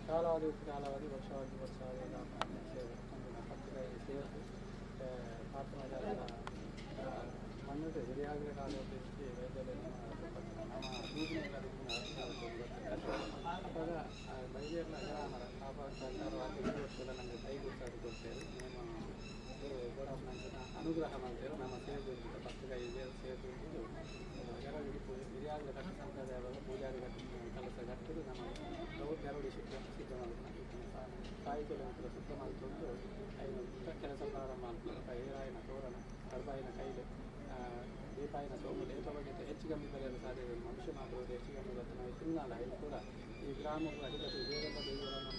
ಕಾಲಾವಧಿ ಕಾಲಾವಧಿ ವರ್ಷಾವಧಿ ವರ್ಷಾವಧಿ ಮಣ್ಣು ಹಿರಿಯಾಗಲೇ ಕಾಲಾವಧಿ ವೈದ್ಯರು ಅವಾಗ ಬೈದೇರ್ಲ ಗ್ರಾಮರ ಸರ್ಕಾರವಾಗಿ ನಮಗೆ ಕೈಗೂಡಿಸೋದು ಕೊಡ್ತೇವೆ ಅನುಗ್ರಹ ಮಾಡ್ತೇವೆ ನಮ್ಮ ಸೇವೆ ಪತ್ರಿಕೆ ಸೇವೆ ಎರಡು ಹಿರಿಯಾಗಲೇ ಕಟ್ಟ ಸಂಪ್ರದಾಯವಾಗ ಪೂಜಾರಿ ಕೆಲಸ ಕಟ್ಟಿದ್ದು ನಮ್ಮ ಎರಡು ಸಿದ್ಧ ಮಾಡ್ತಾರೆ ತಾಯಿ ಕಿಲೋಮೀಟರ್ ಸಿದ್ಧ ಮಾಡಿಕೊಂಡು ಐದು ಕೆಲಸ ಪ್ರಾರಂಭ ಮಾಡ್ತಾರೆ ಏರಾಯಿನ ತೋರಣ ಕರ್ಬಾಯಿನ ಕೈಲು ದೀಪಾಯಿನ ಸೋಮು ಲೇಪ ಬಗ್ಗೆ ಹೆಚ್ಚು ಕಮ್ಮಿ ಬೆಲೆಯನ್ನು ಸಾಧ್ಯತೆ ಮನುಷ್ಯ ಮಾಡುವುದು ಹೆಚ್ಚು ಕಮ್ಮಿ ಬರ್ತದೆ ನಾವು ತಿನ್ನಲ್ಲ ಇದು ಕೂಡ ಈ ಗ್ರಾಮದ ಅಧಿಪತಿ ದೇವರ ದೇವರನ್ನು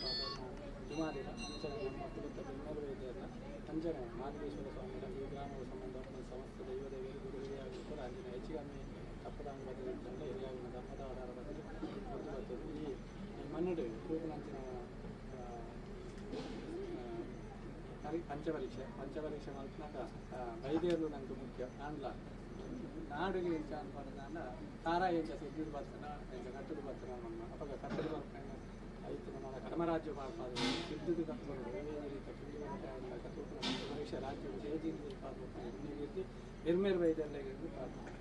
ಸುಮಾರಿಲ್ಲ ಅಂಚನೆ ನಮ್ಮ ಕುರಿತ ಬೆನ್ನೆಲು ವೈದ್ಯರನ್ನ ಅಂಜನೆ ಮಾಲಿಕೇಶ್ವರ ಸ್ವಾಮಿಗಳ ಈ ಗ್ರಾಮದ ಸಂಬಂಧಪಟ್ಟ ಸಮಸ್ತ ದೈವ ದೇವರು ಗುರುಗಳಿಯಾಗಿ ಕೂಡ ಅಂಜಿನ ಹೆಚ್ಚು ಕಮ್ಮಿ ತಪ್ಪದಾಂಗ ಬದಲಿದ್ದಂತೆ ಹಿರಿಯಾಗಿನ ಧರ್ಮದ ಆಧಾರ ಬದಲು ಹೊರತು ಬರ್ತದೆ ಈ ಮಣ್ಣು ರೂಪಿನಂಚಿನ ಪಂಚಪರೀಕ್ಷೆ ಮಾಡ್ತಾಗ ವೈದ್ಯರು ನನಗೆ ಮುಖ್ಯ ನಾನಲ್ಲ ನಾಡಿಗೆ ಎಂಚ ಅನ್ಕೊಂಡ ತಾರ ಎಂಚ ಸಿದ್ದು ಬರ್ತಾನ ಎಂಚ ಕಟ್ಟದು ಬರ್ತಾನ ನಮ್ಮ ಅವಾಗ ಕಟ್ಟದು ಬರ್ತಾನೆ ಐದು ನಮ್ಮ ಕರ್ಮರಾಜ್ಯ ಮಾಡ್ತಾರೆ ಸಿದ್ಧದ ಕಟ್ಟಲು ಪರೀಕ್ಷೆ ರಾಜ್ಯ ಸೇಜಿಂದ ಪಾಲ್ಗೊಳ್ತಾರೆ ನಿರ್ಮೇರ್ ವೈದ್ಯರಿಗೆ ಪಾಲ್ಗೊಳ್ತಾರೆ.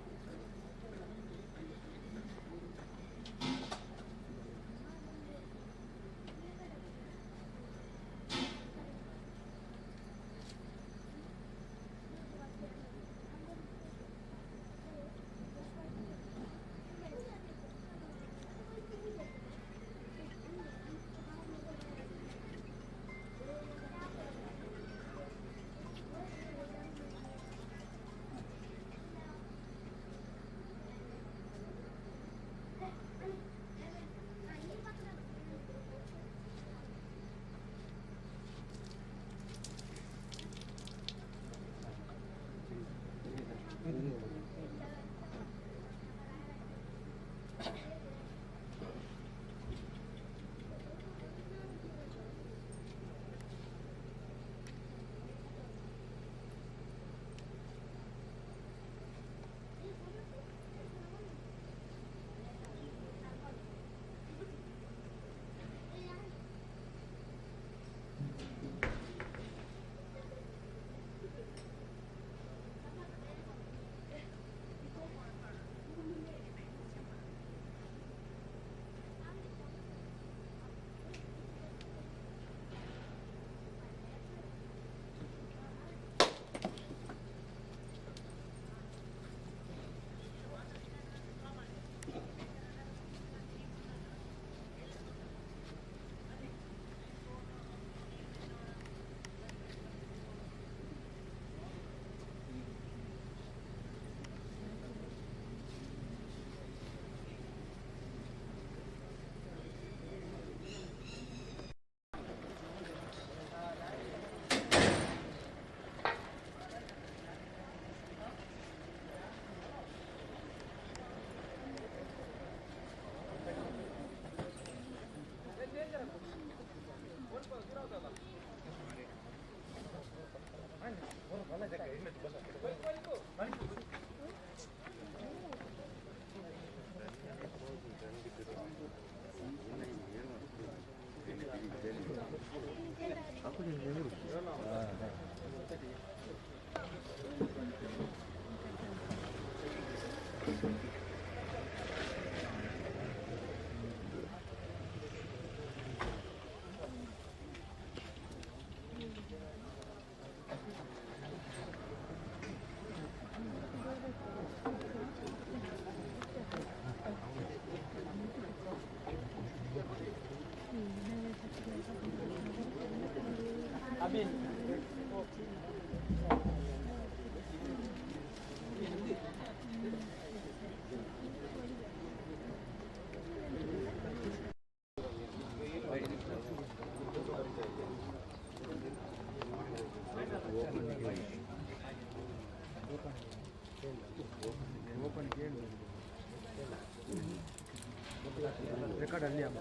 ರೆಕಾರ್ಡ್ ಅಲ್ಲಿ ಹಬ್ಬ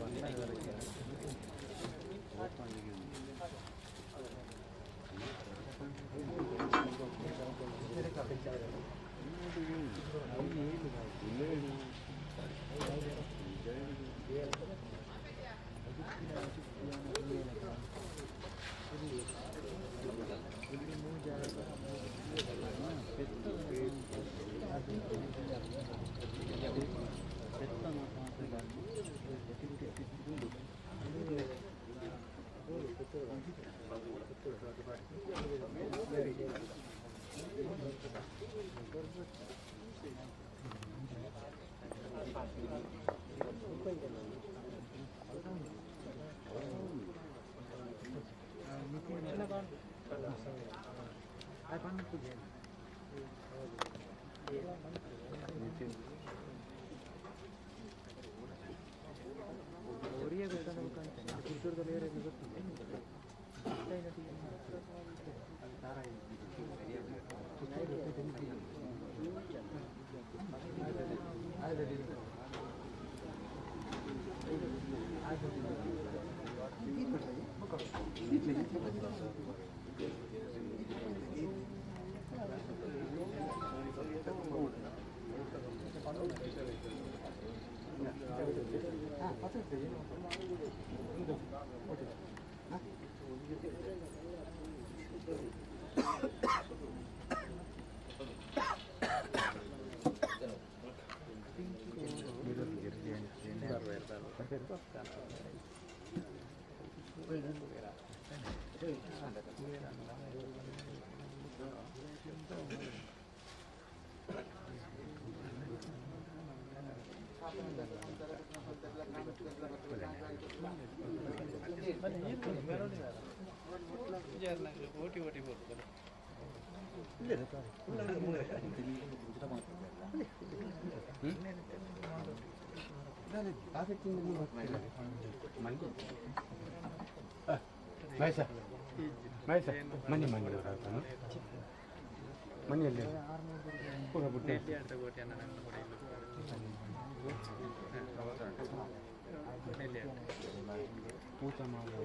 ಮಹೇಶ ಮನೆ ಮನೆಯವರು ಮನೆಯಲ್ಲಿ ಪೂರ ಬುಟ್ಟೆ ಊಟ ಮಾಡುವ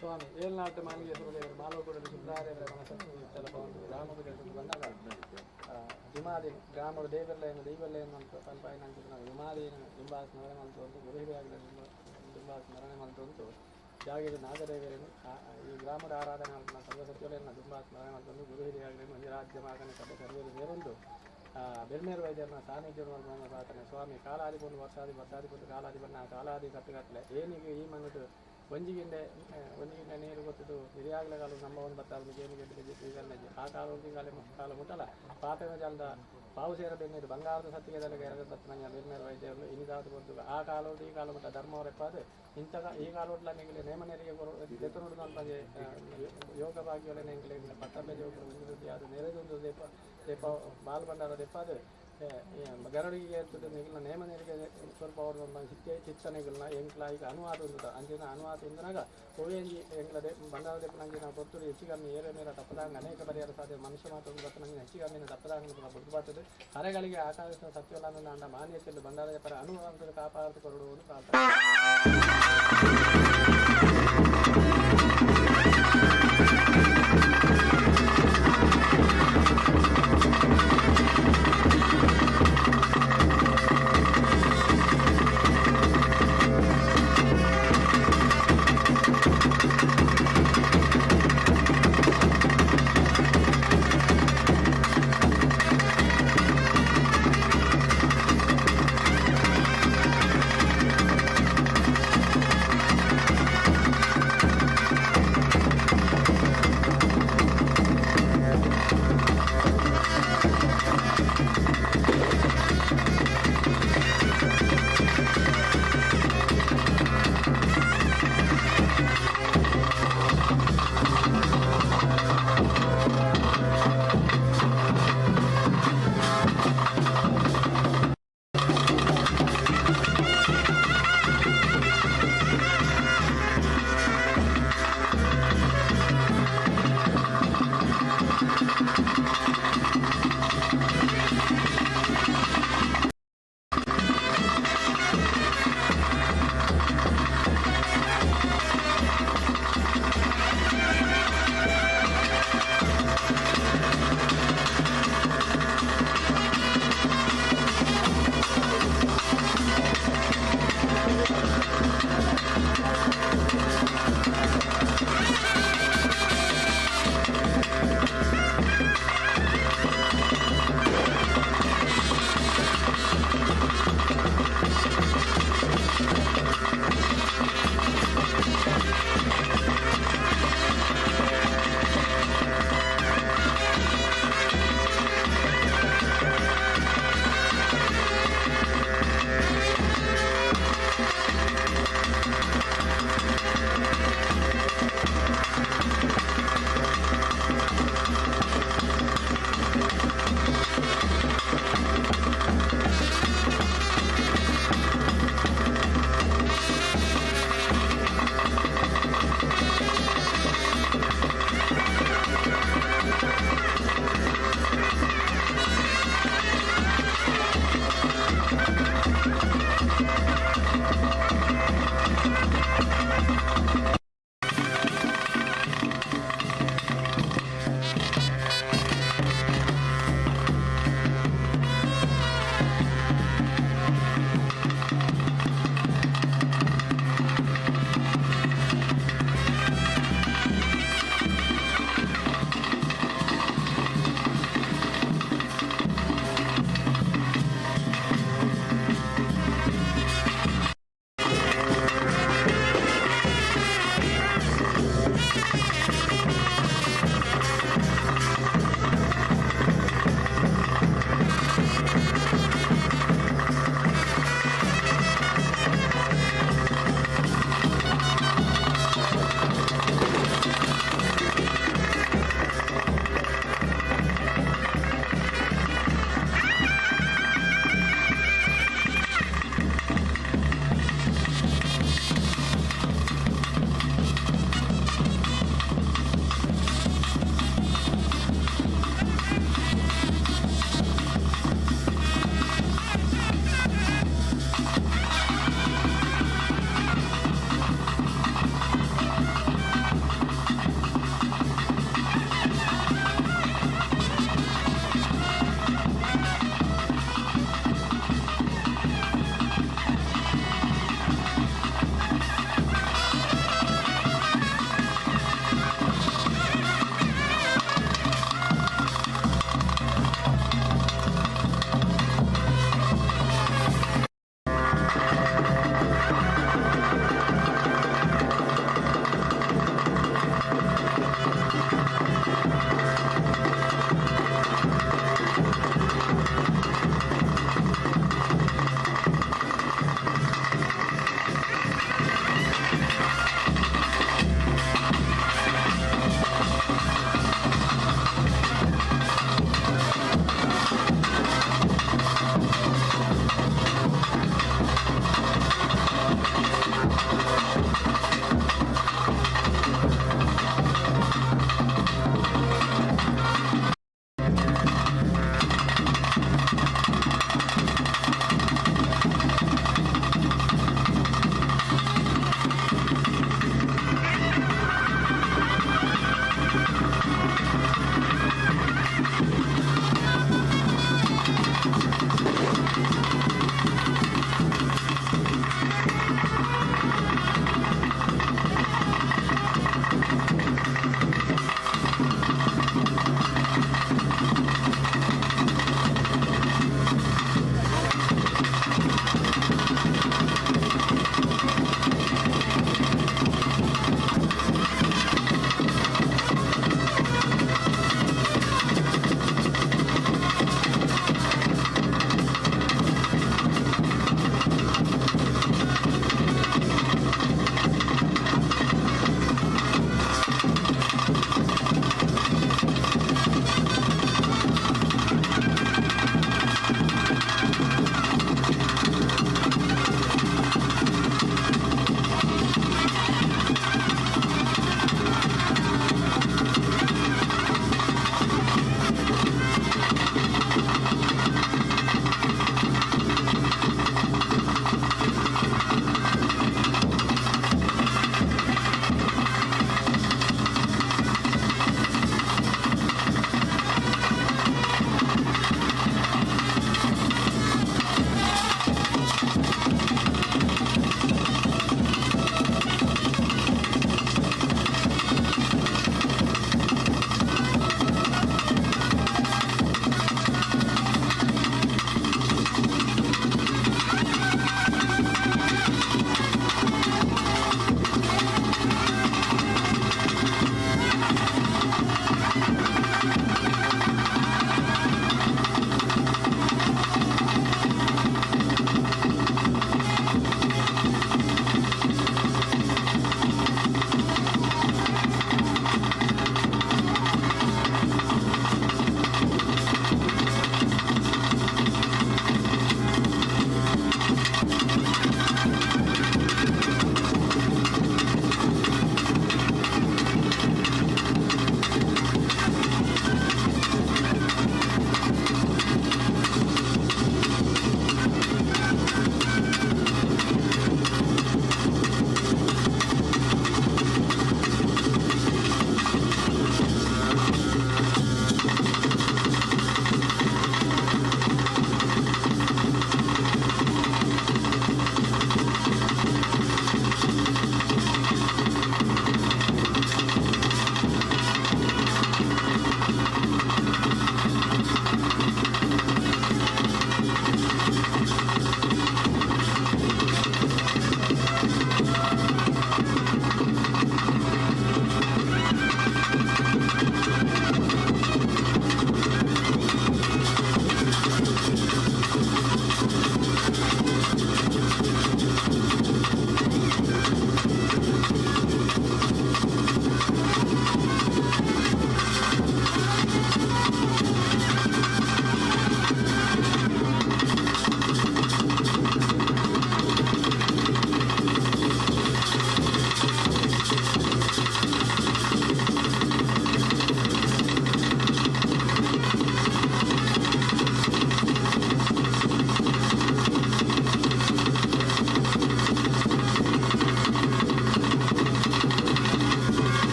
ಸ್ವಾಮಿ ಏಳ್ನಾಟು ಮಾಲಿಂಗೇಶ್ವರ ದೇವರು ಬಾಲೋಕೂಡಲ್ಲಿ ಸುಬ್ರಾದೇವರ ಮನಸ್ಸನ್ನು ತಲುಪುವುದು ಗ್ರಾಮದ ಕೆಲಸಕ್ಕೆ ಬಂದಾಗ ವಿಮಾದಿ ಗ್ರಾಮದ ದೈವಲ್ಲೆಯನ್ನು ಅಂತ ಸ್ವಲ್ಪ ಏನಂತ ನಾವು ವಿಮಾದಿಯನ್ನು ದಿಂಬಾ ಸ್ಮರಣೆ ಮಾಡ್ತಂತು ಗುರು ಹಿರಿಯಾಗಲಿ ದಿಂಬಾ ಸ್ಮರಣೆ ಮಾಡ್ತಂತು ಜಾಗದ ನಾಗದೇವರನ್ನು ಈ ಗ್ರಾಮದ ಆರಾಧನೆ ಮಾಡ್ತಾನೆ ಸರ್ವ ಸಚಿವರನ್ನು ದಿಂಬಾ ಸ್ಮರಣೆ ಮಾಡ್ತಂದು ಗುರು ಹಿರಿಯಾಗಲಿ ಮಂದಿರಾಜ್ಯ ಮಾಗನ ಸಭೆ ಸರ್ವೇರು ಸೇರೊಂದು ಬೆಳ್ಮೇರು ವೈದ್ಯರನ್ನ ಸಾನ್ನಿಧ್ಯ ಮಾಡ್ಕೊಂಡು ಪ್ರಾರ್ಥನೆ ಸ್ವಾಮಿ ಕಾಲಾದಿಕೊಂಡು ವರ್ಷಾದಿ ಕಾಲಾದಿ ಬಣ್ಣ ಕಾಲಾದಿ ಕಟ್ಟುಗಟ್ಟಲೆ ಏನಿಗೆ ಈ ಮನದು ಒಂಜಿಗಿಂಡೆ ನೀರು ಗೊತ್ತಿದ್ದು ಹಿರಿಯಾಗಲೇ ಕಾಲ ನಮ್ಮ ಒಂದು ಬತ್ತಾರು ಜೇನಿಗೆ ಈಗಲ್ಲೇ ಆ ಕಾಲ ಮುಟ್ಟಲ್ಲ ಪಾಪೆನ ಜಾಲದ ಪಾವು ಸೇರ ಬೆನ್ನಿದ್ದು ಬಂಗಾರದ ಸತ್ತಿಗೆದಲ್ಲಿಗೆ ಎರಗತ್ತ ನಂಗೆ ಬೆನ್ನೇರು ವೈದ್ಯರು ಇನಿದಾದ ಬಂದು ಆ ಕಾಲೋಡು ಈ ಕಾಲ ಮುಟ್ಟ ಧರ್ಮವರೆಪ್ಪಾದು ಇಂಥ ಈ ಕಾಲೋಡ್ಲ ನೆಂಗಿಲೆ ನೇಮನೆರಿಗೆ ದೆತ್ತು ನುಡಿದು ಅಂತಂಗೆ ಯೋಗ ಭಾಗ್ಯole ನೆಂಗಿಲೆ ಪತ್ತಂಬೆ ಯೋಗ ಅಭಿವೃದ್ಧಿ ಅದು ನೆರೆದೊಂದು ದೆಪ್ಪ ಬಾಲ್ ಭಂಡಾರ ದೆಪ್ಪಾದು ಗರಡಿಗೆ ಎತ್ತುದು ನೆಗಿಲ ನೇಮನೆರಿಗೆ ಸ್ವಲ್ಪ ಅವ್ರದ್ದು ಚಿತ್ತನೆಗಳನ್ನ ಎಂಕ್ಲ ಈಗ ಅನುವಾದ ಒಂದು ಅಂಚಿನ ಅನುವಾದ ಒಂದನಾಗ ಹೋಗಿ ಎಂಗ್ಲದೆ ಬಂಡಾರ ದೆಪ್ಪ ನಂಗೆ ನಾವು ಕೊಟ್ಟು ಹೆಚ್ಚಿಗಮ್ಮಿ ಏರೇನೇರ ತಪ್ಪದಂಗ ಅನೇಕ ಪರಿಹಾರ ಸಾಧ್ಯ ಮನುಷ್ಯ ಮಾತೊಂದು ಬತ್ತ ನಂಗೆ ಹೆಚ್ಚಿಗಮ್ಮಿನ ತಪ್ಪದಂಗ ಬುದ್ಧಿ ಬರ್ತದೆ ಹರೆಗಳಿಗೆ ಆಕಾಶ ಸತ್ಯವನ್ನ ಅಂಡ ಮಾನ್ಯತೆಯಲ್ಲಿ ಬಂಡಾರ ದೆಪ್ಪರ ಅನುವಾದ ಕಾಪಾಡು ಕೊಡುವುದು ಪ್ರಾರ್ಥನೆ.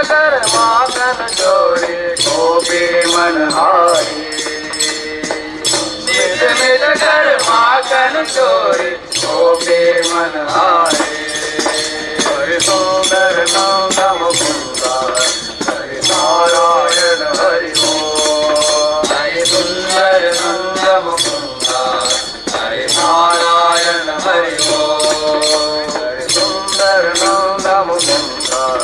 कर माखन चोरी गोपी मनहारी मिट मिट कर माखन चोरी गोपी मनहारी हरि सुंदर नंदम कुंदर हरि नारायण हरि ओम हरि सुंदर नंदम कुंदर हरि नारायण हरि ओम हरि सुंदर नंदम कुंदर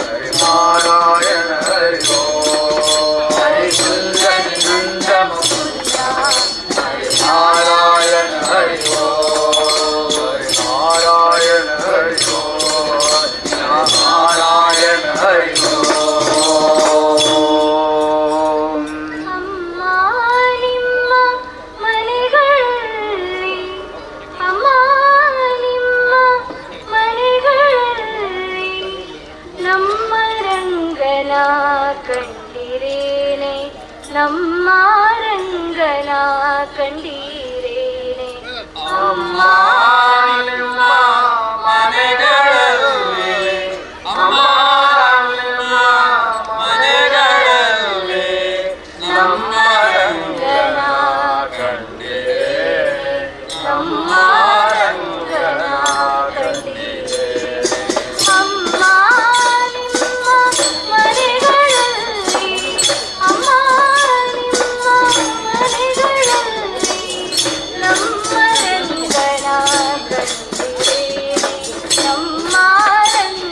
हरि नारायण हरि ओम हरि सुंदर नंदम कुंदर हरि नारायण हरि ओम हरि नारायण हरि ओम नारायण हरि ओम ಅಮ್ಮ ನಿಮ್ಮ ಮನೆಗಳಲ್ಲಿ ಅಮ್ಮ ನಿಮ್ಮ ಮನೆಗಳಲ್ಲಿ ನಮ್ಮ ರಂಗನ ಕಂಡಿರೇನೆ ನಮ್ಮ ರಂಗನ ಕಂಡಿರೇನೆ ಅಮ್ಮ ನಿಮ್ಮ ಮನೆಗಳಲ್ಲಿ ಅಮ್ಮ ನಿಮ್ಮ ಮನೆಗಳಲ್ಲಿ ನಮ್ಮ ರಂಗನ ಕಂಡಿರೆ ನಮ್ಮ ರಂಗನ ಕಂಡಿರೆ ಅಮ್ಮ ನಿಮ್ಮ ಮನೆಗಳಲ್ಲಿ ಅಮ್ಮ ನಿಮ್ಮ ಮನೆಗಳಲ್ಲಿ ನಮ್ಮ ರಂಗನ ಕಂಡಿರೇನೆ ನಮ್ಮ ರಂಗನ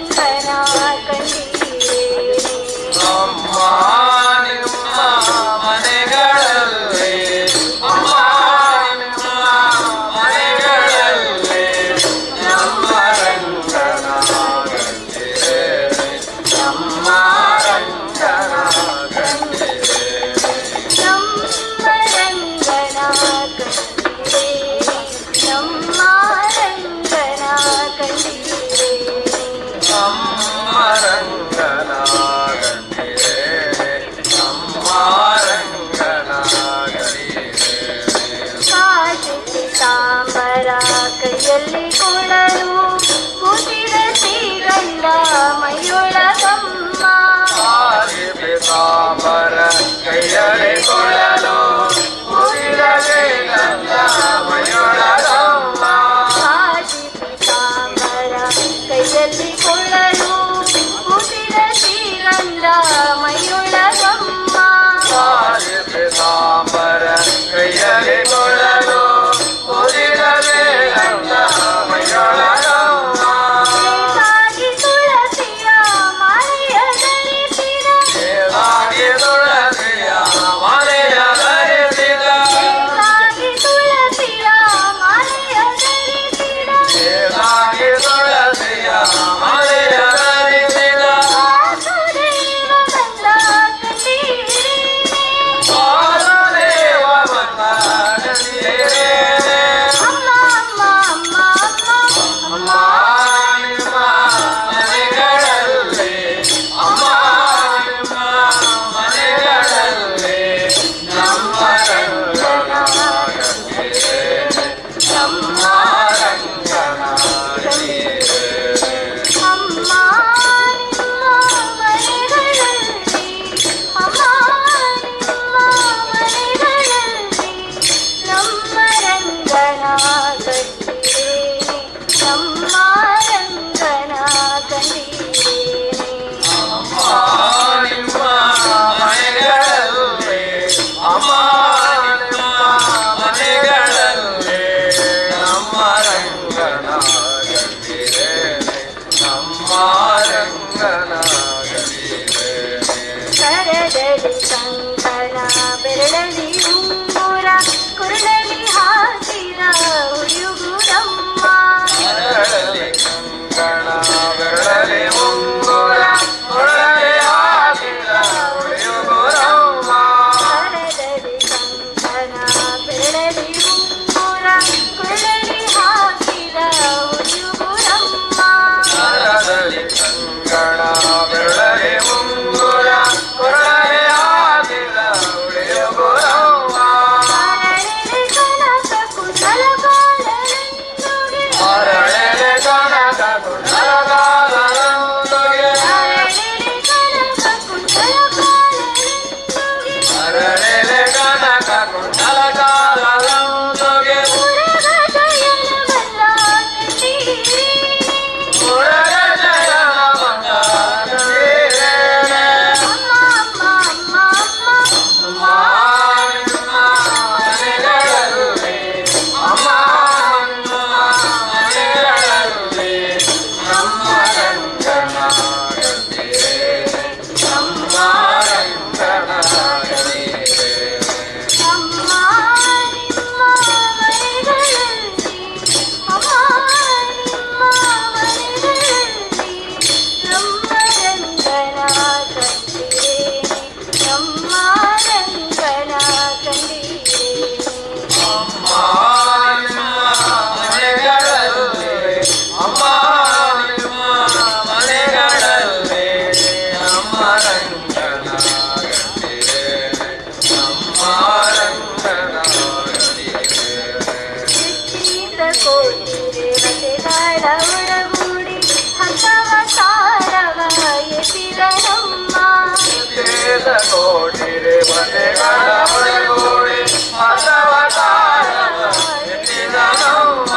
ಕೋಟಿ ರೇವತೆಗಳ ಒಳಗೂಡಿ ಹಸವತಾರವ ಎತ್ತಿದ ನಮ್ಮ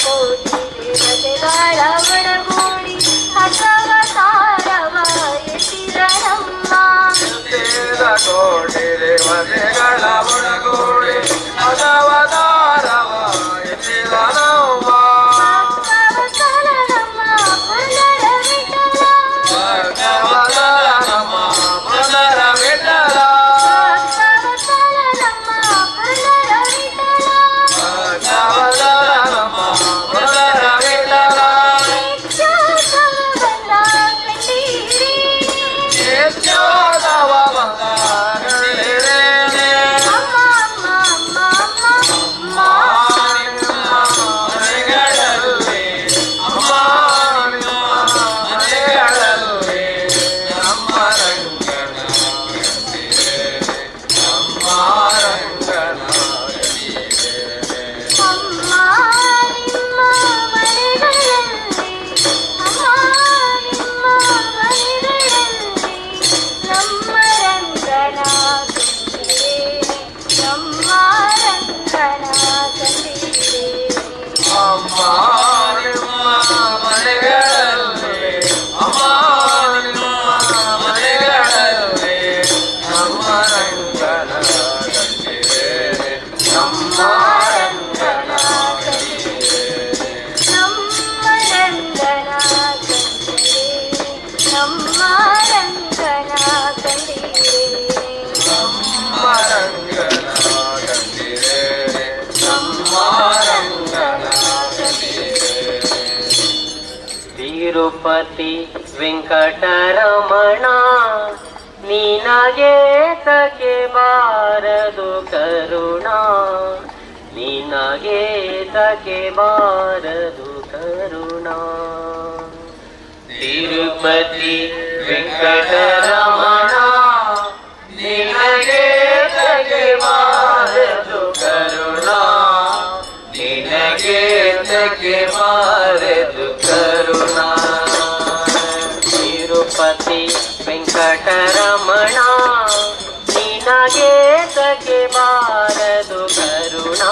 ಕೋಟಿ ದೇವತೆಗಳ ಒಳಗೂಡಿ ಹಸವತಾರವ ಎತ್ತಿದ ನಮ್ಮ ಕೋಟಿ ರೇವತೆಗಳ ಒಳಗೂಡಿ ಹಸವತಾರವ ಎತ್ತಿದ ನಮ್ಮ ತಿರುಪತಿ ವೆಂಕಟರಮಣ ನಿನಗೆ ತಗೆ ಬಾರದು ಕರುಣ ನಿನಗೆ ತಗೆ ಬಾರದು ಕರುಣ ತಿರುಪತಿ ವೆಂಕಟರಮಣ ನಿನಗೆ ತಗೆ ಬಾರದು ಕರುಣ ನಿನಗೆ ತಗೆ ಬಾರದು ಕರುಣ ತಿರುಪತಿ ವೆಂಕಟರಮಣ ನಿನಗೆ ತಗೆ ಬಾರದು ಕರುಣ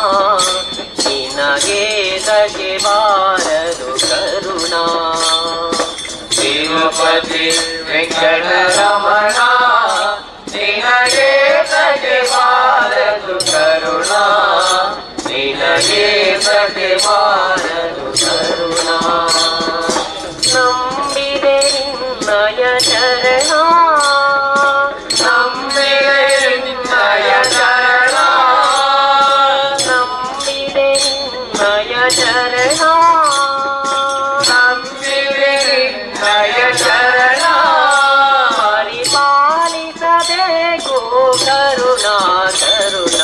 ನಿನಗೆ ತಗೆ ಬಾರದು ಕರುಣ ತಿರುಪತಿ ವೆಂಕಟರಮಣ ನಿನಗೆ ತಗೆ ಬಾರದು ಕರುಣ ನಿನಗೆ ತಗೆ ಬಾರದು ಕರುಣ ನಂಬಿದೆ ನಿನ್ನಯ ಚರಣ ನಂಬಿದೆ ನಿನ್ನಯ ಚರಣ ನಂಬಿದೆ ನಿನ್ನಯ ಚರಣ ನಂಬಿದೆ ನಿನ್ನಯ ಚರಣ ಪರಿಪಾಲಿಸಬೇಕು ಕರುಣಾ ಕರುಣ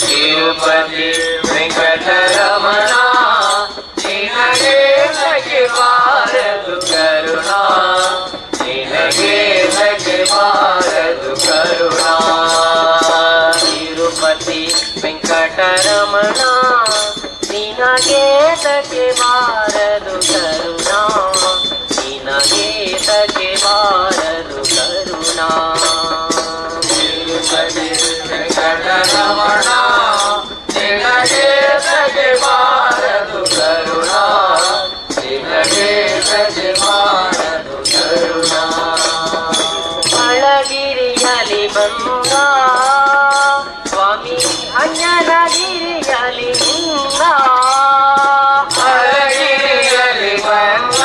ತಿರುಪತಿ ವೆಂಕಟರಮಣ ನಿನಗೆ ತಗೆ ಬಾರದು ಕರುಣ ನಿನಗೆ ತಗೆ ಬಾರದು ಕರುಣ ತಿರುಪತಿ ವೆಂಕಟರಮಣ ನಿನಗೆ ತಗೆ ಬಾರದು ಕರುಣ ನಿನಗೆ ತಗೆ ಬಾರದು ಕರುಣ ತಿರುಪತಿ ವೆಂಕಟರಮಣ ನಿನಗೆ ತಗೆ ಬಾರದು ಕರುಣ ನಿನಗೆ ತಗೆ ಬಾರದು ಕರುಣ ಅಳಗಿರಿಯಲಿ ಬಂದ ಸ್ವಾಮಿ ಅಂಜನಗಿರಿಯಲಿ ನಿಂದ ಅಳಗಿರಿಯಲಿ ಬಂದ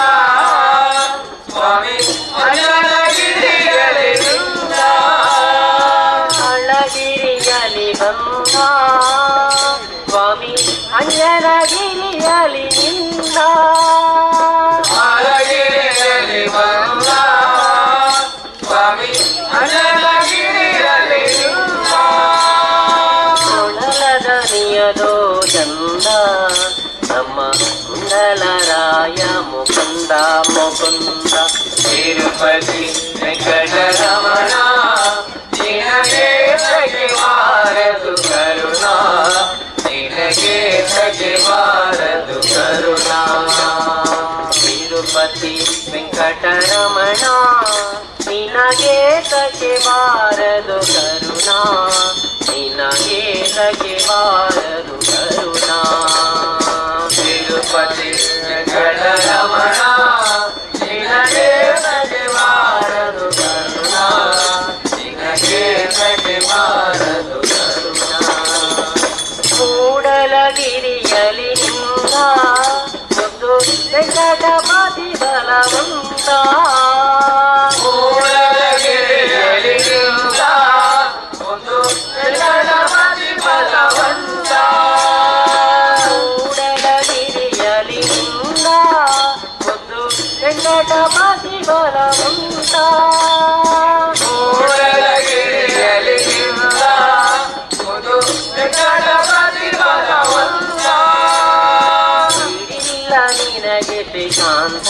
ಸ್ವಾಮಿ ಅಂಜನಗಿರಿಯಲಿ ನಿಂದ ಅಳಗಿರಿಯಲಿ ಬಂದ ಸ್ವಾಮಿ ಅಂಜನಗಿರಿಯಲಿ ನಿಂದ ಅಳಗಿರಿಯಲಿ ಬಂದ ಸ್ವಾಮಿ ಅಂಜನಗಿರಿಯಲಿ ನಿಂದ ಕೊಳಲದನಿಯದೋ ಚಂದ ನಮ್ಮ ಕುಂಡಲರಾಯ ಮುಕುಂದ ಮುಕುಂದ ತಿರುಪತಿ ವೆಂಕಟರಮಣ ನಿನಗೆ ತಗೆ ಬಾರದು ಕರುಣ ನಿನಗೆ ತಗೆ ಬಾರದು ಕರುಣ ತಿರುಪತಿ ವೆಂಕಟರಮಣ ನಿನಗೆ ತಗೆ ಬಾರದು ಕರುಣಾ ನಿನಗೆ ತಗೆ ಬಾರದು ಕರುಣಾ ತಿರುಪತಿ ವೆಂಕಟರಮಣ ನಿನಗೆ ತಗೆ ಬಾರದು ಕರುಣಾ ನಿನಗೆ ತಗೆ ಬಾರದು ಕರುಣಾ ಕೂಡಲಗಿರಿಯಲಿ ನಿಂದ ಒಂದು ವೆಂಕಟಪತಿ ಬಲವಂತ ಕೂಡಲಗಿರಿಯಲಿ ನಿಂದ ಒಂದು ವೆಂಕಟಪತಿ ಬಲವಂತ ಕೂಡಲಗಿರಿಯಲಿ ನಿಂದ ಒಂದು ವೆಂಕಟಪತಿ ಬಲವಂತ ಕೂಡಲಗಿರಿಯಲಿ ನಿಂದ ಒಂದು ವೆಂಕಟಪತಿ ಬಲವಂತ ಇಲ್ಲ ನಿನಗೆ ಶ್ರೀಕಾಂತ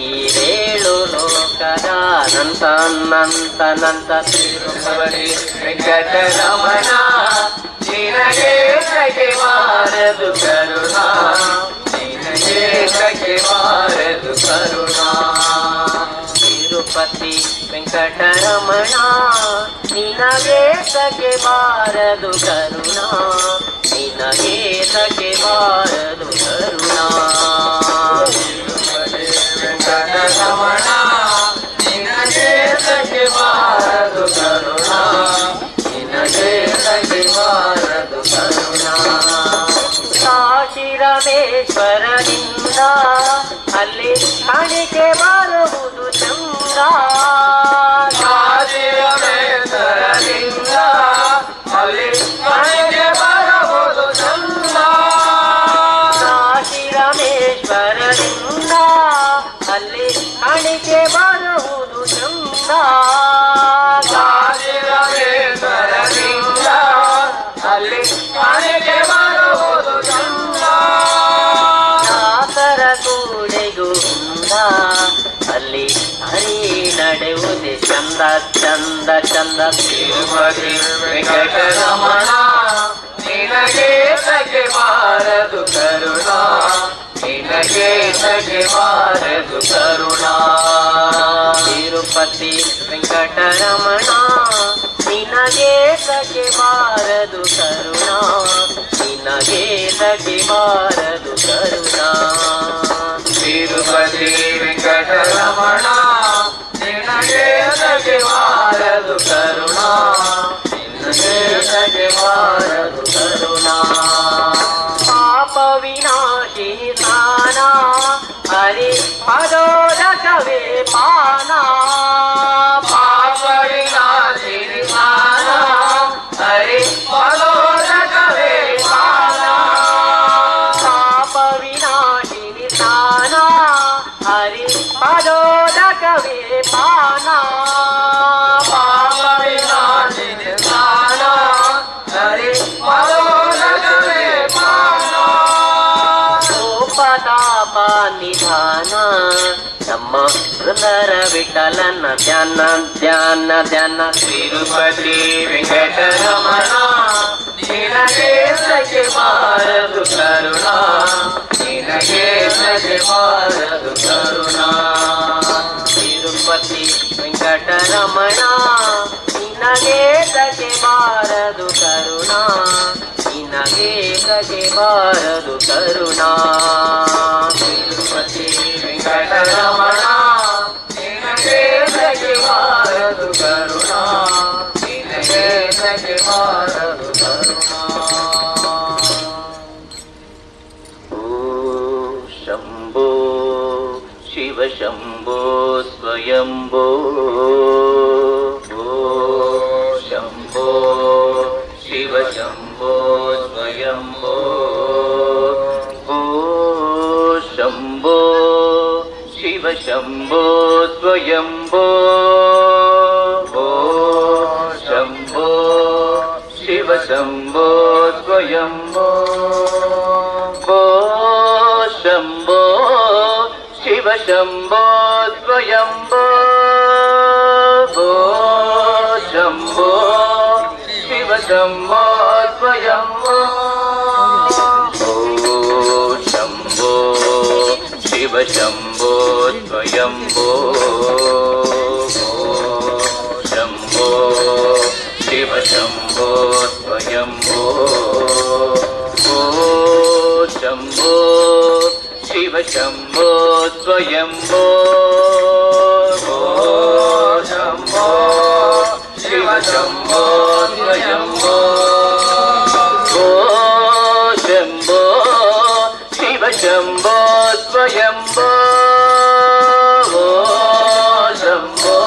ಈರೇಳು ಲೋಕದ ಅನಂತ ಅನಂತ ಅನಂತ ತಿರುಪತಿ ವೆಂಕಟರಮಣ ನಿನಗೆ ತಗೆ ಬಾರದು ಕರುಣಾ ನಿನಗೆ ತಗೆ ಬಾರದು ಕರುಣಾ ತಿರುಪತಿ ವೆಂಕಟರಮಣ ನಿನಗೆ ತಗೆ ಬಾರದು ಕರುಣಾ ನಿನಗೆ ತಗೆ ಬಾರದು ಕರುಣಾ ತಿರುಪತಿ ವೆಂಕಟರಮಣ ನಿನಗೆ ತಗೆ ಬಾರದು ಕರುಣಾ ನಿನಗೆ ತಗೆ ಬಾರದು ಕರುಣಾ ಕಾಶಿ ರಮೇಶ್ವರನಿಂದ ಅಲ್ಲಿ ಕಾಣಿಕೆ ಬರುವುದು ಚಂದ ಕಾಶಿರಮೇಶ್ವರನಿಂದ ಅಲ್ಲಿ ಮನೆಗೆ ಬರಬಹುದು ಚಂದ ಕಾಶಿ ರಮೇಶ್ವರನಿಂದ ಅಲ್ಲಿ ಕಾಣಿಕೆ ಬರುವುದು ಚಂದ ಕಾಶಿರಮೇಶ್ವರನಿಂದ ಅಲ್ಲಿ ಮನೆಗೆ ಬರಬಹುದು ಚಂದ ದಾಸರ ಕೂಡೆಗೂ ಹುಂದ ಅಲ್ಲಿ ಹರಿ ನಡೆಯುವುದೇ ಚಂದ ಚಂದ ಚಂದ ತಿರುಪತಿ ವೆಂಕಟರಮಣ ನಿನಗೆ ತಗೆ ಬಾರದು ಕರುಣಾ ನಿನಗೆ ತಗೆ ಬಾರದು ಕರುಣಾ ತಿರುಪತಿ ವೆಂಕಟರಮಣ ನಿನಗೆ ತಗೆ ಬಾರದು ಕರುಣಾ ನಿನಗೆ ತಗೆ ಬಾರದು ಕರುಣಾ ತಿರುಪತಿ ವೆಂಕಟರಮಣ ನಿನಗೆ ತಗೆ ಬಾರದು ಕರುಣಾ ನಿನಗೆ ತಗೆ ಬಾರದು ಕರುಣಾ ಪಾಪ ವಿನಾಶಿನಿ ಸ್ನಾನ ಹರಿ ಪದೋದಕವೇ ಪಾನ ಪಾಪ ವಿನಾಶಿನಿ ಸ್ನಾನ ಹರಿ ಪದೋದಕವೇ ಪಾನ ಪಾಪ ವಿನಾಶಿನಿ ಸ್ನಾನ ಹರಿ ಪದೋದಕವೇ ಪಾನ ಪಾಪ ವಿನಾಶಿನಿ ಸ್ನಾನ ಹರಿ ಪದೋದಕವೇ ಪಾನ ಕೋಪತಾಪ ನಿಧಾನ ನಮ್ಮ ಹೃದಯ ವಿಠಲನ ಧ್ಯಾನ ಧ್ಯಾನ ಧ್ಯಾನ ತಿರುಪತಿ ವೆಂಕಟರಮಣ ನಿನಗೆ ತಗೆ ಬಾರದು ಕರುಣಾ ನಿನಗೆ ತಗೆ ಬಾರದು ಕರುಣಾ ತಿರುಪತಿ ವೆಂಕಟರಮಣ ನಿನಗೆ ತಗೆ ಬಾರದು ಕರುಣಾ ನಿನಗೆ ತಗೆ ಬಾರದು ಕರುಣಾ ತಿರುಪತಿ ವೆಂಕಟರಮಣ ನಿನಗೆ ತಗೆ ಬಾರದು ಕರುಣಾ ನಿನಗೆ ತಗೆ ಬಾರದು ಕರುಣಾ ಓ ಶಂಭೋ ಶಿವ ಶಂಭೋ ಸ್ವಯಂಭೋ ಓ ಶಂಭೋ ಶಿವ ಶಂಭೋ ಸ್ವಯಂಭೋ ಓ ಶಂಭೋ ಶಿವ ಶಂಭೋ ಸ್ವಯಂಭೋ ಓ ಶಂಭೋ ಶಿವ ಶಂಭೋ ಸ್ವಯಂಭೋ ಓ ಶಂಭೋ ಶಿವ ಶಂಭೋ ಸ್ವಯಂಭೋ ಓ ಶಂಭೋ ಶಿವ ಶಂಭೋ ಸ್ವಯಂಭೋ ಓ ಶಂಭೋ ಶಿವ ಶಂಭೋ ಸ್ವಯಂಭೋ शम्भो स्वयम्भो ओ शम्भो शिव शम्भो स्वयम्भो ओ शम्भो शिव शम्भो स्वयम्भो ओ शम्भो शिव शम्भो स्वयम्भो ओ शम्भो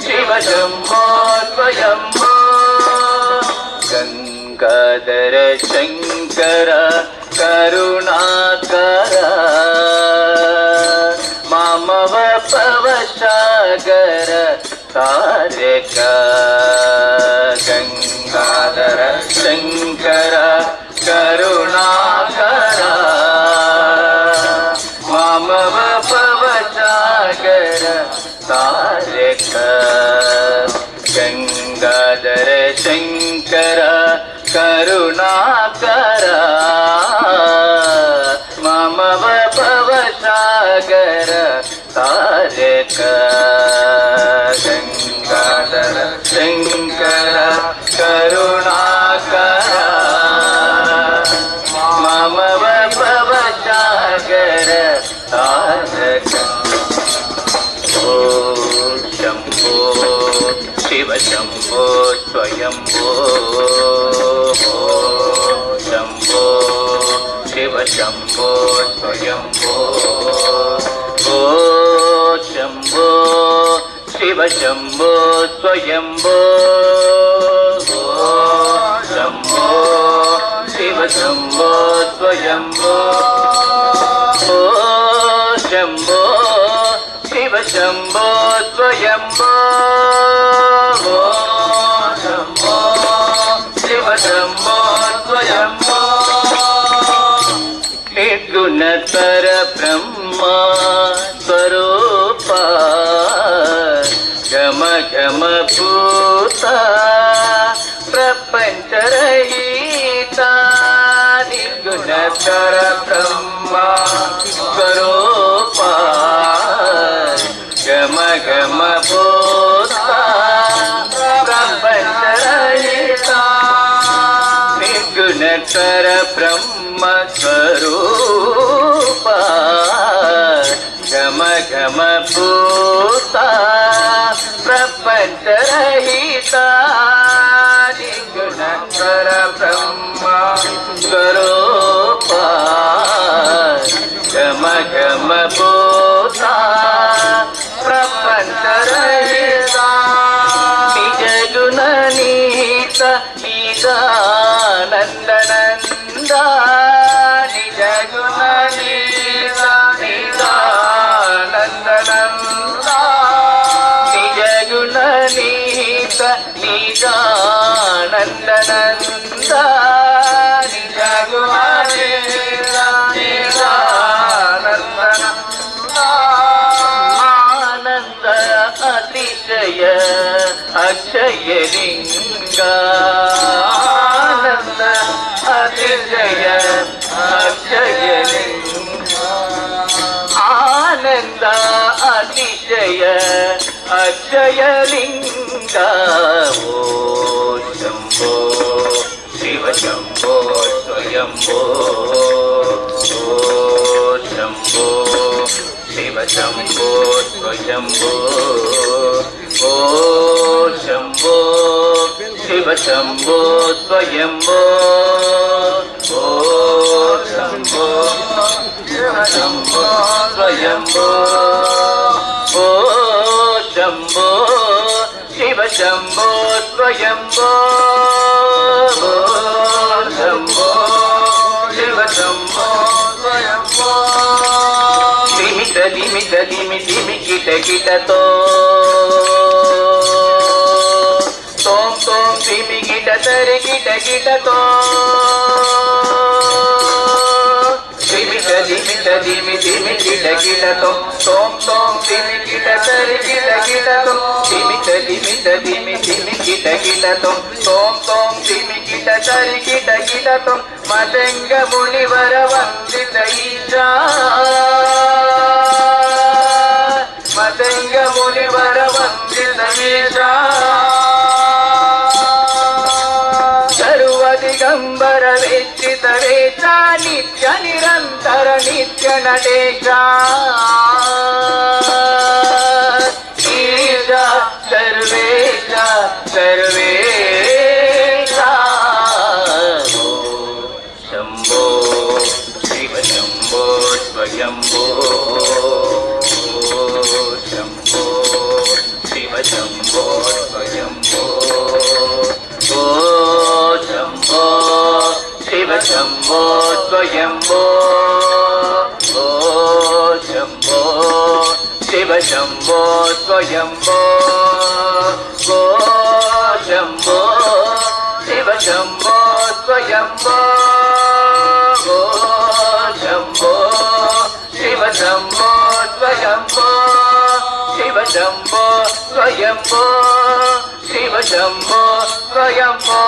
शिव शम्भो स्वयम्भो गङ्गाधर शङ्कर करुणाकर मामव पवसागर तारक गङ्गाधर शङ्कर करुणाकर मामव पवसागर तारक गङ्गाधर शङ्कर करुणाकर ममव भवसागर तारक गङ्गाधर शङ्कर करुणाकर ममव भवसागर तारक ओ शम्भो शिव शम्भो स्वयम्भो शम्भो शिव शम्भो स्वयम्भो ओ शम्भो शिव शम्भो स्वयम्भो शम्भो शिव शम्भो स्वयम्भो ओ शम्भो शिव शम्भो स्वयम्भो शम्भो शिव शम्भो स्वयम्भो निर्गुणतर ब्रह्म स्वरूप गम गम भूत प्रपञ्चरहित निर्गुणतर ब्रह्म स्वरूप गम गम भूत प्रपञ्चरहित निर्गुणतर ब्रह्म स्वरूप गम गम भूत प्रपञ्चरहित निर्गुणतर ब्रह्म स्वरूप गम गम भूत प्रपञ्चरहित निज गुण नीत निदानन्दनन्द निज गुण नीत निदानन्दनन्द निज गुण नीत निदानन्दनन्द निज गुण नीत निदानन्दनन्द आनन्द अतिशय अक्षय लिंग आनंद अतिशय अक्षय लिंग आनंद अतिशय अक्षय लिंग ओ शंभो शिव शंभो स्वयंभो ओ शंभो शिव शंभो स्वयंभो ओ शंभो शिव शंभो स्वयंभो ओ शंभो शिव शंभो स्वयंभो ओ शंभो शिव शंभो स्वयंभो ओ शंभो शिव शंभो स्वयंभो दिमित दिमित दिमि दिमि किट किट तो तोम तोम दिमि किट तरि किट किट तो दिमित दिमित दिमि दिमि किट किट तो तोम तोम दिमि किट तरि किट किट तो दिमित दिमित दिमि दिमि किट किट तो तोम तोम दिमि किट तरि किट किट तो मतंग मुनिवर वंदित ईशा मतंग मुनिवर वंदित ईशा ನಿರಂತರ ನಿತ್ಯ ನಟೇಶ ಈಶ ಸರ್ವೇಶ ಸರ್ವೇಶ ಶಂಭೋ ಶಿವ ಶಂಭೋ ಸ್ವಯಂಭೋ ಶಂಭೋ ಶಿವ ಶಂಭೋ ಸ್ವಯಂಭೋ ಓ ಶಂಭೋ ಶಿವ ಶಂಭೋ ಸ್ವಯಂಭೋ ಓ ಶಂಭೋ ಶಿವ ಶಂಭೋ ಸ್ವಯಂಭೋ ಓ ಶಂಭೋ ಶಿವ ಶಂಭೋ ಸ್ವಯಂಭೋ ಓ ಶಂಭೋ ಶಿವ ಶಂಭೋ ಸ್ವಯಂಭೋ ಶಿವ ಶಂಭೋ ಸ್ವಯಂಭೋ ಶಿವ ಶಂಭೋ ಸ್ವಯಂಭೋ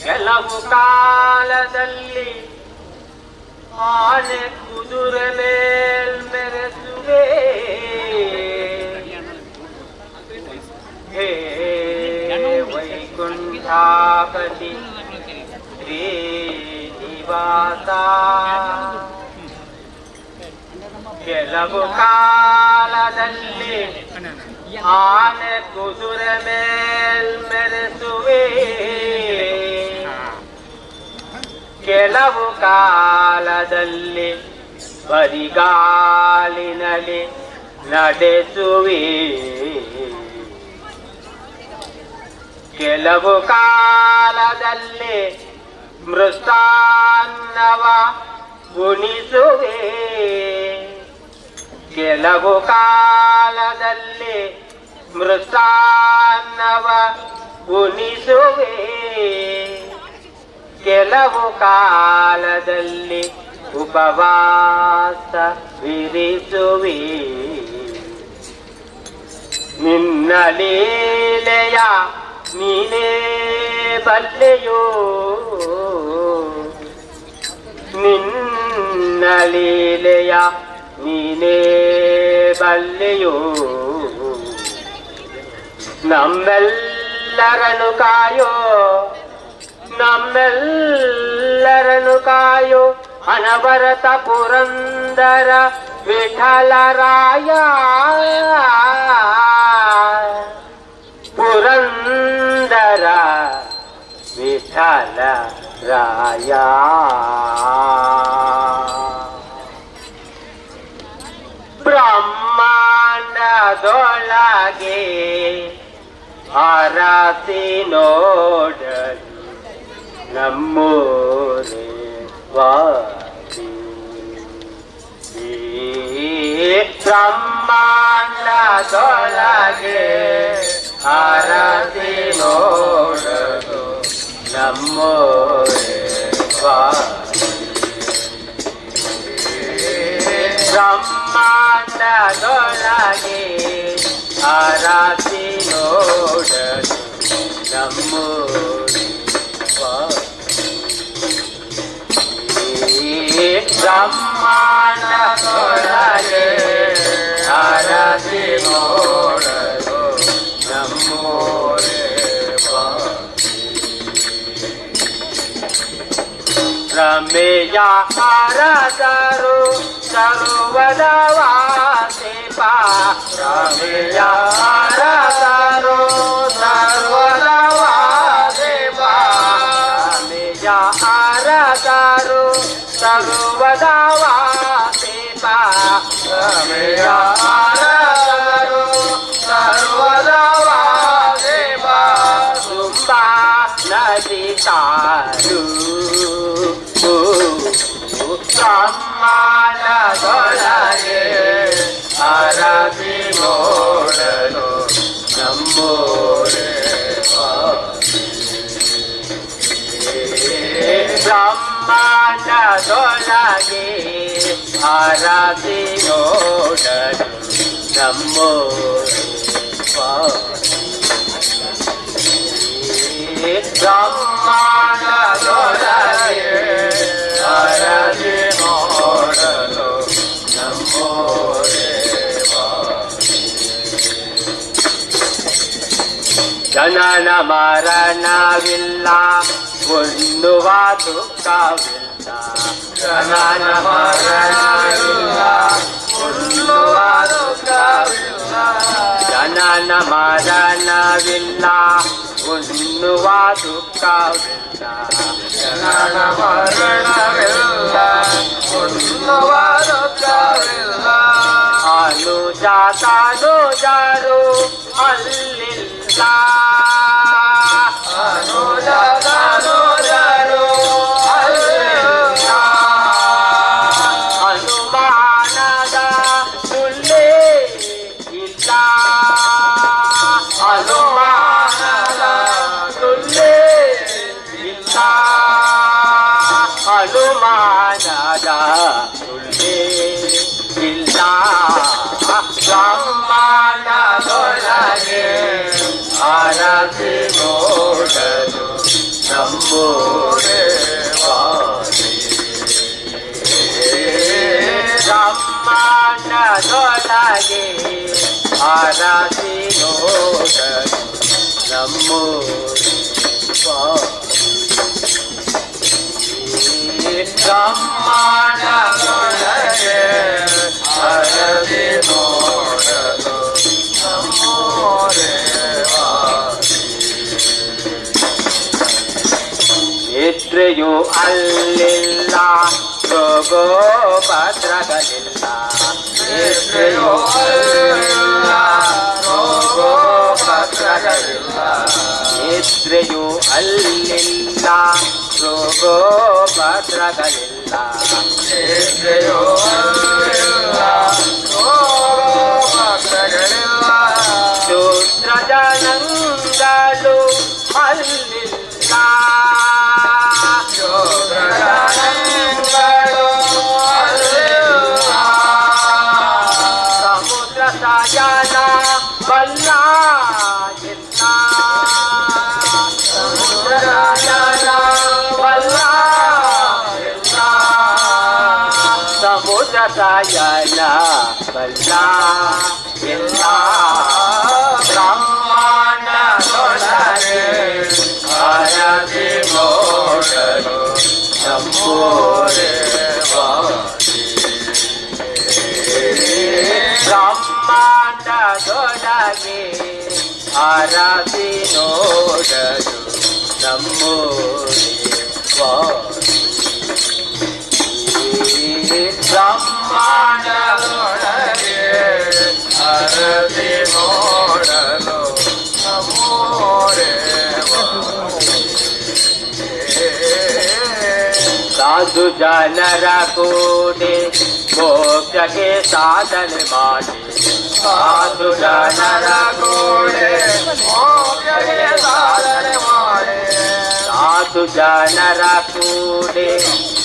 ಕೆಲವು ಕಾಲದಲ್ಲಿ ಆನೆ ಕುದುರೆ ಮೇಲ್ಮೆರೆಸುವೆ ಹೇ ವೈಕುಂಠಾಪತಿ ಶ್ರೀನಿವಾಸ ಕೆಲವು ಕಾಲದಲ್ಲಿ ಆನೆ ಕುದುರೆ ಮೇಲ್ಮೆರೆಸುವೆ ಕೆಲವು ಕಾಲದಲ್ಲಿ ಬರಿಗಾಲಿನಲ್ಲಿ ನಡೆಸುವೆ ಕೆಲವು ಕಾಲದಲ್ಲಿ ಮೃಷ್ಟಾನ್ನವ ಉಣಿಸುವೆ ಕೆಲವು ಕಾಲದಲ್ಲಿ ಮೃಷ್ಟಾನ್ನವ ಉಣಿಸುವೆ ಕೆಲವು ಕಾಲದಲ್ಲಿ ಉಪವಾಸ ವಿರಿಸುವೆ ನಿನ್ನ ಲೀಲೆಯ ನೀನೇ ಬಲ್ಲೆಯೋ ನಿನ್ನ ಲೀಲೆಯ ನೀನೇ ಬಲ್ಲೆಯೋ ನಮ್ಮೆಲ್ಲರನ್ನು ಕಾಯೋ ನಮ್ಮೆಲ್ಲರನ್ನು ಕಾಯೋ ಅನವರತ ಪುರಂದರ ವಿಠಲರಾಯ ಪುರಂದರ ವಿಠಲರಾಯ ಬ್ರಹ್ಮಾಂಡದೊಳಗೆ ಅರಸಿ ನೋಡಲು ನಮ್ಮೂರೇ ವಾಸಿ ಬ್ರಹ್ಮಾಂಡದೊಳಗೆ ಅರಸಿ ನೋಡಲು ನಮ್ಮೂರೇ ವಾಸಿ ಬ್ರಹ್ಮಾಂಡದೊಳಗೆ ಅರಸಿ ನೋಡಲು ನಮ್ಮೂರೇ ಬ್ರಹ್ಮಾಂಡದೊಳಗೆ ಅರಸಿ ನೋಡಲು ನಮ್ಮೂರೇ ರಮೆಯ ಅರಸರು ಸರ್ವದ ವಾಸಿಪ ರಮೆಯ ಅರಸರು ಸರ್ವದ ವಾಸಿಪ ರಮೆಯ ಅರಸರು ಸರ್ವದ ವಾಸಿಪ ರಮೆಯ ಅರಸರು ಸರ್ವದ ವಾಸಿಪ ತುಂಬ ನದಿ ತಾರು ಬ್ರಹ್ಮಾಂಡದೊಳಗೆ ಅರಸಿ ನೋಡಲು ನಮ್ಮೂರೇ ಬ್ರಹ್ಮಾಂಡದೊಳಗೆ ಅರಸಿ ನೋಡಲು ನಮ್ಮೂರೇ ಬ್ರಹ್ಮಾಂಡದೊಳಗೆ ಅರಸಿ ನೋಡಲು ನಮ್ಮೂರೇ ಜನನ ಮರಣವಿಲ್ಲ ಉಣ್ಣುವ ದುಃಖವಿಲ್ಲ ಜನನ ಮರಣವಿಲ್ಲ ಉಣ್ಣುವ ದುಃಖವಿಲ್ಲ ಜನನ ಮರಣವಿಲ್ಲ ಉಣ್ಣುವ ದುಃಖವಿಲ್ಲ ಜನನ ಮರಣವಿಲ್ಲ ಉಣ್ಣುವ ದುಃಖವಿಲ್ಲ ಅನುಜಾತನುಜರು ಅಲ್ಲಿಲ್ಲ ಅನುಜಾತನುಜರು ಅಲ್ಲಿಲ್ಲ ಅನುಮಾನದ ಸುಳ್ಳೇ ಇಲ್ಲ ಅನುಮಾನದ ಸುಳ್ಳೇ ಇಲ್ಲ ಅನುಮಾನದ ಸುಳ್ಳೇ ಇಲ್ಲ ಬ್ರಹ್ಮಾಂಡದೊಳಗೆ ಆರತಿ ನೋಡಲು ನಮ್ಮೂರೇ ವಾಸಿ ಬ್ರಹ್ಮಾಂಡದೊಳಗೆ ಆರತಿ ನೋಡಲು ನಮ್ಮೂರೇ ವಾಸಿ ಬ್ರಹ್ಮಾಂಡದೊಳಗೆ ಆರತಿ ನೋಡಲು ನಮ್ಮೂರೇ ವಾಸಿ ನಿದ್ರೆಯೂ ಅಲ್ಲಿಲ್ಲ ರೋಗೋಪದ್ರಗಳಿಲ್ಲ ನಿದ್ರೆಯೂ ಅಲ್ಲಿಲ್ಲ ರೋಗೋಪದ್ರಗಳಿಲ್ಲ ನಿದ್ರೆಯೂ ಅಲ್ಲಿಲ್ಲ ರೋಗೋಪದ್ರಗಳಿಲ್ಲ ನಿದ್ರೆಯೂ ಅಲ್ಲಿಲ್ಲ ರೋಗೋಪದ್ರಗಳಿಲ್ಲ ಶೂದ್ರ ಜನಗಳು ಅಲ್ಲಿಲ್ಲ ಶೂದ್ರ ಜನಗಳು ಅಲ್ಲಿಲ್ಲ ಸಮುದ್ರ ಸಾಯನ ಬಲ್ಲ ಇಲ್ಲ ಸಮುದ್ರ ಸಾಯನ ಬಲ್ಲ ಇಲ್ಲ ಸಮುದ್ರ ಸಾಯನ ಬಲ್ಲ ಇಲ್ಲ ಬ್ರಹ್ಮಾಂಡದೊಳಗೆ ಆರತಿ ನೋಡಲು ನಮ್ಮೂರೇ ವಾಸಿ ಬ್ರಹ್ಮಾಂಡದೊಳಗೆ ಆರತಿ ನೋಡಲು ನಮ್ಮೂರೇ ವಾಸಿ ಬ್ರಹ್ಮಾಂಡದೊಳಗೆ ಆರತಿ ನೋಡಲು ನಮ್ಮೂರೇ ವಾಸಿ ಸಾಧು ಜನರ ಕೂಡಿ ಮೋಕ್ಷಕ್ಕೆ ಸಾಧನೆ ಮಾಡಿ ಸಾಧು ಜನರ ಕೂಡಿ ಮೋಕ್ಷಕ್ಕೆ ಸಾಧನೆ ಮಾಡಿ ಸಾಧು ಜನರ ಕೂಡಿ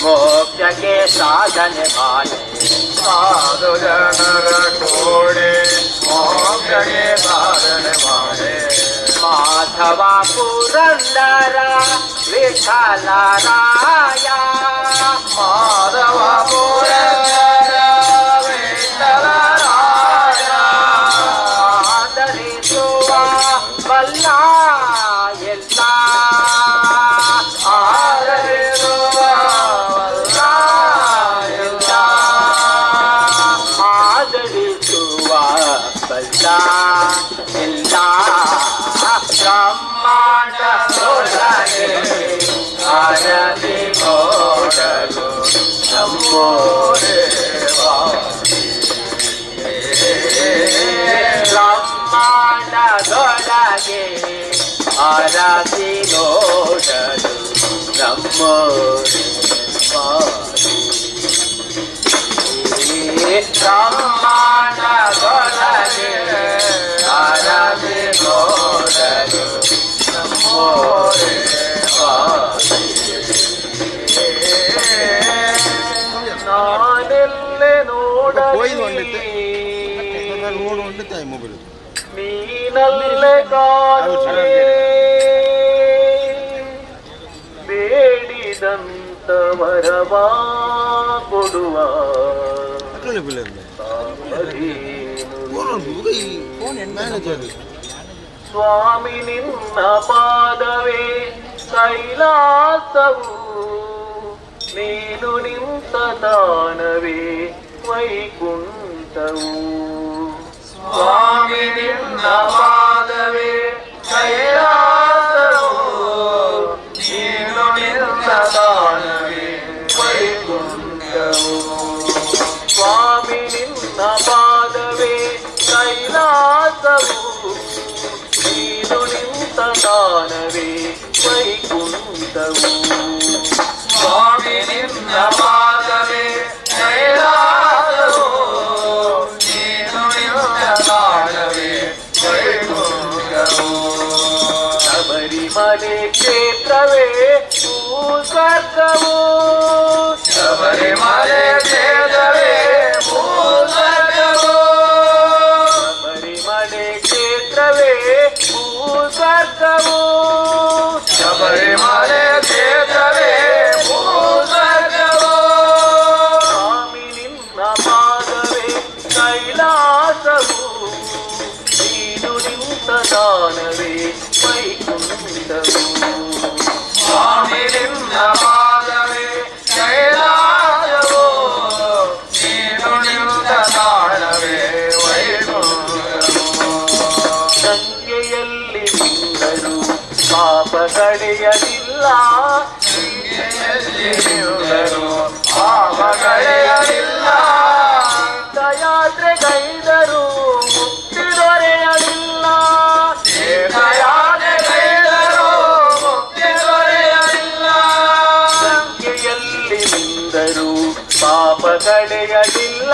ಮೋಕ್ಷಕ್ಕೆ ಸಾಧನೆ ಮಾಡಿ ಸಾಧು ಜನರ ಕೂಡಿ ಮೋಕ್ಷಕ್ಕೆ ಸಾಧನೆ ಮಾಡಿ ಮಾಧವ ಪುರಂದರ ವಿಠಲರಾಯ ಮಾಧವ ಪುರಂದರ ವಿಠಲರಾಯ ಆದರಿಸುವ ಬಲ್ಲ ಎಲ್ಲ ಆದರಿಸುವ ಬಲ್ಲ ಎಲ್ಲ ಆದರಿಸುವ ಬಲ್ಲ ಎಲ್ಲ ಬ್ರಹ್ಮಾಂಡದೊಳಗೆ ಆರತಿ ನೋಡಲು ನಮ್ಮೂರೇ ವಾಸಿ ಬ್ರಹ್ಮಾಂಡದೊಳಗೆ ಆರತಿ ನೋಡಲು ನಮ್ಮೂರೇ ವಾಸಿ ಬ್ರಹ್ಮಾಂಡದೊಳಗೆ ಆರತಿ ನೋಡಲು ನಮ್ಮೂರೇ ವಾಸಿ ನಾನೆಲ್ಲೆ ನೋಡಲಿ ನೀನಲ್ಲೇ ಕಾಣುವೆ ಬೇಡಿದಂತ ವರವ ಕೊಡುವ ಸ್ವಾಮಿ ನಿನ್ನ ಪಾದವೇ ಕೈಲಾಸವು, ನೀನು ನಿಂತ ತಾಣವೇ ವೈಕುಂಠವು. ಸ್ವಾಮಿ ನಿನ್ನ ಪಾದವೇ ಕೈಲಾಸವು, ನೀನು ನಿಂತ ತಾಣವೇ ವೈಕುಂಠವು. ಸ್ವಾಮಿ ನಿನ್ನ ಪಾದವೇ ಕೈಲಾಸವು, ನೀನು ನಿಂತ ತಾಣವೇ ವೈಕುಂಠವು. ಸ್ವಾಮಿ ನಿನ್ನ ಪಾದವೇ ಕೈಲಾಸವು, ನೀನು ನಿಂತ ತಾಣವೇ ವೈಕುಂಠವು. ಶಬರಿಮಲೆ ಕ್ಷೇತ್ರವೇ ಭೂಸ್ವರ್ಗವು, ಶಬರಿಮಲೆ ಕ್ಷೇತ್ರವೇ ಭೂಸ್ವರ್ಗವು. ಶಬರಿಮಲೆ ಕ್ಷೇತ್ರವೇ ಭೂಸ್ವರ್ಗವು, ಶಬರಿಮಲೆ ಕ್ಷೇತ್ರವೇ ಭೂಸ್ವರ್ಗವು. ಸ್ವಾಮಿ ನಿನ್ನ ಪಾದವೇ ಕೈಲಾಸವು, ನೀನು ನಿಂತ ತಾಣವೇ ವೈಕುಂಠವು. ಸ್ವಾಮಿ ನಿನ್ನ ಪಾದವೇ ಕೈಲಾಸವು, ನೀನು ನಿಂತ ತಾಣವೇ ವೈಕುಂಠವು. ಸಂಖ್ಯೆಯಲ್ಲಿ ನಿಂತರೂ ಪಾಪ ಕಳೆಯಲಿಲ್ಲ, ಸಂಖ್ಯೆಯಲ್ಲಿ ನಿಂತರೂ ಪಾಪ ಕಳೆಯಲಿಲ್ಲ. ತೀರ್ಥಯಾತ್ರೆಗೈದರೂ ಮುಕ್ತಿ ದೊರೆಯಲಿಲ್ಲ, ತೀರ್ಥಯಾತ್ರೆಗೈದರೂ ಮುಕ್ತಿ ದೊರೆಯಲಿಲ್ಲ. ಸಂಖ್ಯೆಯಲ್ಲಿ ನಿಂತರೂ ಪಾಪ ಕಳೆಯಲಿಲ್ಲ,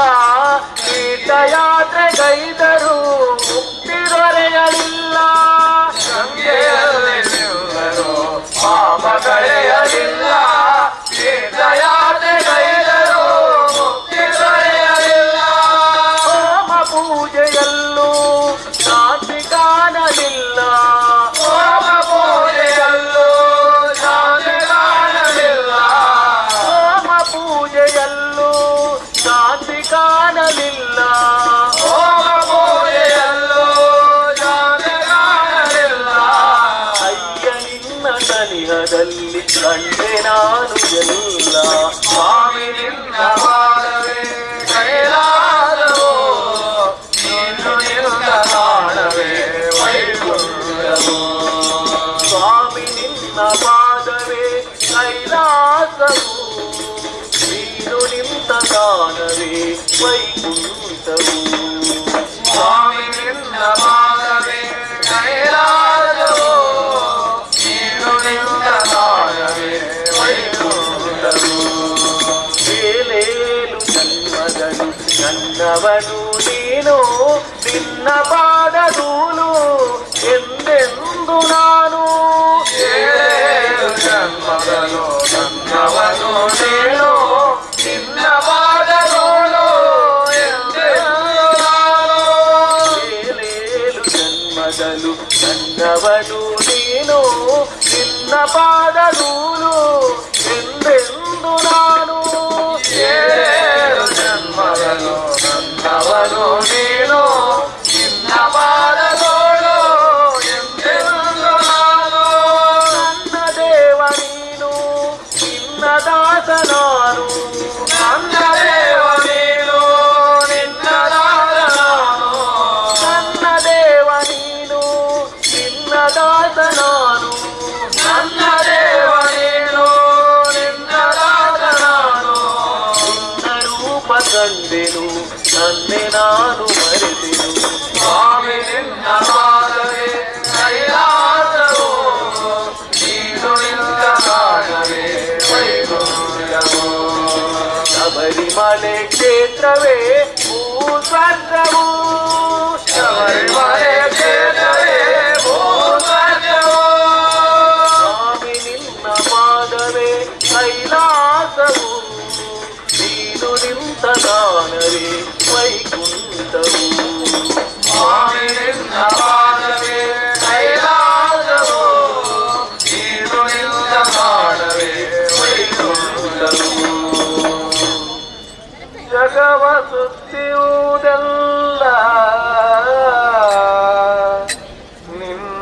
ತೀರ್ಥಯಾತ್ರೆಗೈದರೂ ಮುಕ್ತಿ ದೊರೆಯಲಿಲ್ಲ. ಸಂಖ್ಯೆಯಲ್ಲಿ ನಿಂತರೂ ಪಾಪ ಕಳೆಯಲಿಲ್ಲ, ತೀರ್ಥಯಾತ್ರೆಗೈದರೂ ಮುಕ್ತಿ ದೊರೆಯಲಿಲ್ಲ. ಹೋಮ ಪೂಜೆಯಲ್ಲೂ ಶಾಂತಿ ಕಾಣಲಿಲ್ಲ, ಹೋಮ ಪೂಜೆಯಲ್ಲೂ ಶಾಂತಿ ಕಾಣಲಿಲ್ಲ. ಹೋಮ ಪೂಜೆಯಲ್ಲೂ ಶಾಂತಿ ಕಾಣಲಿಲ್ಲ, ಹೋಮ ಪೂಜೆಯಲ್ಲೂ ಶಾಂತಿ ಕಾಣಲಿಲ್ಲ. ಅಯ್ಯ ನಿನ್ನ ಸನಿಹದಲ್ಲಿ ಕಂಡೆ ನಾನು ಎಲ್ಲ, ಸ್ವಾಮಿ ನಿನ್ನ ಪಾದವೇ ಕೈಲಾಸವು, ನೀನು ನಿಂತ ತಾಣವೇ ವೈಕುಂಠವು. ಸ್ವಾಮಿ ನಿನ್ನ ಪಾದವೇ ಕೈಲಾಸವು, ನೀನು ನಿಂತ ತಾಣವೇ ವೈಕುಂಠವು. ಸ್ವಾಮಿ ನಿನ್ನ ಪಾದವೇ ಕೈಲಾಸವು, ನೀನು ನಿಂತ ತಾಣವೇ ವೈಕುಂಠವು. ಏಳೇಳು ಜನ್ಮಗಳು ನನ್ನವನು ನೀನು, ನಿನ್ನ ಪಾದ ಧೂಳು ಎಂದೆಂದು ನಾನು. ಏಳೇಳು ಜನ್ಮಗಳು ನನ್ನವನು ನೀನು, ನಿನ್ನ ಪಾದ ಧೂಳು ಎಂದೆಂದು ನಾನು. ಏಳೇಳು ಜನ್ಮಗಳು ನನ್ನವನು ನೀನು, ನಿನ್ನ ಪಾದ ಧೂಳು ಎಂದೆಂದು ನಾನು. ಏಳೇಳು ಜನ್ಮಗಳು ನನ್ನವನು ನೀನು, ನಿನ್ನ ಪಾದ ಧೂಳು ಎಂದೆಂದು ನಾನು. ನನ್ನ ದೇವ ನೀನು, ನಿನ್ನ ದಾಸ ನಾನು, ನನ್ನ ದೇವ ನೀನು, ನಿನ್ನ ದಾಸ ನಾನು. ನನ್ನ ದೇವ ನೀನು, ನಿನ್ನ ದಾಸ ನಾನು, ನನ್ನ ದೇವ ನೀನು, ನಿನ್ನ ದಾಸ ನಾನು. ನಿನ್ನ ರೂಪ ಕಂಡೆನು, ನನ್ನೆ ನಾನು ಮರೆತೆನು, ಸ್ವಾಮಿ ನಿನ್ನ ಪಾದವೇ ಕೈಲಾಸವು, ನೀನು ನಿಂತ ತಾಣವೇ ವೈಕುಂಠವು. ಶಬರಿಮಲೆ ಕ್ಷೇತ್ರವೇ ಭೂಸ್ವರ್ಗವು, ಶಬರಿಮಲೆ ಕ್ಷೇತ್ರವೇ ಭೂಸ್ವರ್ಗವು. ಸ್ವಾಮಿ ನಿನ್ನ ಪಾದವೇ ಕೈಲಾಸವು, ನೀನು ನಿಂತ ತಾಣವೇ ವೈಕುಂಠವು. ಸ್ವಾಮಿ ನಿನ್ನ ಪಾದವೇ ಕೈಲಾಸವು, ನೀನು ನಿಂತ ತಾಣವೇ ವೈಕುಂಠವು. ಜಗವ ಸುತ್ತಿಯುವುದೆಲ್ಲ ನಿನ್ನ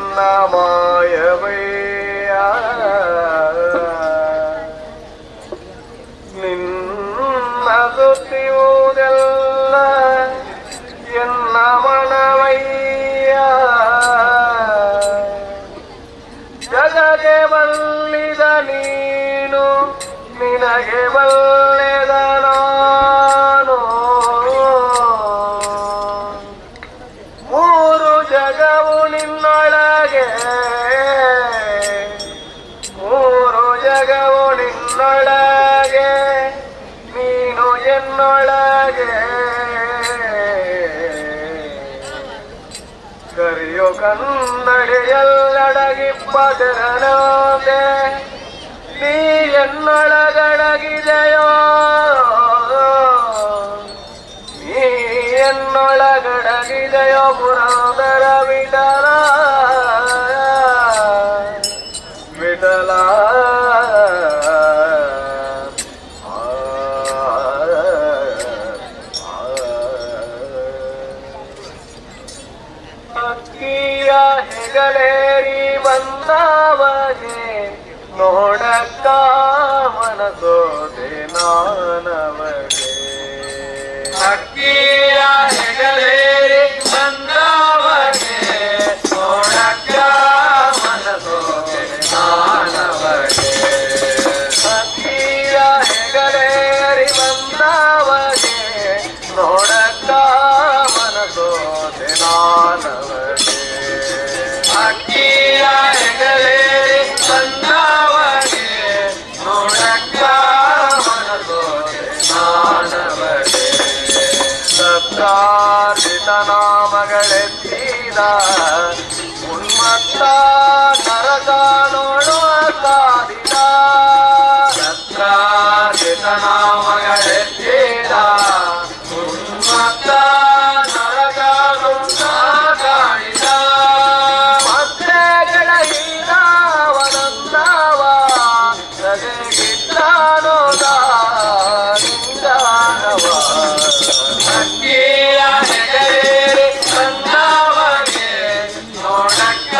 ಸುತ್ತಿಯುವುದೆಲ್ಲ ಎನ್ನ ಮನವಯ್ಯ ಜಗಗೆ ಬಲ್ಲಿದ ನೀನು ನಿನಗೆ ಬಲ್ಲೆದ ನಾನು ಮೂರು ಜಗವು ನಿನ್ನೊಳಗೆ ಮೂರು ಜಗವು ನಿನ್ನೊಳಗೆ ನೀನು ಎನ್ನೊಳಗೆ ಕರಿಯೋ ಕನ್ನಡಿಯಲ್ಲಡಗಿಪ್ಪದರನೋದೆ ನೀ ಎನ್ನೊಳಗಡಗಿದೆಯೋ ನೀ ಎನ್ನೊಳಗಡಗಿದೆಯೋ ಪುರಾದರ ವಿಠಲ ವಿಠಲ ಅಕ್ಕಿಯ ಹೆಗಲೇರಿ ಬಂದವಗೆ ನೋಡಕ್ಕ ಮನಸೋದೆ ನಾನವಗೆ ಅಕ್ಕಿಯ ಹೆಗಲೇರಿ ಬಂದವಗೆ ನೋಡಕ್ಕ ಮನಸೋದೆ ನಾನವಗೆ ಅಕ್ಕಿಯ ಹೆಗಲೇರಿ ಬಂದವಗೆ ನೋಡಕ್ಕ ಮನಸೋದೆ ನಾನವಗೆ ಅಕ್ಕಿಯ ಹೆಗಲೇರಿ ಬಂದವಗೆ ನೋಡಕ್ಕ ಮನಸೋದೆ ನಾನವಗೆ ಸತ್ಕಾರಿತ ನಾಮಗಳೆತ್ತಿದ ಉನ್ಮತ್ತ ನರಕ ನೋಡುವ ಸಾಧಿದ ಸತ್ಕಾರಿತ ನಾಮಗಳೆತ್ತಿದ ಉನ್ಮತ್ತ ನರಕ ಕಾಣಿದ ಮತ್ತೆ ಗೆಳಹಿದವನಂದವ ಸದೆಗಿದ್ದಾನೋದ ನಿಂದಾನವ ಅಕ್ಕಿಯ ಹೆಗಲೇರಿ ಬಂದವಗೆ ನೋಡಕ್ಕ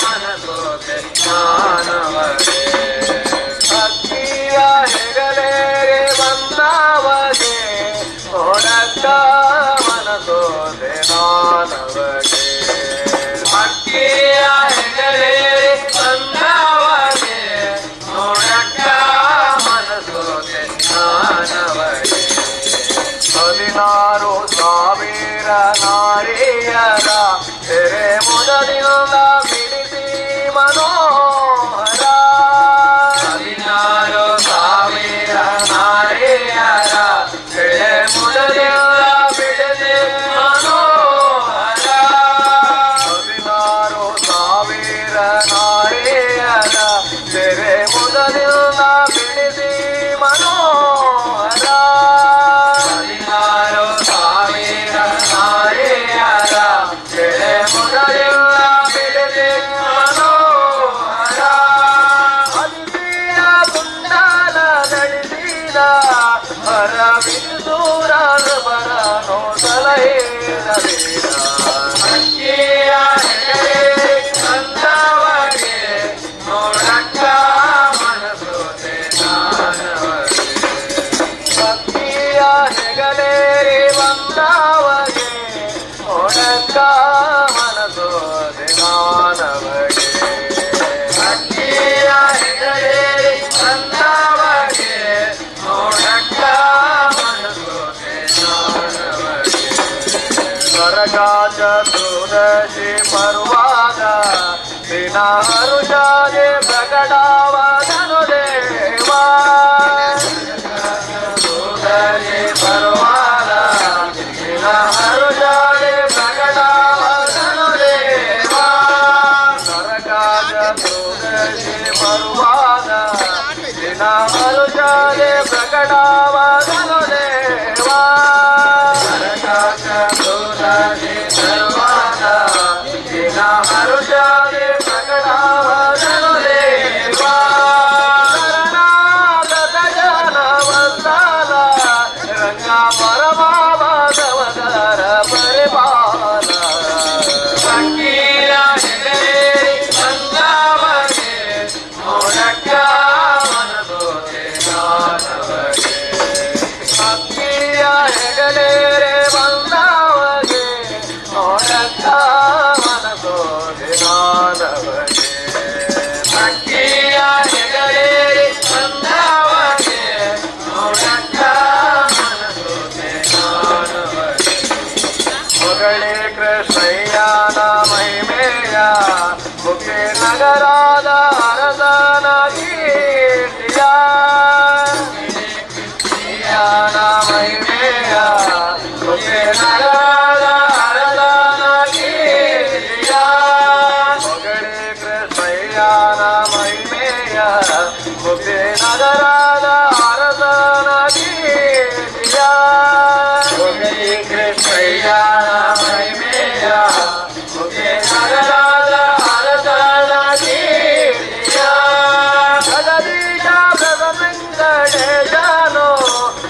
ಮನಸೋದೆ ನಾನವಗೆ ಅಕ್ಕಿಯ ಹೆಗಲೇರಿ ಬಂದವಗೆ ನೋಡಕ್ಕ ಮನಸೋದೆ ನಾನವಗೆ ಅಕ್ಕಿಯ ಹೆಗಲೇರಿ ಬಂದವಗೆ ನೋಡಕ್ಕ ಮನಸೋದೆ ನಾನವಗೆ 16 ಸಾವಿರ ನಾರಿಯರ ತೆರೆ ಮುದದಿಂದ ಬಿಡಿಸಿ ಮನೋಹರ 16 ಸಾವಿರ ನಾರಿಯರ ತೆರೆ ಮುದದಿಂದ ಬಿಡಿಸಿ ಮನೋಹರ 16 ಸಾವಿರ ನಾರಿಯರ ತೆರೆ ಮುದದಿಂದ ಬಿಡಿಸಿ ಮನೋಹರ 16 ಸಾವಿರ ನಾರಿಯರ ತೆರೆ ಮುದದಿಂದ ಬಿಡಿಸಿ ಮನೋಹರ ಅದಿಸಿದ ಕುಂಡಲ ಧರಿಸಿದ ಹರ ಬಿಂದೂರ ಬರನೋ ಸಲಹೇದ ಬೇಡ ಅಕ್ಕಿಯ ಹೆಗಲೇರಿ ಬಂದವಗೆ ನೋಡಕ್ಕ ಮನಸೋದೆ ನಾನವಗೆ ಅಕ್ಕಿಯ ಹೆಗಲೇರಿ ಬಂದವಗೆ ನೋಡಕ್ಕ ಮನಸೋದೆ ನಾನವಗೆ ಅಕ್ಕಿಯ ಹೆಗಲೇರಿ ಬಂದವಗೆ ನೋಡಕ್ಕ ಮನಸೋದೆ ನಾನವಗೆ ನರಕ ಚತುರ್ದಶಿ ಪರ್ವಾದ ದಿನ ಹರುಷಾದೆ ಪ್ರಕಟವಾದನು ದೇವ ಚತುರ್ದಶಿ ಪರ್ವಾದ ದಿನ ಹರುಷಾದೆ ಪ್ರಕಟವಾದನು ದೇವ ನರಕ ಚತುರ್ದಶಿ ಪರ್ವಾದ ದಿನ ಹರುಷಾದೆ ಪ್ರಕಟವಾದನು ದೇವ ನರಕ ಚತುರ್ದಶಿ ಪರ್ವಾದ ದಿನ ಹರುಷಾದೆ ಪ್ರಕಟವಾದನು ದೇವ ಶರಣಾಗತ ಜನ ವಂದನ ರಂಗ ಪರಮಾವಧವದರ ಪರಿಪಾಲ ಅಕ್ಕಿಯ ಹೆಗಲೇರಿ ಬಂದವಗೆ ನೋಡಕ್ಕ ಮನಸೋದೆ ನಾನವಗೆ ಕೃಷ್ಣಯ್ಯನ ಮಹಿಮೆಯ ಮುಖ್ಯ ನಗರದ ಅರಸನ ಕೀರ್ತಿಯ ಹೊಗಳಿ ಕೃಷ್ಣಯ್ಯನ ಮಹಿಮೆಯ ಮುಖ್ಯ ನಗರದ ಅರಸನ ಕೀರ್ತಿಯ ಹೊಗಳಿ ಕೃಷ್ಣಯ್ಯನ ಮಹಿಮೆಯ ಮುಖ್ಯ ನಗರದ ಅರಸನ ಕೀರ್ತಿಯ ಜಗದೀಶ ವೆಂಕಟೇಶನು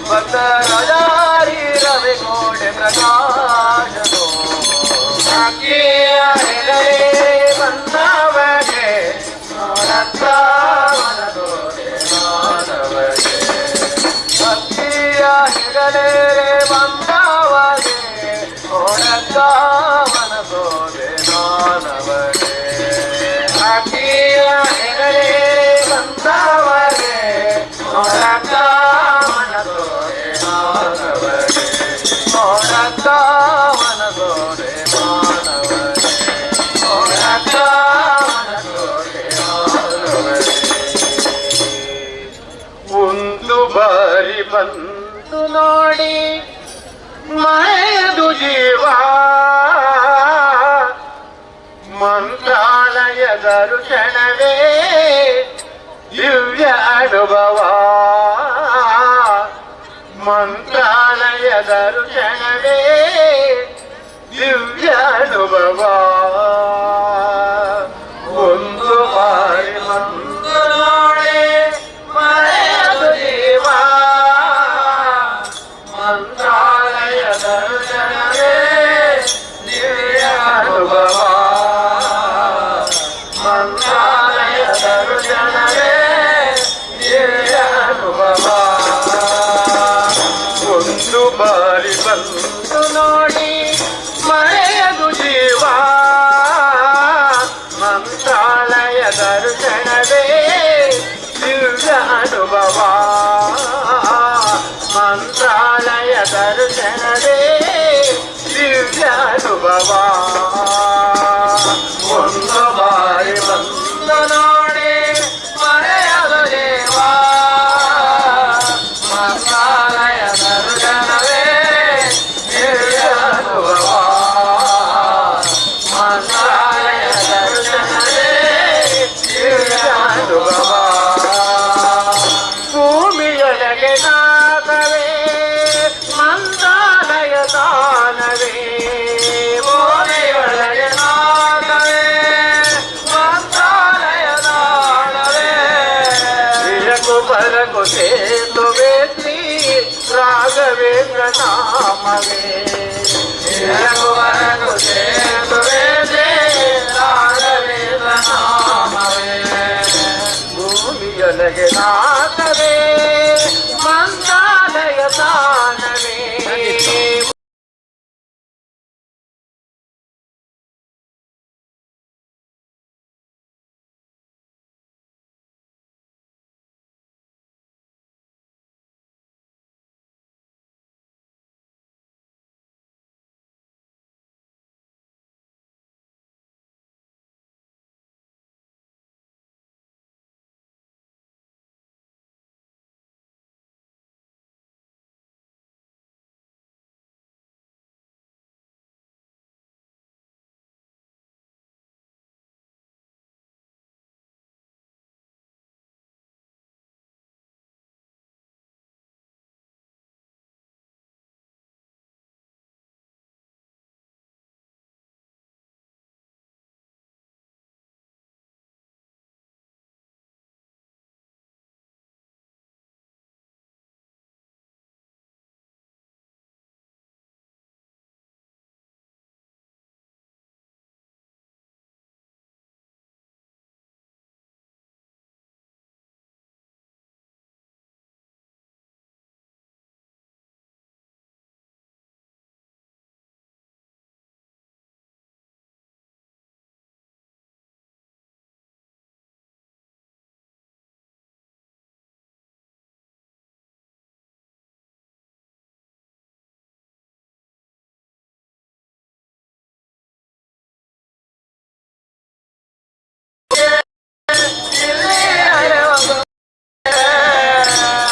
ಭಕ್ತರಾರಿ ರವಿಕೋಟೆ ಪ್ರಕಾಶನು ಅಕ್ಕಿಯ ಹೆಗಲೇ ಬಂದವಗೆ ನೋಡತ್ತ ಮನದೋರೆ ಮಾನವಗೆ ಅಕ್ಕಿಯ ಹೆಗಲೇ ಬಂದವಗೆ ನೋಡತ್ತ ಮನದೋರೆ ಮಾನವಗೆ ಅಕ್ಕಿಯ ಹೆಗಲೇ ಬಂದವಗೆ ನೋಡತ್ತ ಮನದೋರೆ ಮಾನವಗೆ ನೋಡತ್ತ ಮನದೋರೆ ಮಾನವಗೆ ನೋಡತ್ತ ಮನದೋರೆ ಮಾನವಗೆ ಒಂದು ಬಾರಿ ಬಂದು ನೋಡಿ ಮರೆಯದು ಜೀವ ಮಂತ್ರಾಲಯದ ಋಷಣವೇ ದಿವ್ಯ ಅನುಭವ ಮಂತ್ರಾಲಯದ ಋಷಣವೇ ದಿವ್ಯ ಅನುಭವ ಒಂದು ಬಾರಿ ಬಂದು ನೋಡಿ ಮರೆಯದು ಜೀವ ಮಂತ್ರಾಲಯದ ಋಷಣವೇ ದಿವ್ಯ ಅನುಭವ ಮಂತ್ರಾಲಯದ ಋಷಣವೇ ದಿವ್ಯ ಅನುಭವ ಒಂದು ಬಾರಿ ಬಂದು ನೋಡಿ ಮರೆಯದು ಜೀವ ಮಂತ್ರಾಲಯ ದರ್ಶನವೇ ದಿವ್ಯ ಅನುಭವ ಮಂತ್ರಾಲಯ ದರ್ಶನವೇ ದಿವ್ಯ ಅನುಭವ ಒಂದು ಬಾರಿ ಬಂದು ನೋಡಿ ಮರೆಯದು ಜೀವ ಮಂತ್ರಾಲಯ ದರ್ಶನವೇ ದಿವ್ಯ ಅನುಭವ ಮಂತ್ರಾಲಯ ದರ್ಶನವೇ ದಿವ್ಯ ಅನುಭವ ಭೂಮಿಯೊಳಗೆ ನಾದವೇ ಮಂತ್ರಾಲಯ ದಾನವೇ ಭೂಮಿಯೊಳಗೆ ನಾದವೇ ಮಂತ್ರಾಲಯ ದಾನವೇ ಇರಕು ಬರಕು ಸೇತುವೆ ಶ್ರೀ ರಾಘವೇಂದ್ರ ನಾಮವೇ ಇರಕು ಬರಕು ಸೇತುವೆ ಶ್ರೀ ರಾಘವೇಂದ್ರ ನಾಮವೇ ಭೂಮಿಯೊಳಗೆ ನಾದವೇ ಮಂತ್ರಾಲಯ ದಾನವೇ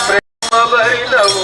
ಪ್ರೇಮ ಬರಿದವು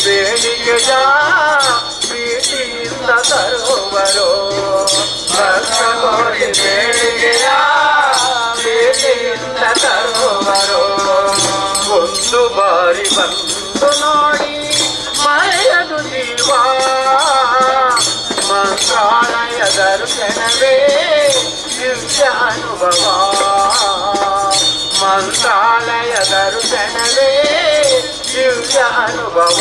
ಬೇಡಿಕೆಯ ಪ್ರೀತಿಯಿಂದ ತರುವರು ಭಕ್ತ ಕೋಟಿ ಬೇಡಿಕೆಯ ಪ್ರೀತಿಯಿಂದ ತರುವರು ಒಂದು ಬಾರಿ ಬಂದು ನೋಡಿ ಮರೆಯದು ಜೀವ ಮಂತ್ರಾಲಯ ದರ್ಶನವೇ ದಿವ್ಯ ಅನುಭವ ಮಂತ್ರಾಲಯ ದರ್ಶನವೇ ದಿವ್ಯ ಅನುಭವ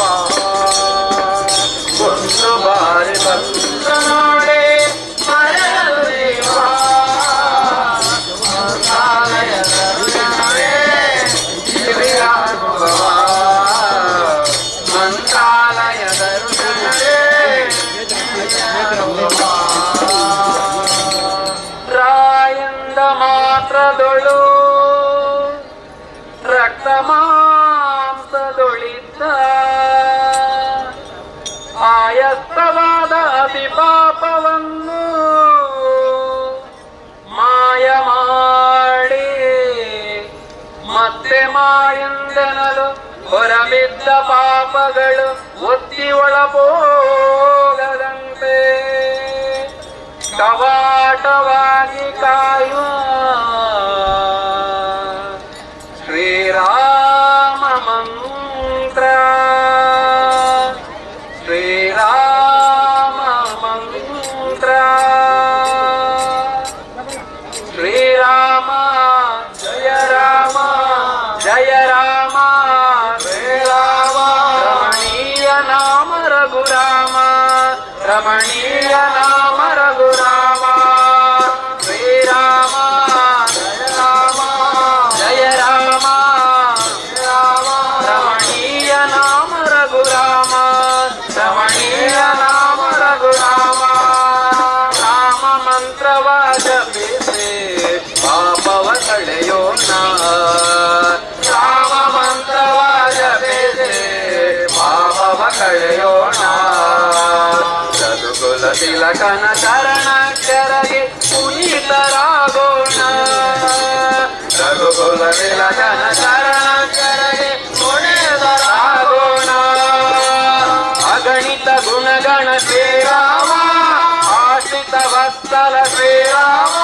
ಒಂದು ಬಾರಿ ಬಂದು ನೋಡಿ ಮರೆಯದು ಜೀವ ಮಂತ್ರಾಲಯ ದರ್ಶನವೇ ದಿವ್ಯ ಅನುಭವ ಮಂತ್ರಾಲಯ ದರ್ಶನವೇ ರಾಯಂದ ಮಾತ್ರದೊಳು ರಕ್ತ ಮಾಂಸದೊಳಿದ್ದ ಆಯಸ್ತವಾದ ಅತಿ ಪಾಪವನ್ನು ಮಾಯ ಮಾಡಿ ಮತ್ತೆ ಮಾಯಂದನಲು ಹೊರಬಿದ್ದ ಪಾಪಗಳು ಒತ್ತಿ ಒಳಪೋಗದಂತೆ ಕವಾಟವಾಗಿ ಕಾಯುವ ಶ್ರೀರಾಮ ಮಂತ್ರ ಶ್ರೀರಾಮ ಮಂತ್ರ ಶ್ರೀರಾಮ ಜಯ ರಾಮ ಜಯ ರಾಮ ಶ್ರೀರಾಮ ರಮಣೀಯ ನಾಮ ರಘುರಾಮ ರಮಣೀಯ ನಾಮ ರಘುರಾಮ ಶ್ರೀರಾಮ ಜಯ ರಾಮ ಜಯ ರಾಮ ರಾಮ ರಮಣೀಯ ನಾಮ ರಘುರಾಮ ರಮಣೀಯ ನಾಮ ರಘುರಾಮ ರಾಮ ಮಂತ್ರವ ಜಪಿಸಿ ಪಾಪವ ಕಳೆಯೋಣ ರಾಮ ಮಂತ್ರವ ಜಪಿಸಿ ಪಾಪವ ಕಳೆಯೋಣ ರಘುಕುಲ ತಿಲಕನ ಚರಣ ಕೆರಗಿ ಪುನೀತರಾಗೋಣ ರಘುಕುಲ ತಿಲಕನ ಚರಣ ಕೆರಗಿ ಪುನೀತರಾಗೋಣ ಅಗಣಿತ ಗುಣಗಣ ಶ್ರೀರಾಮ ಆಶ್ರಿತ ವತ್ಸಲ ಶ್ರೀರಾಮ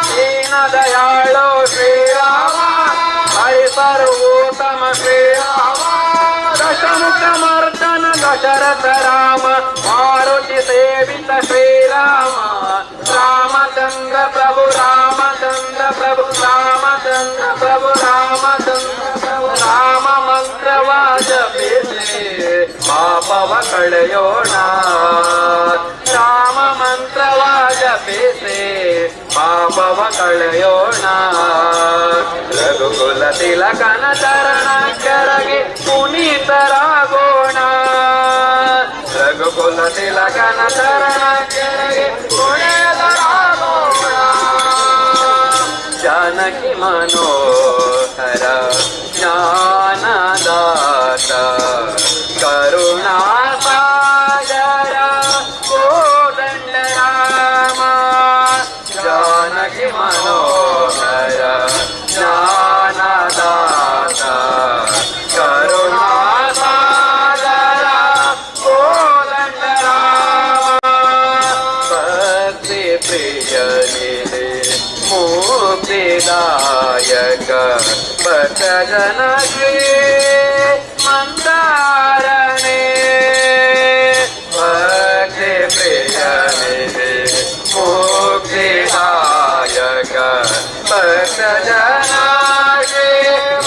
ದೀನ ದಯಾಳೋ ಶ್ರೀರಾಮ ಹರಿಸರ್ವೋತ್ತಮ ಶ್ರೀರಾಮ ದಶಮುಖ ಮರ್ದನ ದಶರಥ ರಾಮ ಮಾರುತಿ ಸೇವಿತ ಶ್ರೀರಾಮ ರಾಮಚಂದ್ರ ಪ್ರಭು ರಾಮಚಂದ್ರ ಪ್ರಭು ರಾಮಚಂದ್ರ ಪ್ರಭು ರಾಮಚಂದ್ರ ಪ್ರಭು ರಾಮ ಮಂತ್ರವ ಜಪಿಸಿ ಪಾಪವ ಕಳೆಯೋಣ ರಾಮ ಮಂತ್ರವ ಜಪಿಸಿ ಪಾಪವ ಕಳೆಯೋಣ ರಘುಕುಲ ತಿಲಕನ ಚರಣ ಕೆರಗಿ ಪುನೀತರಾಗೋಣ ರಘುಕುಲ ತಿಲಕನ ಚರಣ ಕೆರಗಿ ಪುನೀತರಾಗೋಣ ಜಾನಕಿ ಮನೋಹರ ಜ್ಞಾನದಾತ ಕರುಣಾ ಸಾಗರ ಕೋದಂಡ ರಾಮ ಜಾನಕಿ ಮನೋಹರ ಜ್ಞಾನದಾತ ಕರುಣಾ ಸಾಗರ ಕೋದಂಡ ರಾಮ ಭಕ್ತಿ ಪ್ರಿಯನಿಧಿ ಮುಕ್ತಿದಾಯಕ ಭಕ್ತ ಜನ ಶ್ರೀ ಮಂದಾರನೇ ಭಕ್ತಿ ಪ್ರಿಯನಿಧಿ ಮುಕ್ತಿದಾಯಕ ಭಕ್ತ ಜನ ಶ್ರೀ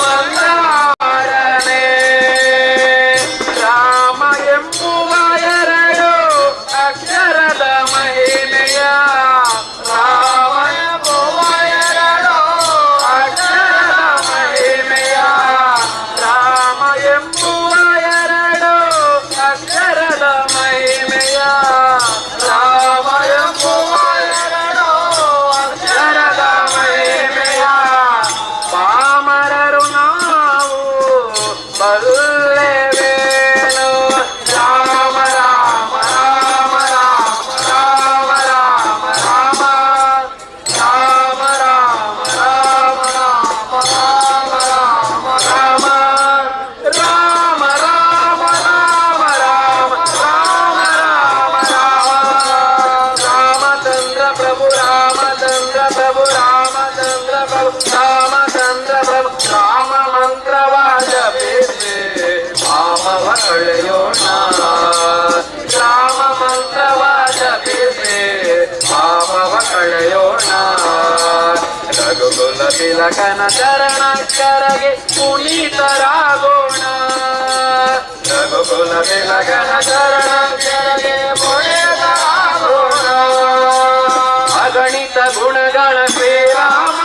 ಮಂದಾರನೇ ರಾಮ ಎಂಬುವ ಎರಡು ಅಕ್ಷರದ ಮಹಿಮೆಯ ರಾಮ ಎಂಬುವ ಎರಡು ಅಕ್ಷರದ ಮಹಿಮೆಯ ರಾಮ ಎಂಬುವ ಎರಡು ಅಕ್ಷರದ ಮಹಿಮೆಯ ರಾಮ ಎಂಬುವ ಎರಡು ಅಕ್ಷರದ ಮಹಿಮೆಯ ಪಾಮರರು ನಾವು ಬಲ್ಲೆವೇನು ರಾಮ ರಾಮ ರಾಮ ರಾಮ ರಾಮ ರಾಮ ರಾಮ ರಾಮ ರಾಮ ರಾಮ ರಾಮ ರಾಮ ರಾಮ ರಾಮ ಪಾಪವ ಕಳೆಯೋಣ ರಾಮ ಮಂತ್ರವ ಜಪಿಸಿ ಪಾಪವ ಕಳೆಯೋಣ ರಘುಕುಲ ತಿಲಕನ ಚರಣಕ್ಕರಗೆ ಪುನೀತರಾಗೋಣ ರಘುಕುಲ ತಿಲಕನ ಚರಣಕ್ಕರಗೆ ಪುನೀತರಾಗೋಣ ಅಗಣಿತ ಗುಣಗಳ ಶ್ರೀರಾಮ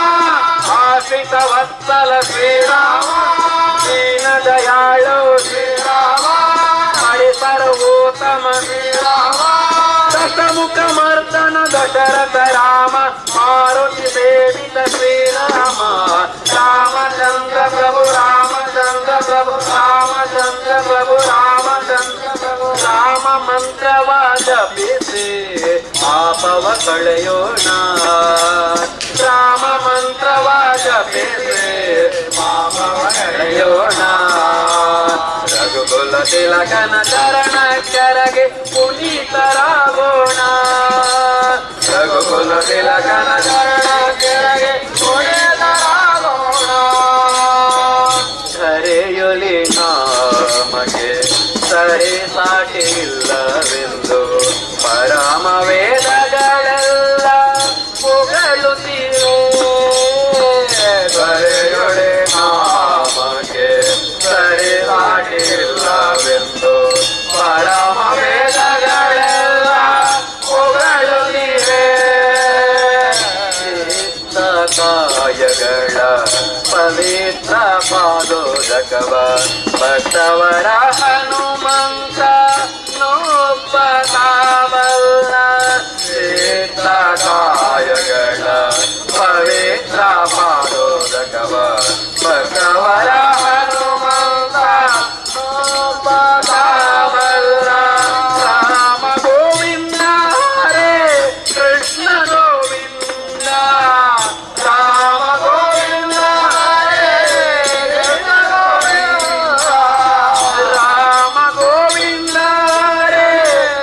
ಆಶ್ರಿತ ವತ್ಸಲ ಶ್ರೀರಾಮ ದೀನ ದಯಾಳು ಶ್ರೀರಾಮ ಹರಿ ಸರ್ವೋತ್ತಮ ಶ್ರೀರಾಮ ದಶಮುಖ ಮರ್ದನ ದಶರಥ ರಾಮ ಮಾರುತಿ ಸೇವಿತ ಶ್ರೀರಾಮ ರಾಮಚಂದ್ರ ಪ್ರಭು ರಾಮಚಂದ್ರ ಪ್ರಭು ರಾಮಚಂದ್ರ ಪ್ರಭು ರಾಮಚಂದ್ರ ಪ್ರಭು ರಾಮ ಮಂತ್ರವ ಜಪಿಸಿ ಪಾಪವ ಕಳೆಯೋಣ ರಾಮ ಮಂತ್ರವ ಜಪಿಸಿ ಪಾಪವ ಕಳೆಯೋಣ ರಘುಕುಲ ತಿಲಕನ ಚರಣಕ್ಕರಗೆ ಪುನೀತರಾಗೋಣ ರಘುಕುಲ ತಿಲಕನ ಚರಣಕ್ಕರಗೆ ಪುನೀತರಾಗೋಣ ಧರೆಯೊಲಿ ನಾಮಗೆ ಸರಿ ಸಾಟಿ ಇಲ್ಲವೆಂದು ಪರಮ ವೇದಗಳೆಲ್ಲ ಪುಗಳುತ್ತಿವೆ ಧರೆಯೊಳೆ ನಾಮಗೆ ಸರಿ ಸಾಟಿ ಇಲ್ಲವೆಂದು ಪರಮ ವೇದಗಳೆಲ್ಲ ಪುಗಳುತ್ತಿವೆ ಕಾಯಗಳ ಪವಿತ್ರ ಪಾದೋದಕವ ಭಕ್ತವರ ಹನುಮಂತ ನೋಪತಾವಲ್ಲ ಶ್ರೇಷ್ಠ ಕಾಯಗಳ ಪವಿತ್ರ ಪಾದೋದಕವ ಭಕ್ತವರ ಹನುಮಂತ ನೋಪತಾವಲ್ಲ ರಾಮ ಗೋವಿಂದ ಹರೇ ಕೃಷ್ಣ ಗೋವಿಂದ ರಾಮ ಗೋವಿಂದ ಹರೇ ಕೃಷ್ಣ ಗೋವಿಂದ ರಾಮ ಗೋವಿಂದ ಹರೇ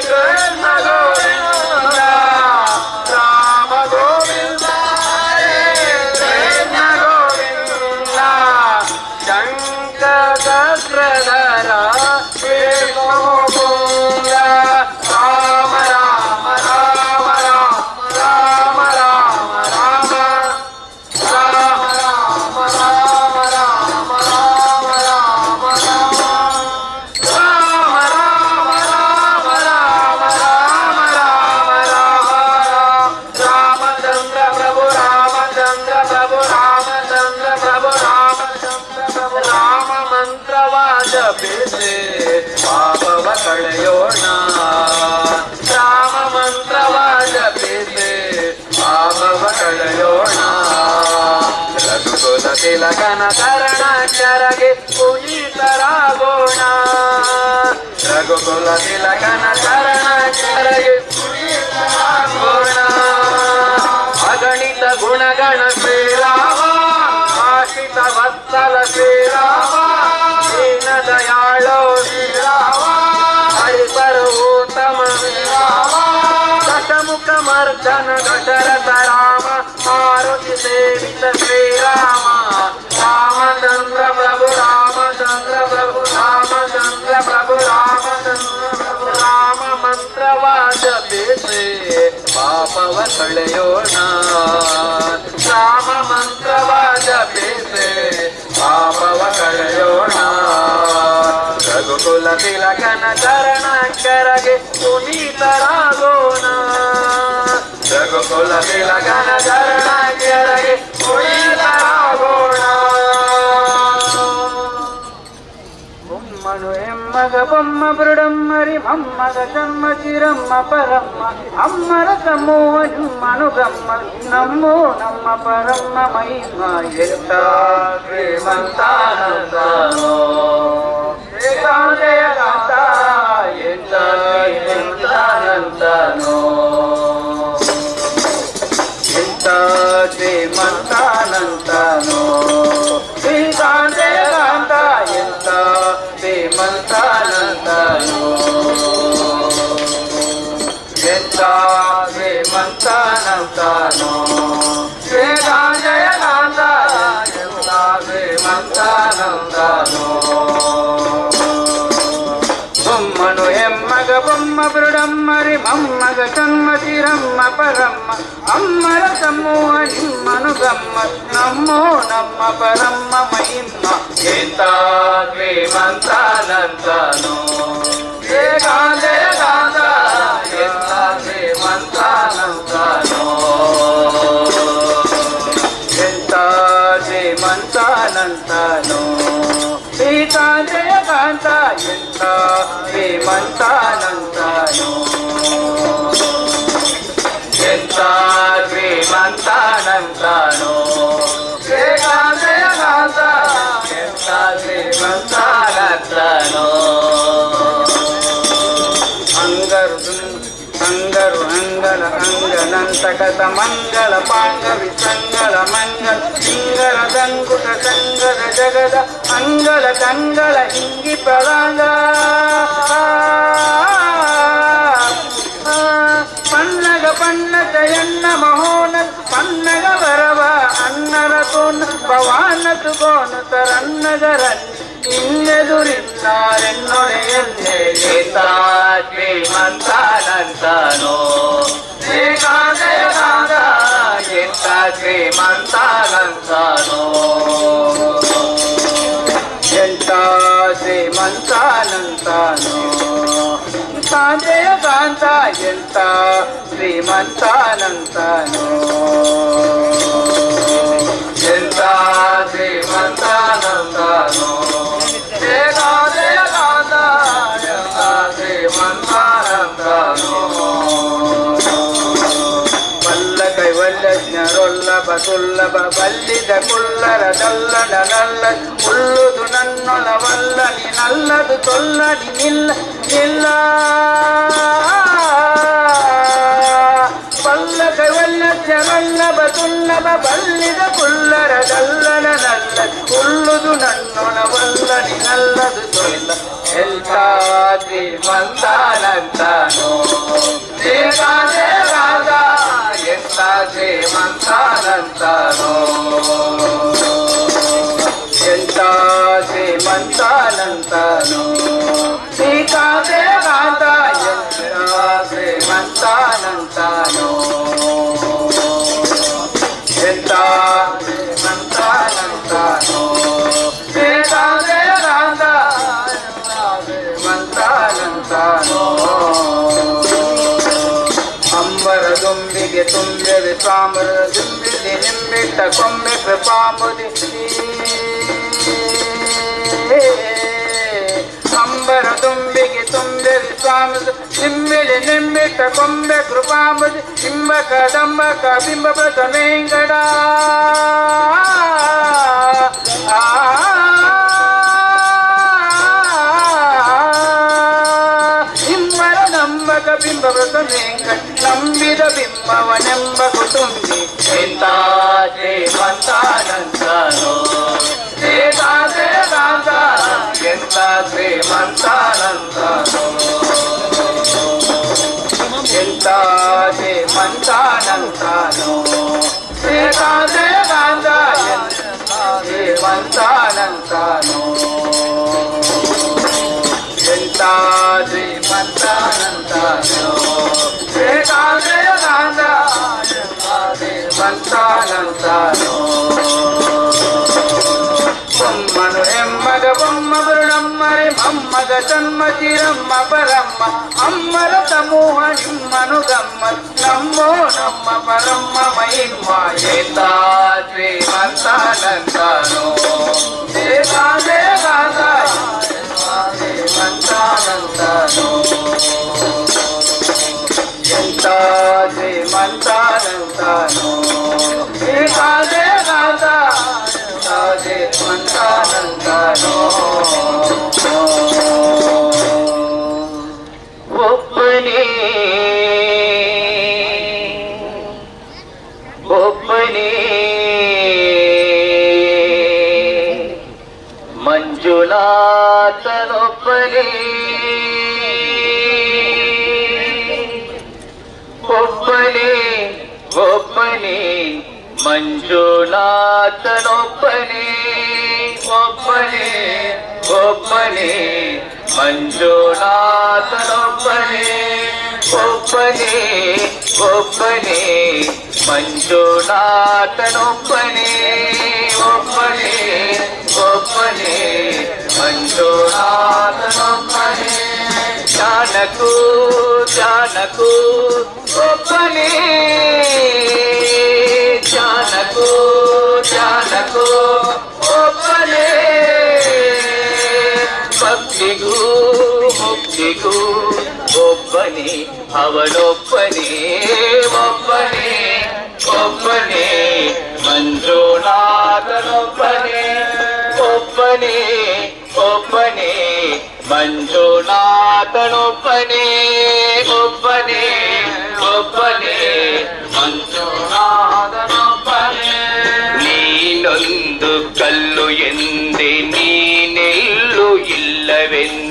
ಕೃಷ್ಣ ಗೋವಿಂದ ರಾಮ ಗೋವಿಂದ ಹರೇ ಕೃಷ್ಣ ಗೋವಿಂದ ಶಂಕರಧರ ವಿಷ್ಣು ಪುಂಗ ರಾಮ ರಾಮ ರಾಮ ರಾಮ ರಾಮ ರಾಮ ರಾಮ ರಾಮ ರಾಮ ರಾಮ ರಾಮ ರಾಮ ರಾಮ ರಾಮ ರಾಮ ರಾಮ ರಾಮ ರಾಮಚಂದ್ರ ಪ್ರಭು ರಾಮಚಂದ್ರ ಪ್ರಭು ರಾಮಚಂದ್ರ ಪ್ರಭು ರಾಮಚಂದ್ರ ಪ್ರಭು ರಾಮ ಮಂತ್ರವ ಜಪಿಸಿ ಪಾಪವ ಕಳೆಯೋಣ ರಾಮ ಮಂತ್ರವ ಜಪಿಸಿ ಪಾಪವ ಕಳೆಯೋಣ ರಘುಕುಲ ತಿಲಕನ ಚರಣಕ್ಕರಗೆ ಪುನೀತರಾಗೋಣ ರಘುಕುಲ ತಿಲಕನ ಚರಣಕ್ಕರಗೆ ಪುನೀತರಾಗೋಣ ಅಗಣಿತ ಗುಣಗಣ ಶ್ರೀರಾಮ ಆಶ್ರಿತ ವತ್ಸಲ ಶ್ರೀರಾಮ ದೀನ ದಯಾಳು ಶ್ರೀರಾಮ ಹರಿ ಸರ್ವೋತ್ತಮ ಶ್ರೀರಾಮ ದಶಮುಖ ಮರ್ದನ ದಶರಥ ರಾಮ ಮಾರುತಿ ಸೇವಿತ ಶ್ರೀರಾಮ ರಾಮಚಂದ್ರ ಪ್ರಭು ರಾಮಚಂದ್ರ ಪ್ರಭು ರಾಮಚಂದ್ರ ಪ್ರಭು ರಾಮಚಂದ್ರ ಪ್ರಭು ರಾಮ ಮಂತ್ರವ ಜಪಿಸಿ ಪಾಪವ ಕಳೆಯೋಣ ರಾಮ ಮಂತ್ರವ ಜಪಿಸಿ ಪಾಪವ ಕಳೆಯೋಣ ರಘುಕುಲ ತಿಲಕನ ಚರಣಕ್ಕರಗೆ ಪುನೀತರಾಗೋಣ ರಘುಕುಲ ತಿಲಕನ ಚರಣಕ್ಕರಗೆ ಪುನೀತರಾಗೋಣ బొమ్మను ఎమ్మగ బొమ్మ బృడమ్మరి మమ్మగ జన్మ చిరమ్మ పరమ్మ అమ్మర సమూహ జుమ్మను గమ్మ నమ్మో నమ్మ పరమ్మ మహిమ ఎంత శ్రీమంతానందనో శ్రీకాంతయగాంత ఎంత శ్రీమంతానందనో ఎంత శ్రీమంతానందనో శ్రీకాంతయగాంత ఎంత శ్రీమంతానందనో ఎంత శ్రీమంతానందనో శ్రీకాంతయగాంత ఎంత శ్రీమంతానందనో ಅಮ್ಮಗ ಸಮ್ಮತಿರಮ್ಮ ಪರಮ್ಮ ಅಮ್ಮರ ಸಮೂಹ ನಿಮ್ಮನು ಗಮ್ಮ ನಮ್ಮೋ ನಮ್ಮ ಪರಮ್ಮ ಮಹಿಮ್ಮ ಎಂತ ಶ್ರೀಮಂತಾನಂತನು ಗಾಂಧ ಗಾಂಧ ಎಂತ ಶ್ರೀಮಂತಾನಂತನು ಎಂತ ಶ್ರೀಮಂತಾನಂತನು ಶ್ರೀಕಾಂತ ಕಾಂತ ಎಂತ ಶ್ರೀಮಂತಾನಂತನು ಎಂತ ಶ್ರೀಮಂತಾನಂತನು ಶ್ರೀಕಾಂತ ಕಾಂತ ಎಂತ ಶ್ರೀಮಂತಾನಂತನು ಅಂಗರು ಅಂಗಲ ಅಂಗನಂತಕತ ಮಂಗಳ ಪಾಂಗ ವಿಸಂಗಳ ಮಂಗಳ ಸಿಂಗರ ದಂಗುಟ ಸಂಗದ ಜಗದ ಅಂಗಳ ಕಂಗಳ ಹಿಂಗಿ ಪರಾಂಗ ಪನ್ನಗ ಪನ್ನತ ಎನ್ನ ಮಹೋನ ಪನ್ನಗ ಬರವ ಅನ್ನರ ತೋನ ಭವಾನ ತುಗೋನ ತರನ್ನಗರನ್ ಇನ್ನೆದುರಿನ್ನಾರೆನ್ನೊಡೆಯನ್ನೇ ಶ್ರೀಮಂತಾನಂತನೋ ಶ್ರೀಕಾಂತ ಕಾಂತ ಎಂತ ಶ್ರೀಮಂತಾನಂತನೋ ಎಂತ ಶ್ರೀಮಂತಾನಂತನೋ ಕಾಂತೆಯ ಕಾಂತ ಎಂತ ಶ್ರೀಮಂತಾನಂತನೋ ಎಂತ ಶ್ರೀಮಂತಾನಂತನೋ ಸುಲ್ಲಭ ಬಲ್ಲಿದ ಕುಲ್ಲರ ದಲ್ಲಡ ನಲ್ಲ ಉಳ್ಳುದು ನನ್ನೊಲವಲ್ಲ ನೀ ನಲ್ಲದು ತೊಲ್ಲಡಿ ನಿಲ್ಲ ನಿಲ್ಲ ಬಲ್ಲ ಕೈವಲ್ಲ ಜನಲ್ಲಭ ಸುಲ್ಲಭ ಬಲ್ಲಿದ ಕುಲ್ಲರ ದಲ್ಲಡ ನಲ್ಲ ಉಳ್ಳುದು ನನ್ನೊಲವಲ್ಲ ನೀ ನಲ್ಲದು ತೊಲ್ಲ ಎಂತ ಶ್ರೀಮಂತಾನಂತನೋ ಶ್ರೀಕಾಂತ ಎಂತ ಶ್ರೀಮಂತಾನಂತನೋ ಎಂತ ಶ್ರೀಮಂತಾನಂತನೋ ಶ್ರೀಕಾಂತ ಕಾಂತ ಎಂತ ಶ್ರೀಮಂತಾನಂತನೋ ಎಂತ ಶ್ರೀಮಂತಾನಂತನೋ ಶ್ರೀಕಾಂತ ಕಾಂತ ಶ್ರೀಮಂತಾನಂತನೋ ಅಂಬರ ದುಂಬಿಗೆ ತುಂಬಿದೆ ಸ್ವಾಮರ ದುಂಬಿಗೆ ನಿಂಬಿಟ್ಟ ಕೊಂಬೆ ಕೃಪಾಮುದಿ ಅಂಬರ ದುಂಬಿಗೆ ತುಂಬಿದೆ ಸ್ವಾಮಿ ನಿಂಬಿಳೆ ನಿಂಬಿಟ್ಟ ಕೊಂಬೆ ಕೃಪಾಮುದಿ ಇಂಬಕ ದಂಬಕ ಬಿಂಬ ವೆಂಕಟ ಬಿಂಬವೃತ ವೆಂಕಟ ನಂಬಿದ ಬಿಂಬವನೆಂಬ ಕುಟುಂಬಿ ಎಂತ ಶ್ರೀಮಂತಾನಂತನೋ ಶ್ರೀಕಾಂತ ಕಾಂತ ಎಂತ ಶ್ರೀಮಂತಾನಂತನೋ ಎಂತ ಶ್ರೀಮಂತಾನಂತನೋ ಶ್ರೀಕಾಂತ ಕಾಂತ ಎಂತ ಶ್ರೀಮಂತಾನಂತನೋ ಎಂತ ಶ್ರೀಮಂತಾನಂತನೋ ಶ್ರೀಕಾಂತ ಕಾಂತ ಶ್ರೀಮಂತಾನಂತನೋ ಬೊಮ್ಮನು ಎಮ್ಮಗ ಬೊಮ್ಮ ಬರುಣಮ್ಮರೆ ಮಮ್ಮಗ ಸನ್ಮತಿರಮ್ಮ ಪರಮ್ಮ ಅಮ್ಮರ ಸಮೂಹ ನಿಮ್ಮನು ಗಮ್ಮ ನಮ್ಮೋ ನಮ್ಮ ಪರಮ್ಮ ಮಹಿಮ್ಮ ಎಂತ ಶ್ರೀಮಂತಾನಂತನೋ ಶ್ರೀಕಾಂತ ಕಾಂತ ಶ್ರೀಮಂತಾನಂತನೋ ಎಂತ ಶ್ರೀಮಂತಾನಂತನೋ ಶ್ರೀಕಾಂತ ಕಾಂತ ಶ್ರೀಮಂತಾನಂತನೋ ಒಬ್ಬನೇ ಒಬ್ಬನೇ ಮಂಜುನಾಥನೊಬ್ಬನೇ ಒಬ್ಬನೇ ಒಬ್ಬನೇ ಮಂಜುನಾಥನೊಬ್ಬನೇ ಒಬ್ಬನೇ ಒಬ್ಬನೇ ಮಂಜುನಾಥನೊಬ್ಬನೇ ಒಬ್ಬನೇ ಒಬ್ಬನೇ ಮಂಜುನಾಥನೊಬ್ಬನೇ ಒಬ್ಬನೇ ಒಬ್ಬನೇ ಮಂಜುನಾಥನೊಬ್ಬನೇ ಜಾನಕು ಜಾನಕು ಒಬ್ಬನೇ ಜಾನಕು ಜಾನಕು ಒಬ್ಬನೇ ಭಕ್ತಿಗೂ ಮುಕ್ತಿಗೂ ಒಬ್ಬನೇ ಅವನೊಬ್ಬನೇ ಒಬ್ಬನೇ ಒಬ್ಬನೇ ಮಂಜುನಾಥನೊಬ್ಬನೇ ಒಬ್ಬನೇ ಒಬ್ಬನೇ ಮಂಜುನಾಥನೊಬ್ಬನೇ ಒಬ್ಬನೇ ಒಬ್ಬನೇ ಮಂಜುನಾಥನೊಬ್ಬನೇ ನೀನೊಂದು ಕಲ್ಲು ಎಂದೆ ನೀನೆಲ್ಲೂ ಇಲ್ಲವೆಂದೆ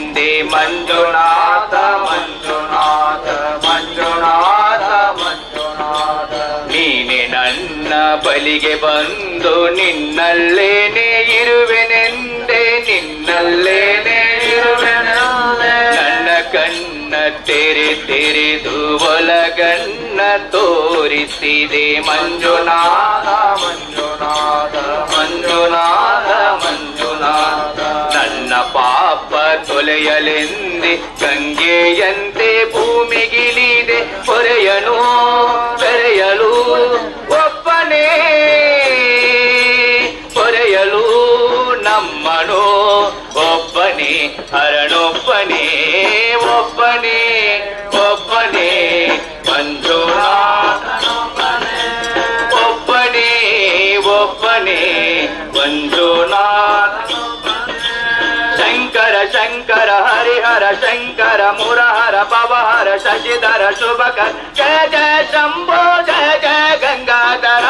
ಮಂಜುನಾಥ ಮಂಜುನಾಥ ಮಂಜುನಾಥ ಮಂಜುನಾಥ ನೀನೆ ನನ್ನ ಬಲಿಗೆ ಬಂದು ನಿನ್ನಲ್ಲೇನೆ ಇರುವೆನೆಂದೆ ನಿನ್ನಲ್ಲೇನೆ ಇರುವೆನೆಂದೆ ನನ್ನ ಕಣ್ಣ ತೆರೆದು ಒಲಗಣ್ಣ ತೋರಿಸಿದೆ ಮಂಜುನಾಥ ಮಂಜುನಾಥ ಮಂಜುನಾಥ ಮಂಜುನಾಥ ನನ್ನ ಪಾಪ ತೊಲೆಯಲೆಂದೆ ಗಂಗೆಯಂತೆ ಭೂಮಿಗಿಳಿದೆ ಹೊರೆಯನು ಬೆರೆಯಲು ಒಬ್ಬನೇ ಹೊರೆಯಲು ನಮ್ಮನು ಒಬ್ಬನೇ ಹರನೊಬ್ಬನೇ ಒಬ್ಬನೇ ಒಬ್ಬನೇ ಮಂಜುನಾಥನೊಬ್ಬನೇ ಒಬ್ಬನೇ ಒಬ್ಬನೇ ಮಂಜುನಾಥ ಶಂಕರ ಶಂಕರ ಹರಿಹರ ಶಂಕರ ಮುರಹರ ಪವಹರ ಶಶಿಧರ ಶುಭಕರ ಜಯ ಜಯ ಶಂಭೋ ಜಯ ಜಯ ಗಂಗಾಧರ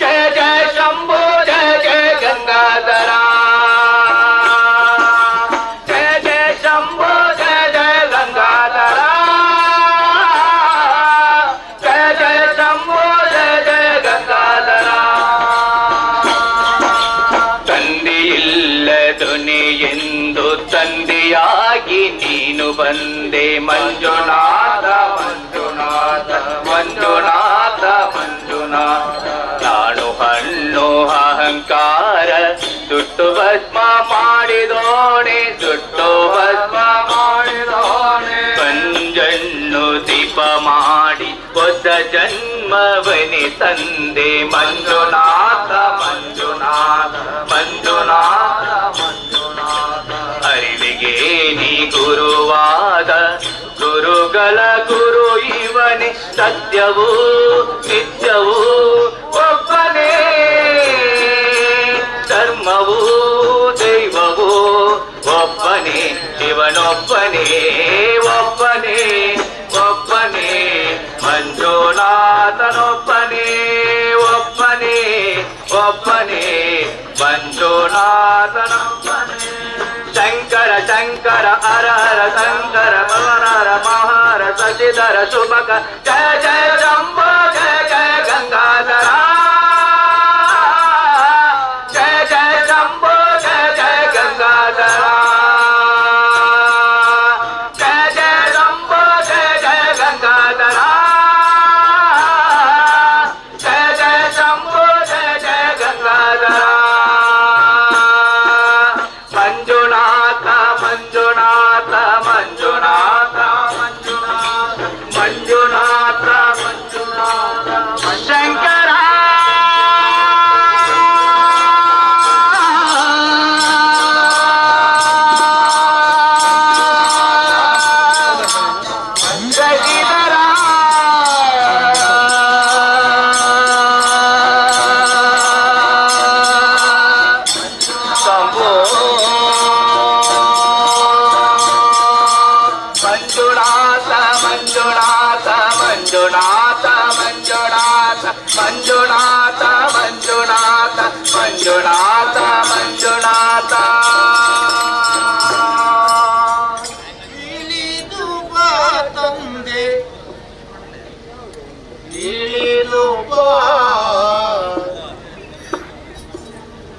ಜಯ ಜಯ ಶಂಭೋ ಜಯ ಜಯ ಗಂಗಾಧರ ಜಯ ಜಯ ಶಂಭೋ ಜಯ ಜಯ ಗಂಗಾಧರ ಜಯ ಜಯ ಶಂಭೋ ಜಯ ಜಯ ಗಂಗಾಧರ ಎಂದು ತಂದೆಯಾಗಿ ನೀನು ಬಂದೆ ಮಂಜುನಾಥ ಮಂಜುನಾಥ ಮಂಜುನಾಥ ಮಂಜುನಾಥ ನಾನು ಹಣ್ಣು ಅಹಂಕಾರ ಸುಟ್ಟು ಭಸ್ಮ ಮಾಡಿದೋಣೆ ಸುಟ್ಟು ಭಸ್ಮ ಮಾಡಿದೋಣೆ ಪಂಜಣ್ಣು ದೀಪ ಮಾಡಿ ಹೊಸ ಜನ್ಮವನೆ ತಂದೆ ಮಂಜುನಾಥ ಮಂಜುನಾಥ ಮಂಜುನಾಥ ಮಂಜುನಾಥ ಅರಿವಿಗೆ ನೀ ಗುರುವಾದ ಗುರುಗಳ ಗುರು ಇವನೇ ಸತ್ಯವೂ ನಿತ್ಯವೂ ಒಬ್ಬನೇ ಧರ್ಮವೂ ದೈವವೂ ಒಬ್ಬನೇ ಶಿವನೊಬ್ಬನೇ ಒಬ್ಬನೇ ಒಬ್ಬನೇ ಮಂಜುನಾಥನೊಬ್ಬನೇ ಒಬ್ಬನೇ ಒಬ್ಬನೇ ಮಂಜುನಾಥನೊಬ್ಬನೇ ಶಂಕರ ಶಂಕರ ಹರ ಹರ ಶಂಕರ ಪವನರ ಮಹಾರ ಶಶಿಧರ ಶುಭಕ ಜಯ ಜಯ ಶಂಭೋ ಜಯ ಜಯ ಗಂಗಾಧರ ಜಯ ಜಯ ಶಂಭೋ ಜಯ ಜಯ ಗಂಗಾಧರ ಜಯ ಜಯ ಶಂಭೋ ಜಯ ಜಯ ಗಂಗಾಧರ ಜಯ ಜಯ ಶಂಭೋ ಜಯ ಜಯ ಗಂಗಾಧರ ಮಂಜುನಾಥ ಮಂಜುನಾಥ ಮಂಜುನಾಥ ಮಂಜುನಾಥ ಮಂಜುನಾಥ ಮಂಜುನಾಥ ಶಂಕರ ಶಶಿಧರ ಶಂಭೋ ಮಂಜುನಾಥ ಮಂಜುನಾಥ ಮಂಜುನಾಥ ಮಂಜುನಾಥ ಮಂಜುನಾಥ ಮಂಜುನಾಥ ಮಂಜುನಾಥ ಮಂಜುನಾಥ ಇಳಿದು ಬಾ ತಂದೆ ಇಳಿದು ಬಾ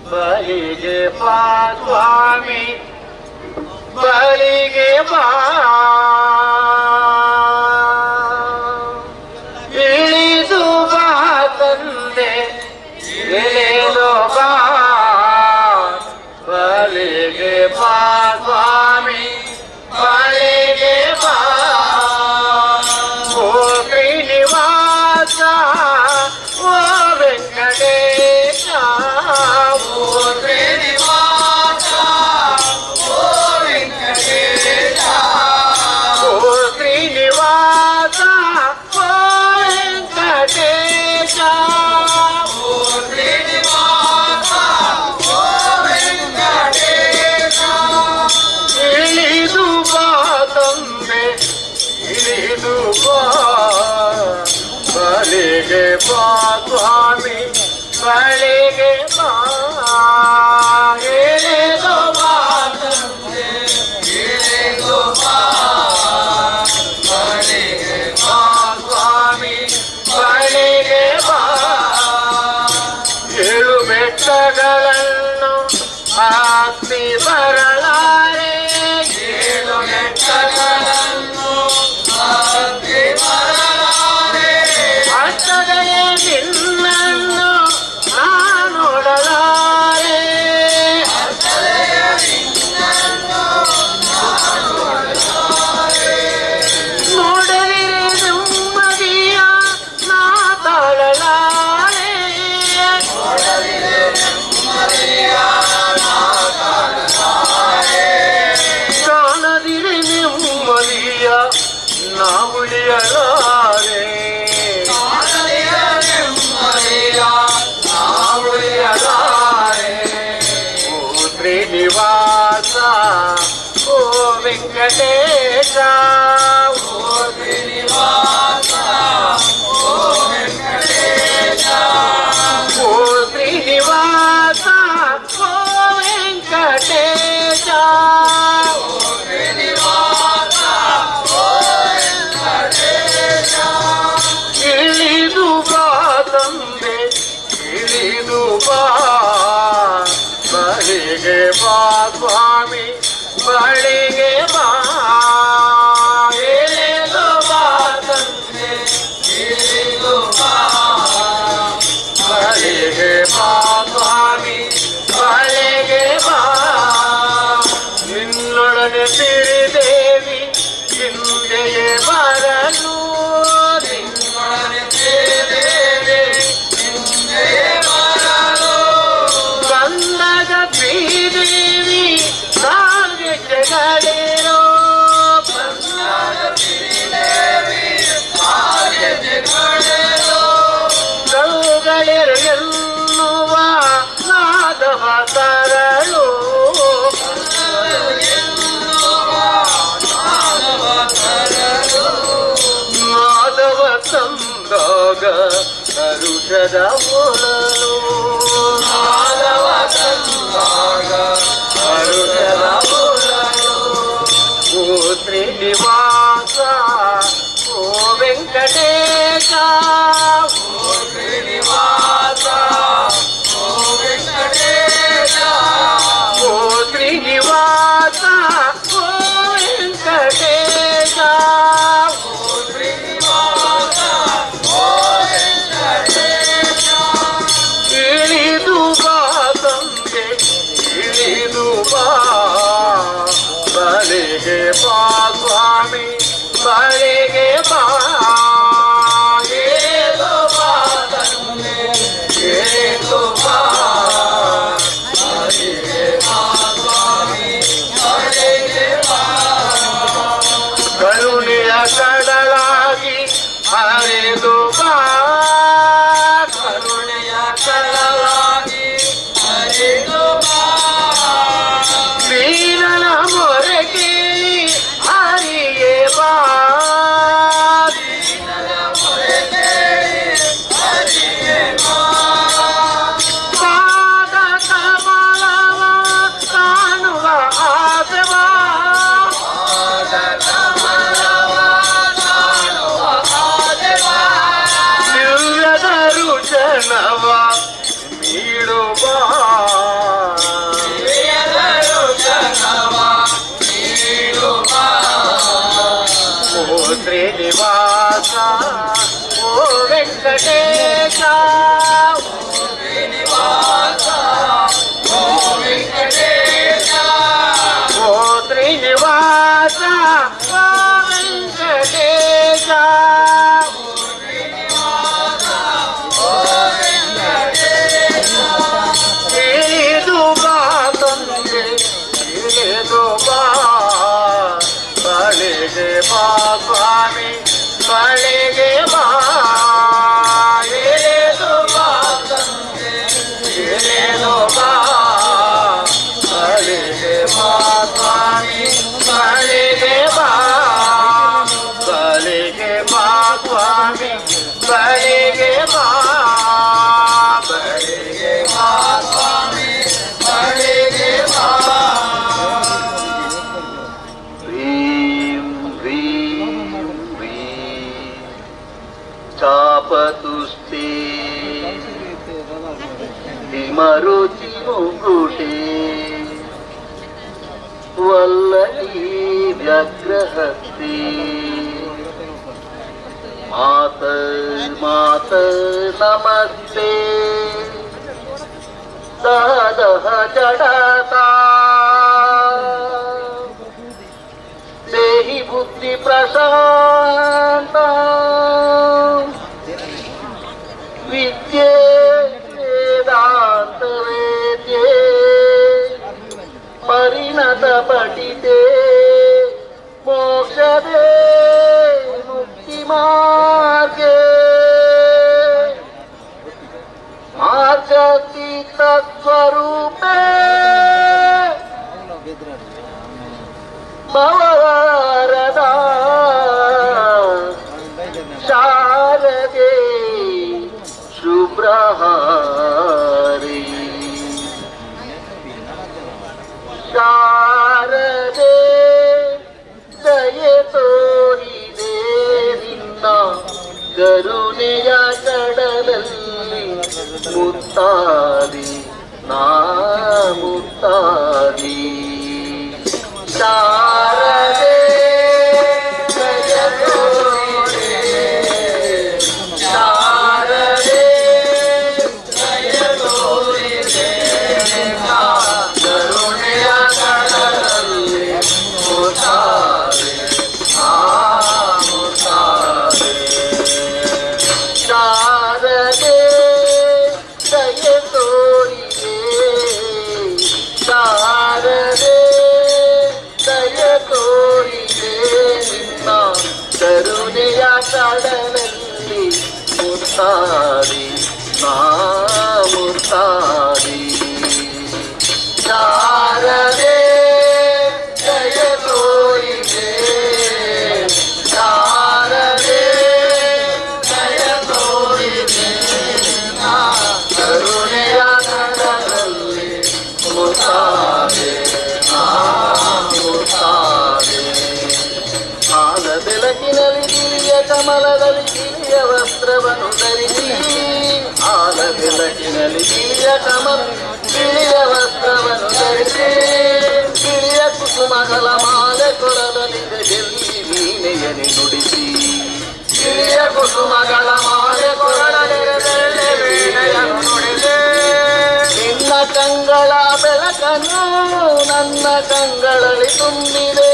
ಬಲಿಗೆ ಬಾ ಸ್ವಾಮಿ ಬಳಿಗೆ ಬಾ ಇಳಿದು ಬಾ ತಂದೆ ಇಳಿದು ಬಾ ಬಳಿಗೆ ಬಾ ಸ್ವಾಮಿ ಬಳಿಗೆ ಬಾ ಓ ಶ್ರೀನಿವಾಸ ಓ ವೆಂಕಟೇಶ ಓ ಶ್ರೀನಿವಾಸ ಓ ವೆಂಕಟೇಶ ಓ ಶ್ರೀನಿವಾಸ ಓ ವೆಂಕಟೇಶ ಓ ಶ್ರೀನಿವಾಸ ಓ ವೆಂಕಟೇಶ ಇಳಿದು ಬಾ ತಂದೆ ಇಳಿದು ಬಾ ಬಳಿಗೆ ಬಾ ಸ್ವಾಮಿ ಬಳಿಗೆ ಬಾ ಇಳಿದು ಬಾ ತಂದೆ ಇಳಿದು ಬಾ ಬಳಿಗೆ ಬಾ ಸ್ವಾಮಿ ಬಳಿಗೆ ಬಾ ಏಳು ಬೆಟ್ಟಗಳನ್ನು ಹತ್ತಿ ಬರಲಾರೆ ಏಳು ಬೆಟ್ಟಗಳನ್ನು ಹತ್ತಿ ಬರಲಾರೆ ಅಷ್ಟದೆಯೇ ನಿನ್ನನ್ನು ನೋಡಲಾರೆ ಅಷ್ಟದೆಯ ನಿನ್ನನ್ನು ನೋಡಲಿರೆ ನೆಮ್ಮದಿಯ ನಾ ತಾಳಲಾರೆ ನೋಡಲಿರೆ ನೆಮ್ಮದಿಯ ನಾ ತಾಳಲಾರೆ ಕಾಣದಿರೆ ನೆಮ್ಮದಿಯ ನಾ ಉಳಿಯಲಾರೆ ಕಾಣದಿರೆ ನೆಮ್ಮದಿಯ ನಾ ಉಳಿಯಲಾರೆ ಓ ಶ್ರೀನಿವಾಸ ಓ ವೆಂಕಟೇಶ ಓ ಶ್ರೀನಿವಾಸ ಓ ವೆಂಕಟೇಶ ಓ ಶ್ರೀನಿವಾಸ ಓ ವೆಂಕಟೇಶ ಓ ಶ್ರೀನಿವಾಸ ಓ ವೆಂಕಟೇಶ ಇಳಿದು ಬಾ ತಂದೆ ಇಳಿದು ಬಾ ಬಳಿಗೆ ಬಾ ಸ್ವಾಮಿ ಬಳಿಗೆ ಬಾ ಇಳಿದು ಬಾ ತಂದೆ ಇಳಿದು ಬಾ ಬಳಿಗೆ ಬಾ ಸ್ವಾಮಿ ಬಳಿಗೆ ಬಾ ನಿನ್ನೊಡನೆ ಸಿರಿದೇವಿ ಹಿಂದೆಯೇ ಬರಲು ನಿನ್ನೊಡನೆ ಸಿರಿದೇವಿ ಹಿಂದೆಯೇ ಬರಲು ಬಂದಾಗ ಶ್ರೀದೇವಿ ಹಾಗೆ ಜಗಳಿರೋ ಬಂದಾಗ ಶ್ರೀದೇವಿ ಹಾಗೆ ಜಗಳಿರೋ ಕಲ್ಲುಗಳಿರು ಎನ್ನುವ ನಾದವ ತರಲು ಮಾಧವ ತಂದಾಗ ಕರುಷದ ಮೊಳಲು ಮಾಧವ ತಂದಾಗ ಕರುಷದ ಮೊಳಲು ಓ ಶ್ರೀನಿವಾಸ ಓ ವೆಂಕಟೇಶ ಓ ಶ್ರೀನಿವಾಸ ಓ ವೆಂಕಟೇಶ ಓ ಶ್ರೀನಿವಾಸ ಓ ವೆಂಕಟೇಶ ಓ ಶ್ರೀನಿವಾಸ ಓ ವೆಂಕಟೇಶ ಇಳಿದು ಬಾ ತಂದೆ ಇಳಿದು ಬಾ ಬಳಿಗೆ ಬಾ ಸ್ವಾಮಿ ವಲ್ಲಭಿ ವ್ಯಗ್ರಹಸ್ತಿ ಮಾತ ಮಾತ ನಮಸ್ತೆ ಸಹದಹ ಜಡತಾ ದೇಹಿ ಬುದ್ಧಿ ಪ್ರಶಾಂತ ವಿದ್ಯೆ ವೇದಾಂತ ವೇದ್ಯೆ ಪರಿಣತ ಪಠಿತೆ ಮೋಕ್ಷದೇ ಮುಕ್ತಿ ಮಾರ್ಗೆ ಮಾರ್ಗತೀತ ಸ್ವರೂಪೇ ಭವರದ ಶಾರದೆ ಶುಭ್ರಹಾರಿ ಶಾರದೆ ದಯೆ ತೋರಿದೆ ನಿನ್ನ ಕರುಣೆಯ ಕಡಲಲ್ಲಿ ಮುತ್ತಾದಿ ನಾ ಮುತ್ತಾದಿ ಶಾರದೆ ದಯ ತೋರಿದೆ ಶಾರದೆ ದಯ ತೋರಿದೆ ನಿನ್ನ ಕರುಣೆಯ ಕಡಲಲ್ಲಿ ಮುತ್ತಾದಿ ಶಾರದೆ ದಯ ತೋರಿದೆ ಶಾರದೆ ದಯ ತೋರಿದೆ ನಿನ್ನ ಕರುಣೆಯ ಕಡಲಲ್ಲಿ ಮುತ್ತಾದಿ ನಾ ಮುತ್ತಾದಿ ಶಾರದೆ ದಯ ತೋರಿದೆ ಶಾರದೆ ದಯ ತೋರಿದೆ ಕರುಣೆಯ ಕಡಲಲ್ಲಿ ಮುತ್ತಾದೆ ಮುತ್ತಾದೆ ಹಾಲ ಬೆಳಕಿನಲ್ಲಿ ಗಿಳಿಯ ಕಮಲದಲ್ಲಿ ಗಿಳಿಯ ವಸ್ತ್ರವನ್ನು ಧರಿಸಿ ಹಾಲ ಬೆಳಕಿನಲ್ಲಿ ಗಿಳಿಯ ಗಿಳಿಯ ವಸ್ತ್ರವನ್ನು ಧರಿಸಿ ಗಿಳಿಯ ಕುಸುಮಗಳ ಮಾಲೆ ಕೊರಲಲ್ಲಿದೆ ಗೆಲ್ಲಿ ವೀಣೆಯನೆ ನುಡಿಸಿ ಗಿಳಿಯ ಕುಸುಮಗಳ ಮಾಲೆ ಕೊರಳಲಿದೆ ವೀಣೆಯನ್ನು ನುಡಿಸಿ ನಿನ್ನ ಕಂಗಳ ಬೆಳಕನ್ನು ನನ್ನ ಕಂಗಳಲ್ಲಿ ತುಂಬಿದೆ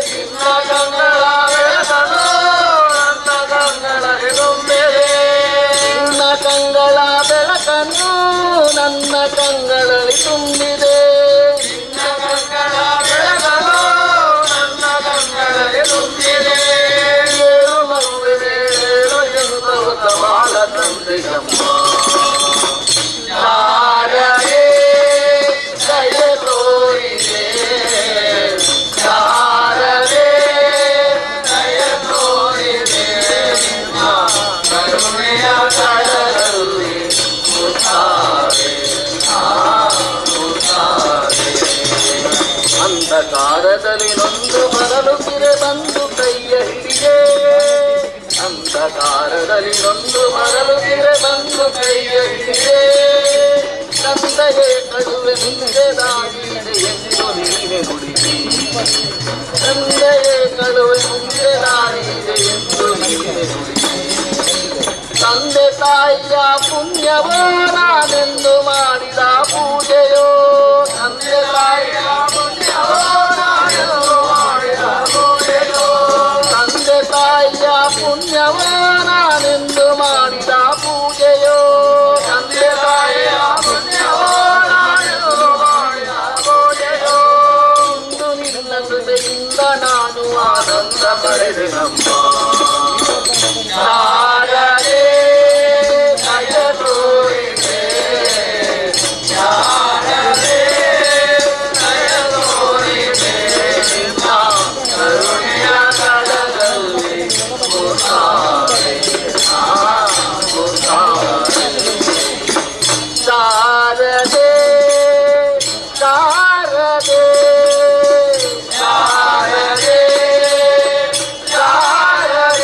ನಿನ್ನ ಕಂಗಳ ಬೆಳಕನ್ನು ನನ್ನ ಕಂಗಳಲ್ಲಿ ತುಂಬಿದೆ ನಿನ್ನ ಕಂಗಳ ಬೆಳಕನ್ನು ನನ್ನ ಕಂಗಳಲ್ಲಿ ತುಂಬಿದೆ ನಿನ್ನ ಕಂಗಳ ಬೆಳಕನ್ನು ನನ್ನ ಕಂಗಳಲ್ಲಿ ತುಂಬಿದೆ ಏಳು ಮಗುವಿದೆ ಏಳು ಎಂತ ಬಾಳ ತಂದೆಯಮ್ಮ ಶಾರದೆ ದಯ ತೋರಿದೆ ಶಾರದೆ ದಯ ತೋರಿದೆ ನಿನ್ನ ಕರುಣೆಯ ಕಡಲಲ್ಲಿ ಮುತ್ತಾದೆ ಮುತ್ತಾದೆ ಅಂಧಕಾರದಲ್ಲಿ ನೊಂದು ಬರಲುತ್ತಿರೆ ಬಂದು ಕೈಯ ಹಿಡಿಯೇ ಅಂಧಕಾರದಲ್ಲಿ ನೊಂದು ಬರಲುತ್ತಿರೆ ಬಂದು ಕೈಯ ಹಿಡಿಯೇ ತಂದೆಗೆ ಕಡುವೆ ಮುಂದೆ ದಾಗಿದೆ ಎಂದು ನೀನೆ ನುಡಿಸಿ ತಂದೆಗೆ ಕಡುವೆ ಮುಂದೆ ದಾಗಿದೆ ಎಂದು ನೀನೆ ನುಡಿಸಿ ತಂದೆ ತಾಯಿಯ ಪುಣ್ಯವೋ ನಾನೆಂದು ಮಾಡಿದ ಪೂಜೆಯೋ ತಂದೆ ತಾಯಿಯ ಪುಣ್ಯವೋ ನಾನೆಂದು ಮಾಡಿದ ಪೂಜೆಯೋ ತಂದೆ ತಾಯಿಯ ಪುಣ್ಯವೋ ನಾನೆಂದು ಮಾಡಿದ ಪೂಜೆಯೋ ತಂದೆ ತಾಯಿಯ ಪುಣ್ಯವೋ ನಾನೆಂದು ಮಾಡಿದ ಪೂಜೆಯೋ ಇಂದು ನಿನ್ನ ಕೃಪೆಯಿಂದ ನಾನು ಆನಂದ ಪಡೆದೆ ನಮ್ಮ ಶಾರದೆ ದಯ ತೋರಿದೆ ಶಾರದೆ ದಯ ತೋರಿದೆ ನಿನ್ನ ಕರುಣೆಯ ಕಡಲಲ್ಲಿ ಮುತ್ತಾದೆ ಮುತ್ತಾದೆ ಶಾರದೆ ಶಾರದೆ ಶಾರದೆ ಶಾರದೆ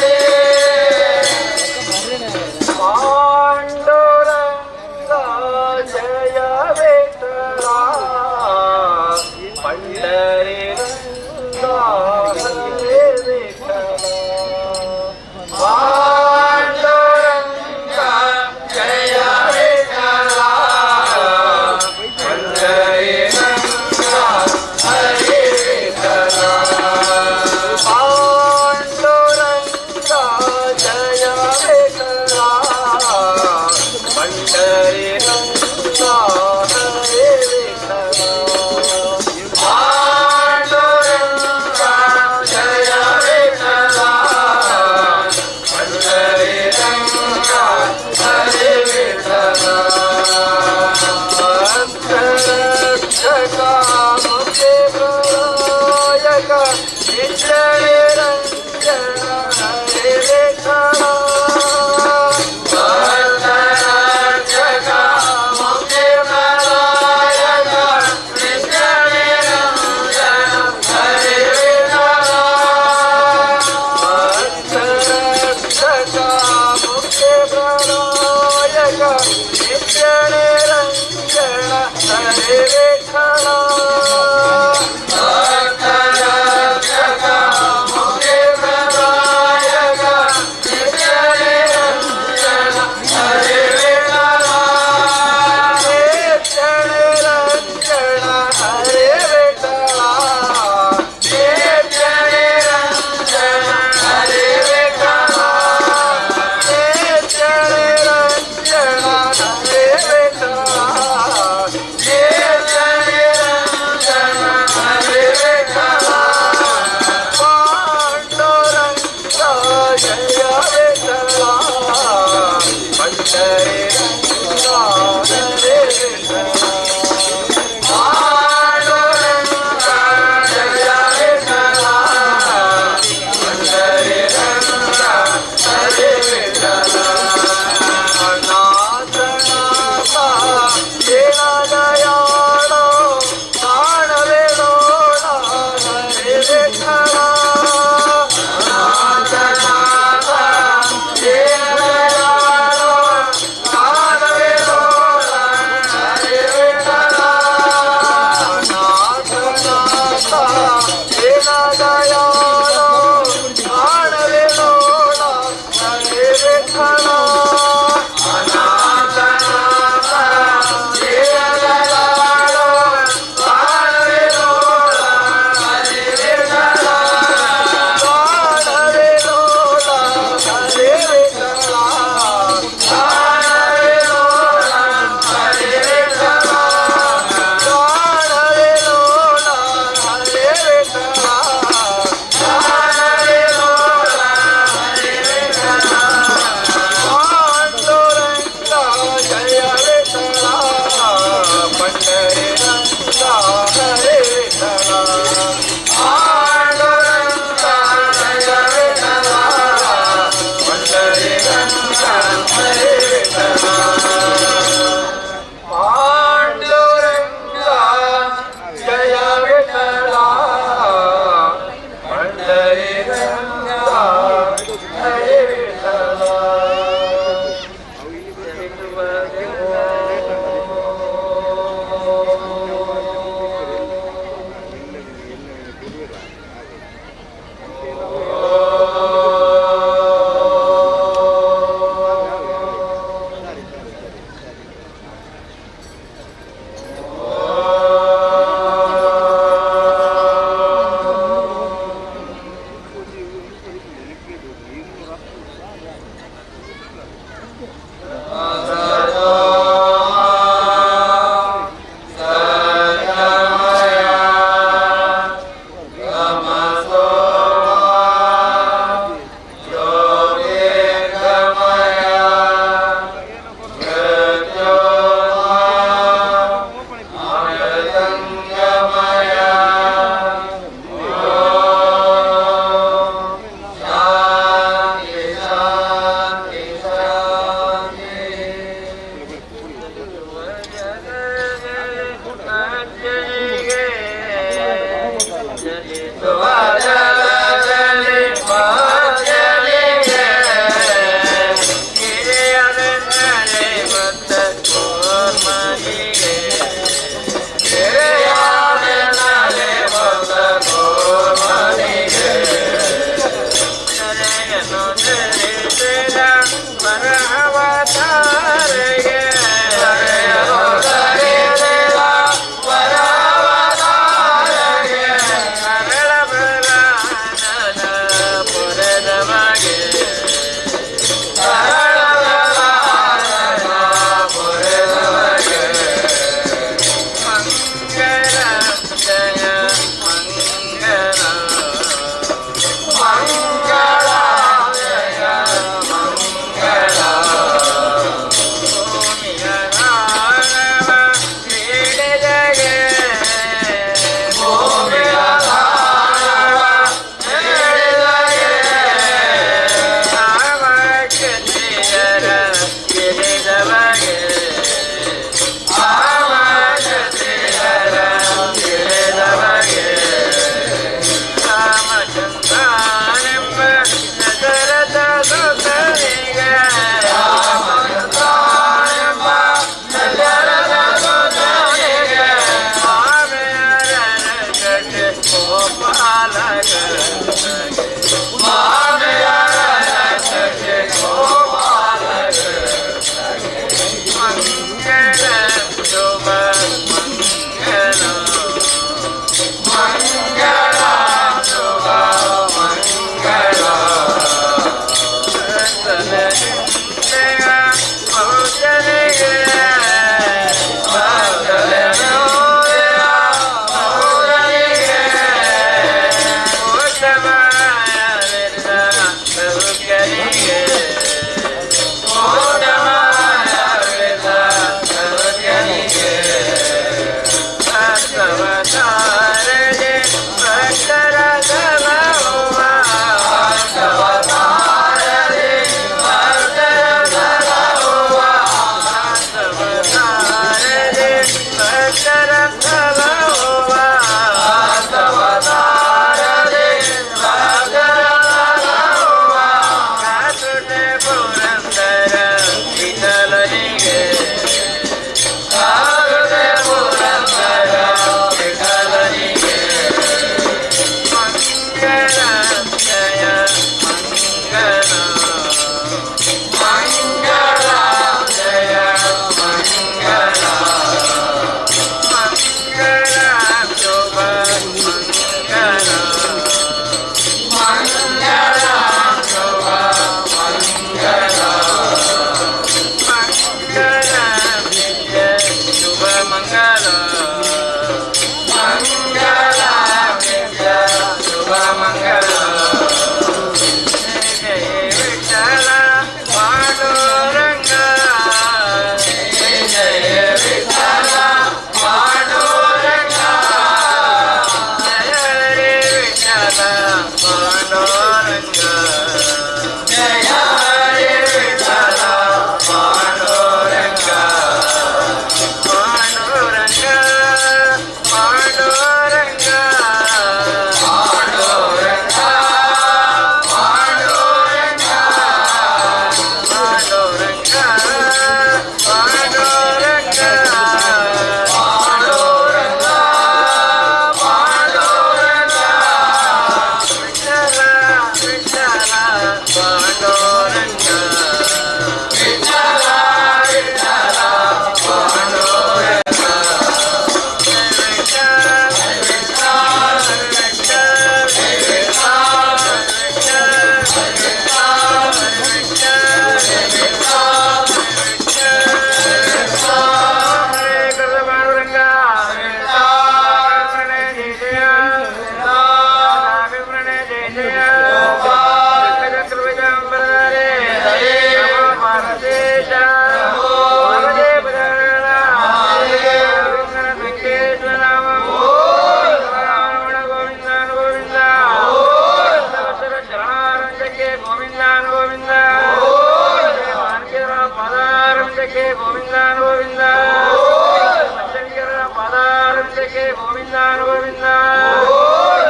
Hare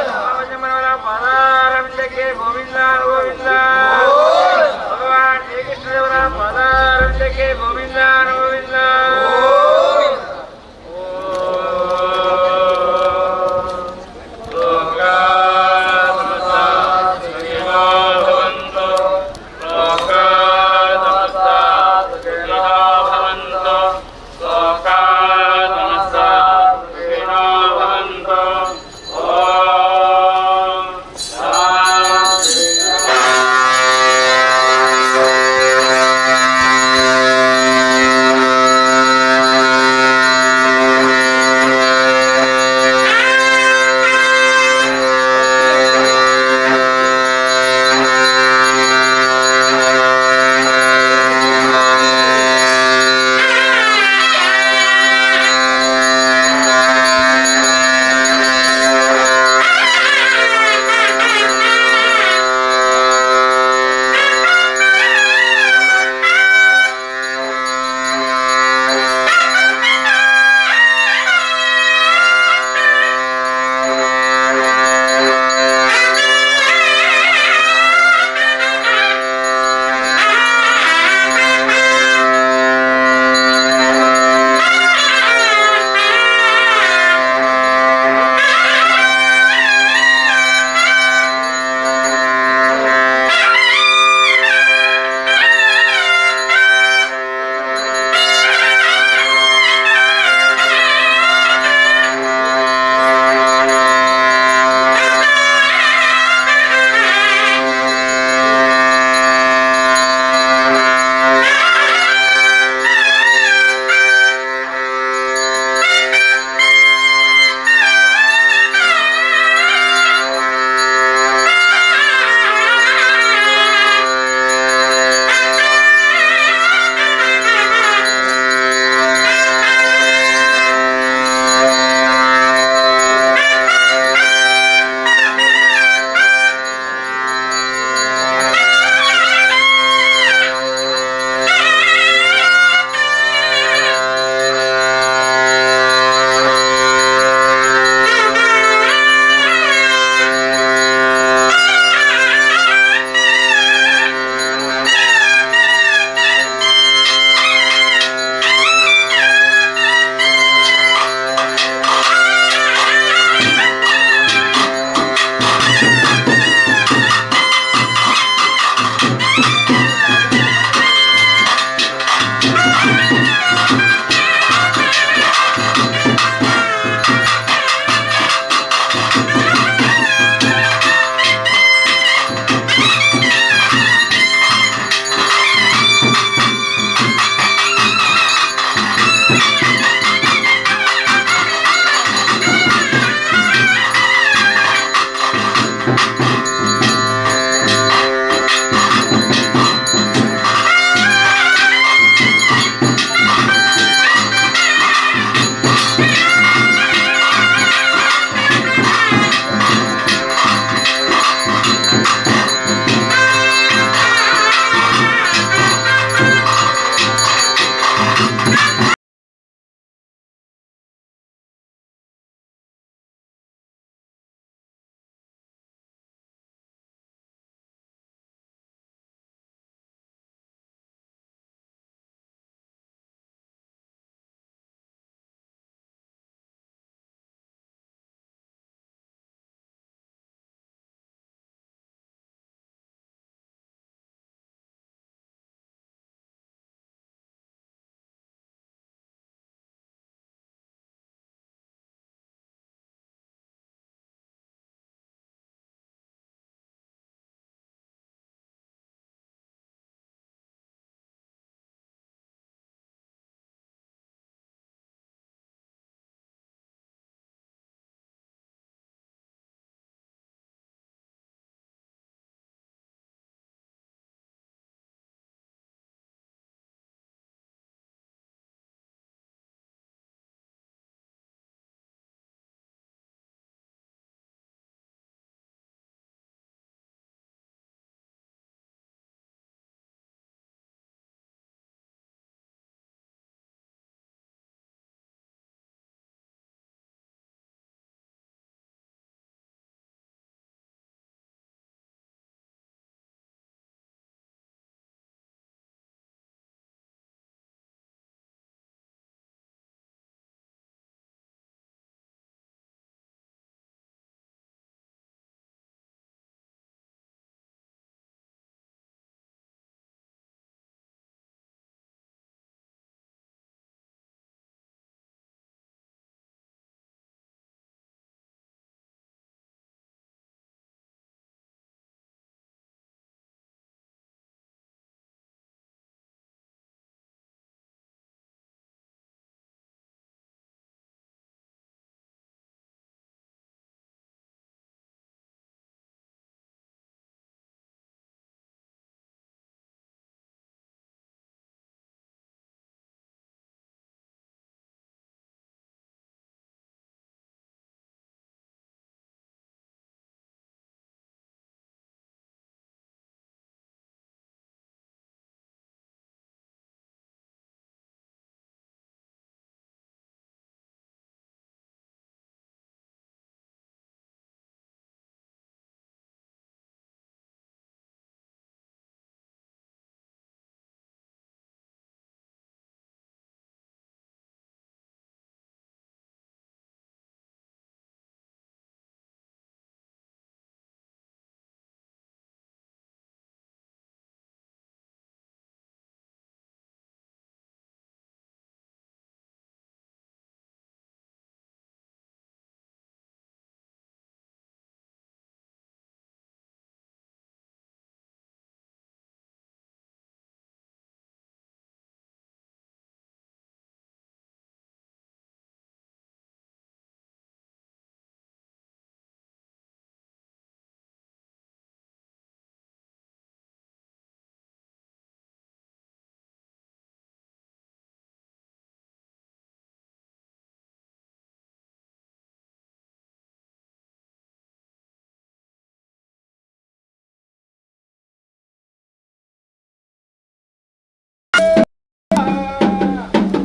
ರಾಮಚಂದ್ರನ ಪಾದಾರವಿಂದಕ್ಕೆ ಗೋವಿಂದ ಗೋವಿಂದ ಭಗವಾನ್ ಶ್ರೀಕೃಷ್ಣದೇವರ ಪಾದಾರವಿಂದಕ್ಕೆ ಗೋವಿಂದ ಗೋವಿಂದ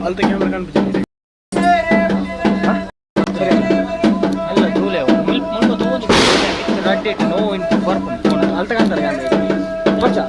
వాళ్ళతో కెమెరా కనిపించింది అల్తకంటారు కానీ వచ్చా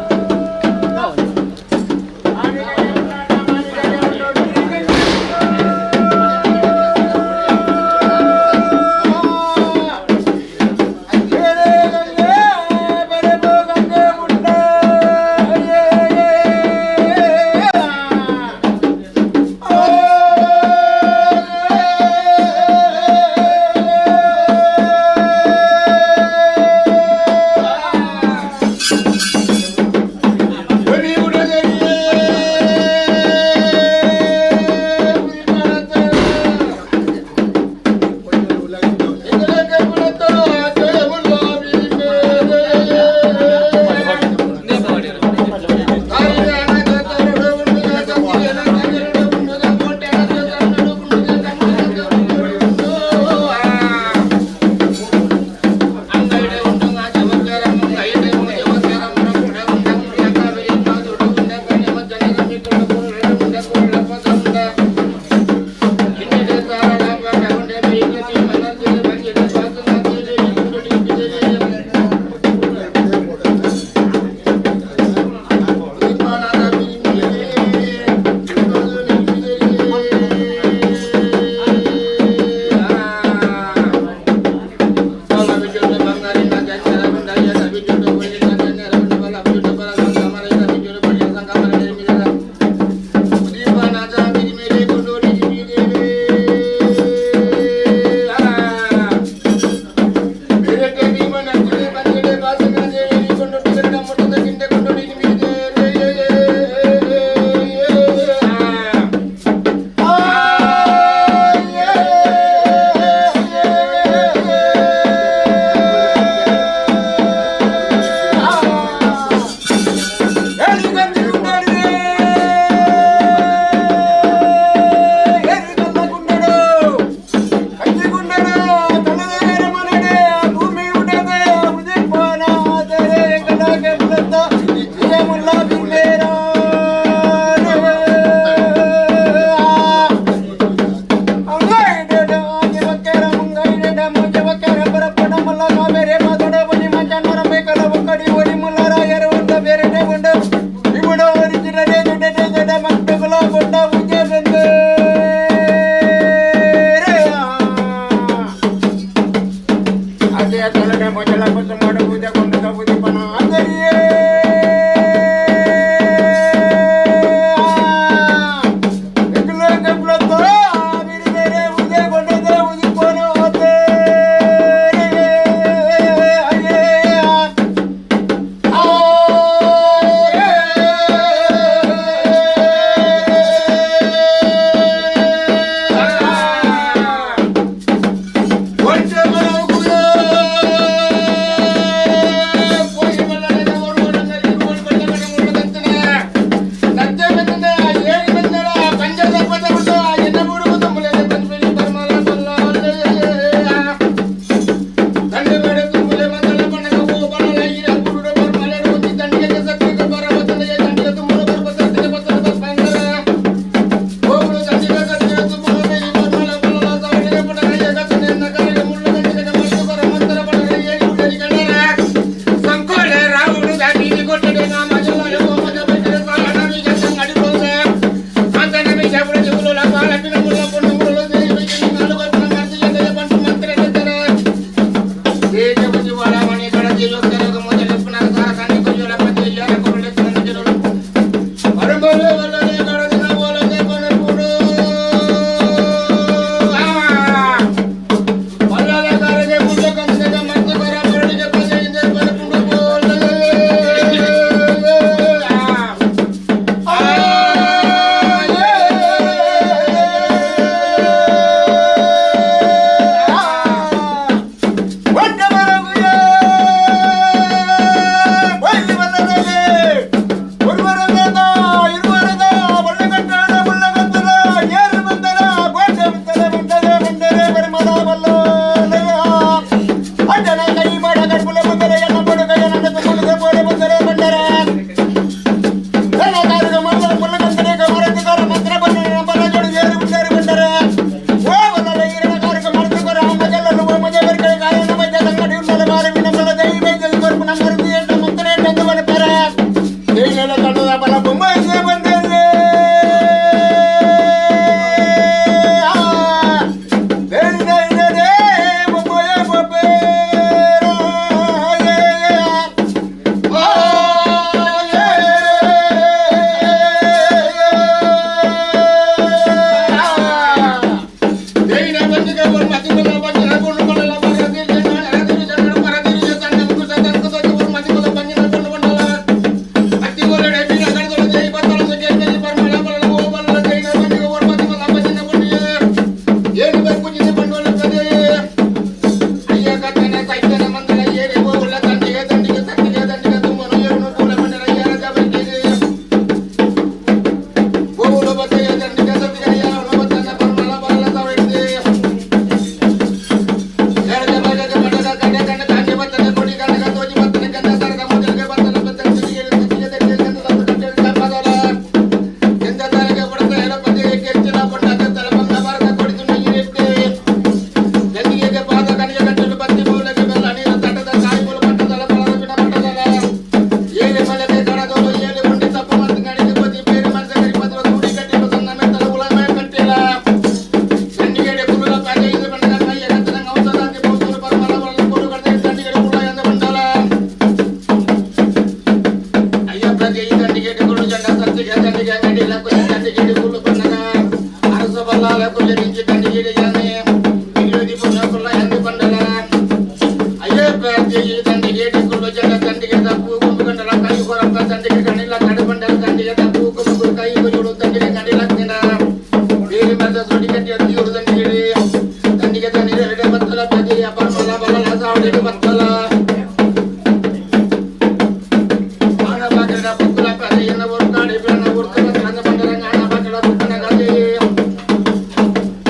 ತಂದೆಗೆ ತಂದೆಗೆ ಡಿಕ್ಕುಳು ಜನ ತಂದೆಗೆ ತಪ್ಪು ಗುಂಪುಗಂಡಲ ಕೈ ಹೊರಪ್ಪ ತಂದೆಗೆ ಕಣಿಲ ಕಡುಬಂಡಲ ತಂದೆಗೆ ತಪ್ಪು ಗುಂಪು ಕೈ ಕೊಯ್ಯುಳು ತಂದೆಗೆ ಕಣಿಲಕ್ಕಿನ ಬೇರೆ ಮರದ ಸೊಡಿ ಕಟ್ಟಿ ಅತ್ತಿಯುಳು ತಂದೆಗೆ ತಂದೆಗೆ ತಂದೆಗೆ ಬತ್ತಲ ಬಗೆಯ ಪರ್ಮಲ ಬಲಲ ಸಾವಳಿಗೆ ಬತ್ತಲ ಆನ ಬಾಗಿಲ ಪಕ್ಕಲ ಪದೆಯನ್ನು ಒರ್ತಾಡಿ ಬೆನ್ನ ಒರ್ತಲ ತಂದ ಬಂದರ ಗಾಣ ಬಾಕಲ ಬುಕ್ಕನ ಗಾದೆ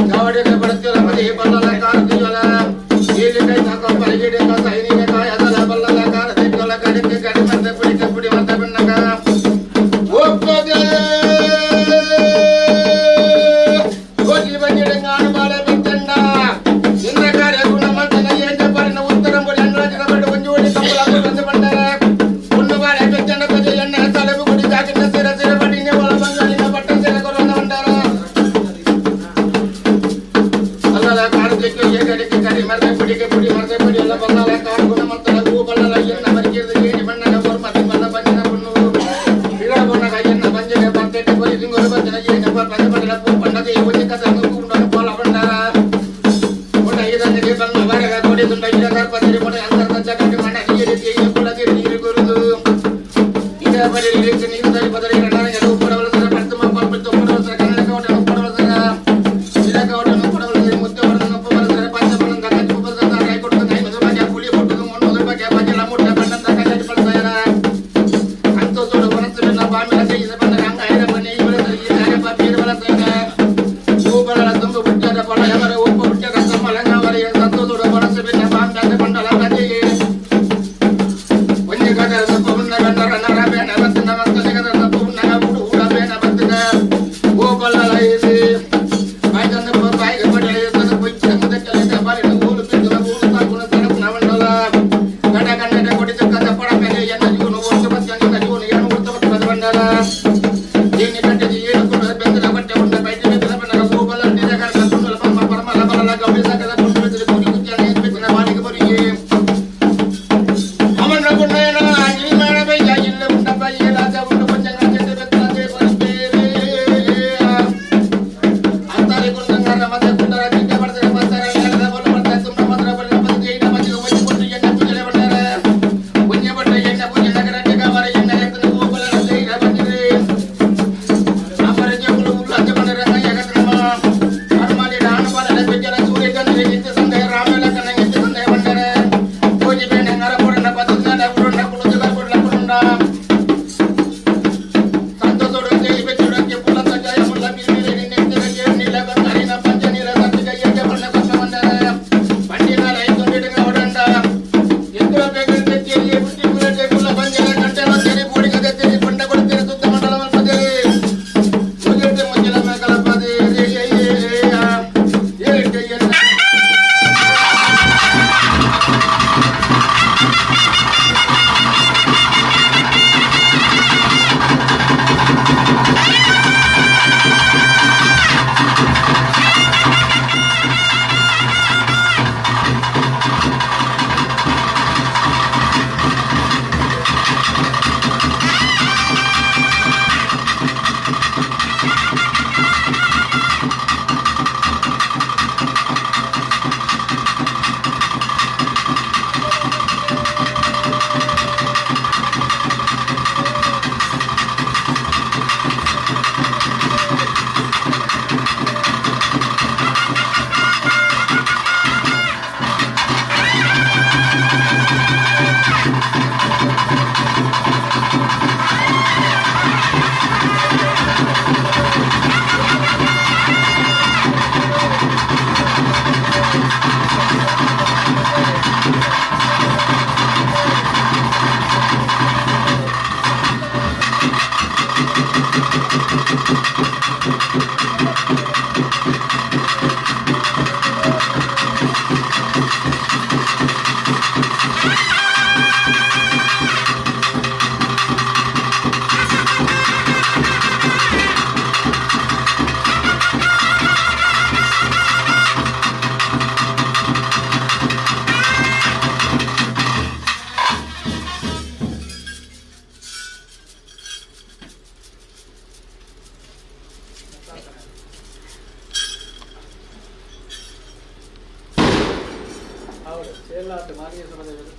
ಚಾವಡಿಗೆ ಬಡತಿಯಲ ಪದೇ ಬಲ್ಲಲ ಕಾರತಿಯಲ ಏಲಿ ಕೈ ಸಾಕ ಪರಿಗಿಡೆ ಕಾ ಸೈನಿಕ ಕಾಯ ಅದಲ ಬಲ್ಲಲ ಕಾರತಿಯಲ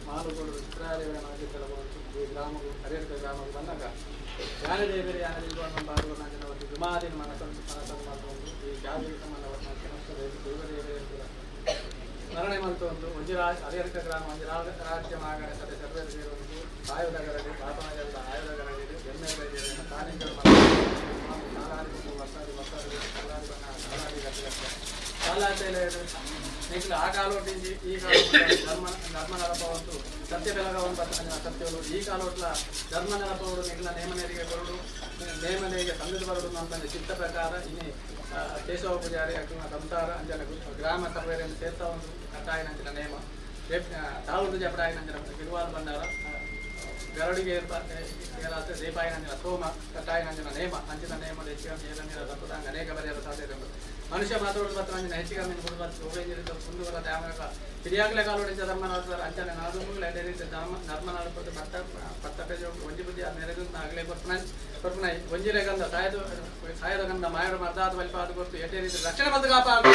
ಮಾಲುಗಳು ಚಿತ್ರಾಲಯಗಳ ನಾಗರಿಕರ ಈ ಗ್ರಾಮಗಳು ಹರಿಹರ ಗ್ರಾಮಗಳು ಬಂದಾಗ ಯಾರದೇ ಬೇರೆ ಯಾರಿಗೂ ನಮ್ಮ ಬಾಳುವ ನಾಜಿನ ಒಂದು ದುಮಾದಿನ ಮನಸ್ಸನ್ನು ಮಾಡುವುದು ಈ ಜಾತಿಗೆ ಸಂಬಂಧಪಟ್ಟ ಸ್ಮರಣೆ ಮತ್ತು ಒಂದು ಒಂಜಿರಾಜ್ ಹರಿಹರ ಗ್ರಾಮ ಒಂಜಿರಾಜ ರಾಜ್ಯ ಮಾಗಣ ಸಭೆ ಸರ್ವೇರು ಸೇರುವುದು ಆಯುಧ ಗರಡಿ ಪಾಪನಗರದ ಆಯುಧ ಗರಡಿ ಎಣ್ಣೆ ಕಾಣಿಗಳು నీకు ఆ కాలోటించి ఈ కాలోట్ల ధర్మ నరపవద్దు సత్య ಬೆಳಗವನ್ನು ಬರ್ತನ ಸತ್ಯಗಳು ಈ ಕಾಲೋಟ್ಲ ಧರ್ಮ ನರಪವರು ನಿಗ್ಲ ನೇಮನೇರಿಗೆ ಬರುಡು ನೇಮನೇರಿಗೆ ಸಂಗತಿ ಬರುಡು ಅಂತಂದ್ರೆ ಚಿತ್ತ ಪ್ರಕಾರ ಇನ್ನೇ ಕೇಶವ ಪೂಜಾರಿ ಅಗ್ನ ಸಂಸಾರ ಅಂಜನ ಗ್ರಾಮ ಸರ್ವೇರಿಯನ್ನು ಸೇರ್ತಾ ಒಂದು ಕಟ್ಟಾಯಿನಂಚಿನ ನೇಮ ತಾವುಡು ಜಪಡಾಯಿನಂಚಿನ ಗಿರುವಾದ ಬಂದಾರ ಗರಡಿಗೆ ದೀಪಾಯಿನಂಚಿನ ಸೋಮ ಕಟ್ಟಾಯಿನಂಚಿನ ನೇಮ ಅಂಚಿನ ನೇಮದ ಹೆಚ್ಚಿಗೆ ಏನಿನ ತಪ್ಪುತ್ತಾಂಗ ಅನೇಕ ಬರೆಯಲು ಸಾಧ್ಯತೆ ಉಂಟು ಮನುಷ್ಯ ಮಾತಾಡೋದು ಬರ್ತಾನೆ ಅಂಚಿನ ಹೆಚ್ಚಿಗೆ ಕೊಡು ಬರ್ತು ಹೋಗಿಂದ ಮುಂದುವರೆದ ಆಮೇಲೆ ಹಿರಿಯಾಗಲೇ ಕಾಲೋಡಿಂಚ ಧರ್ಮ ನಡೆಸ್ತಾರೆ ಅಂಚನೆ ನಾದುಗಳು ಅದೇ ರೀತಿ ಧರ್ಮ ನಡ್ಬೋದು ಭತ್ತ ಪೇಜ್ ಒಂಜಿ ಬುದ್ಧಿ ನೆರೆದು ಆಗಲೇ ಕೊರ್ಪುನ ಒಂಜಿಲೆ ಗಂಧ ಸಾಯದ ಗಂಧ ಮಾಯಡ ಮರ್ದಾದ ವಲ್ಪ ಅದು ಗೊತ್ತು ಎಷ್ಟೇ ರೀತಿ ರಕ್ಷಣೆ ಬಂದು ಕಾಪಾಡು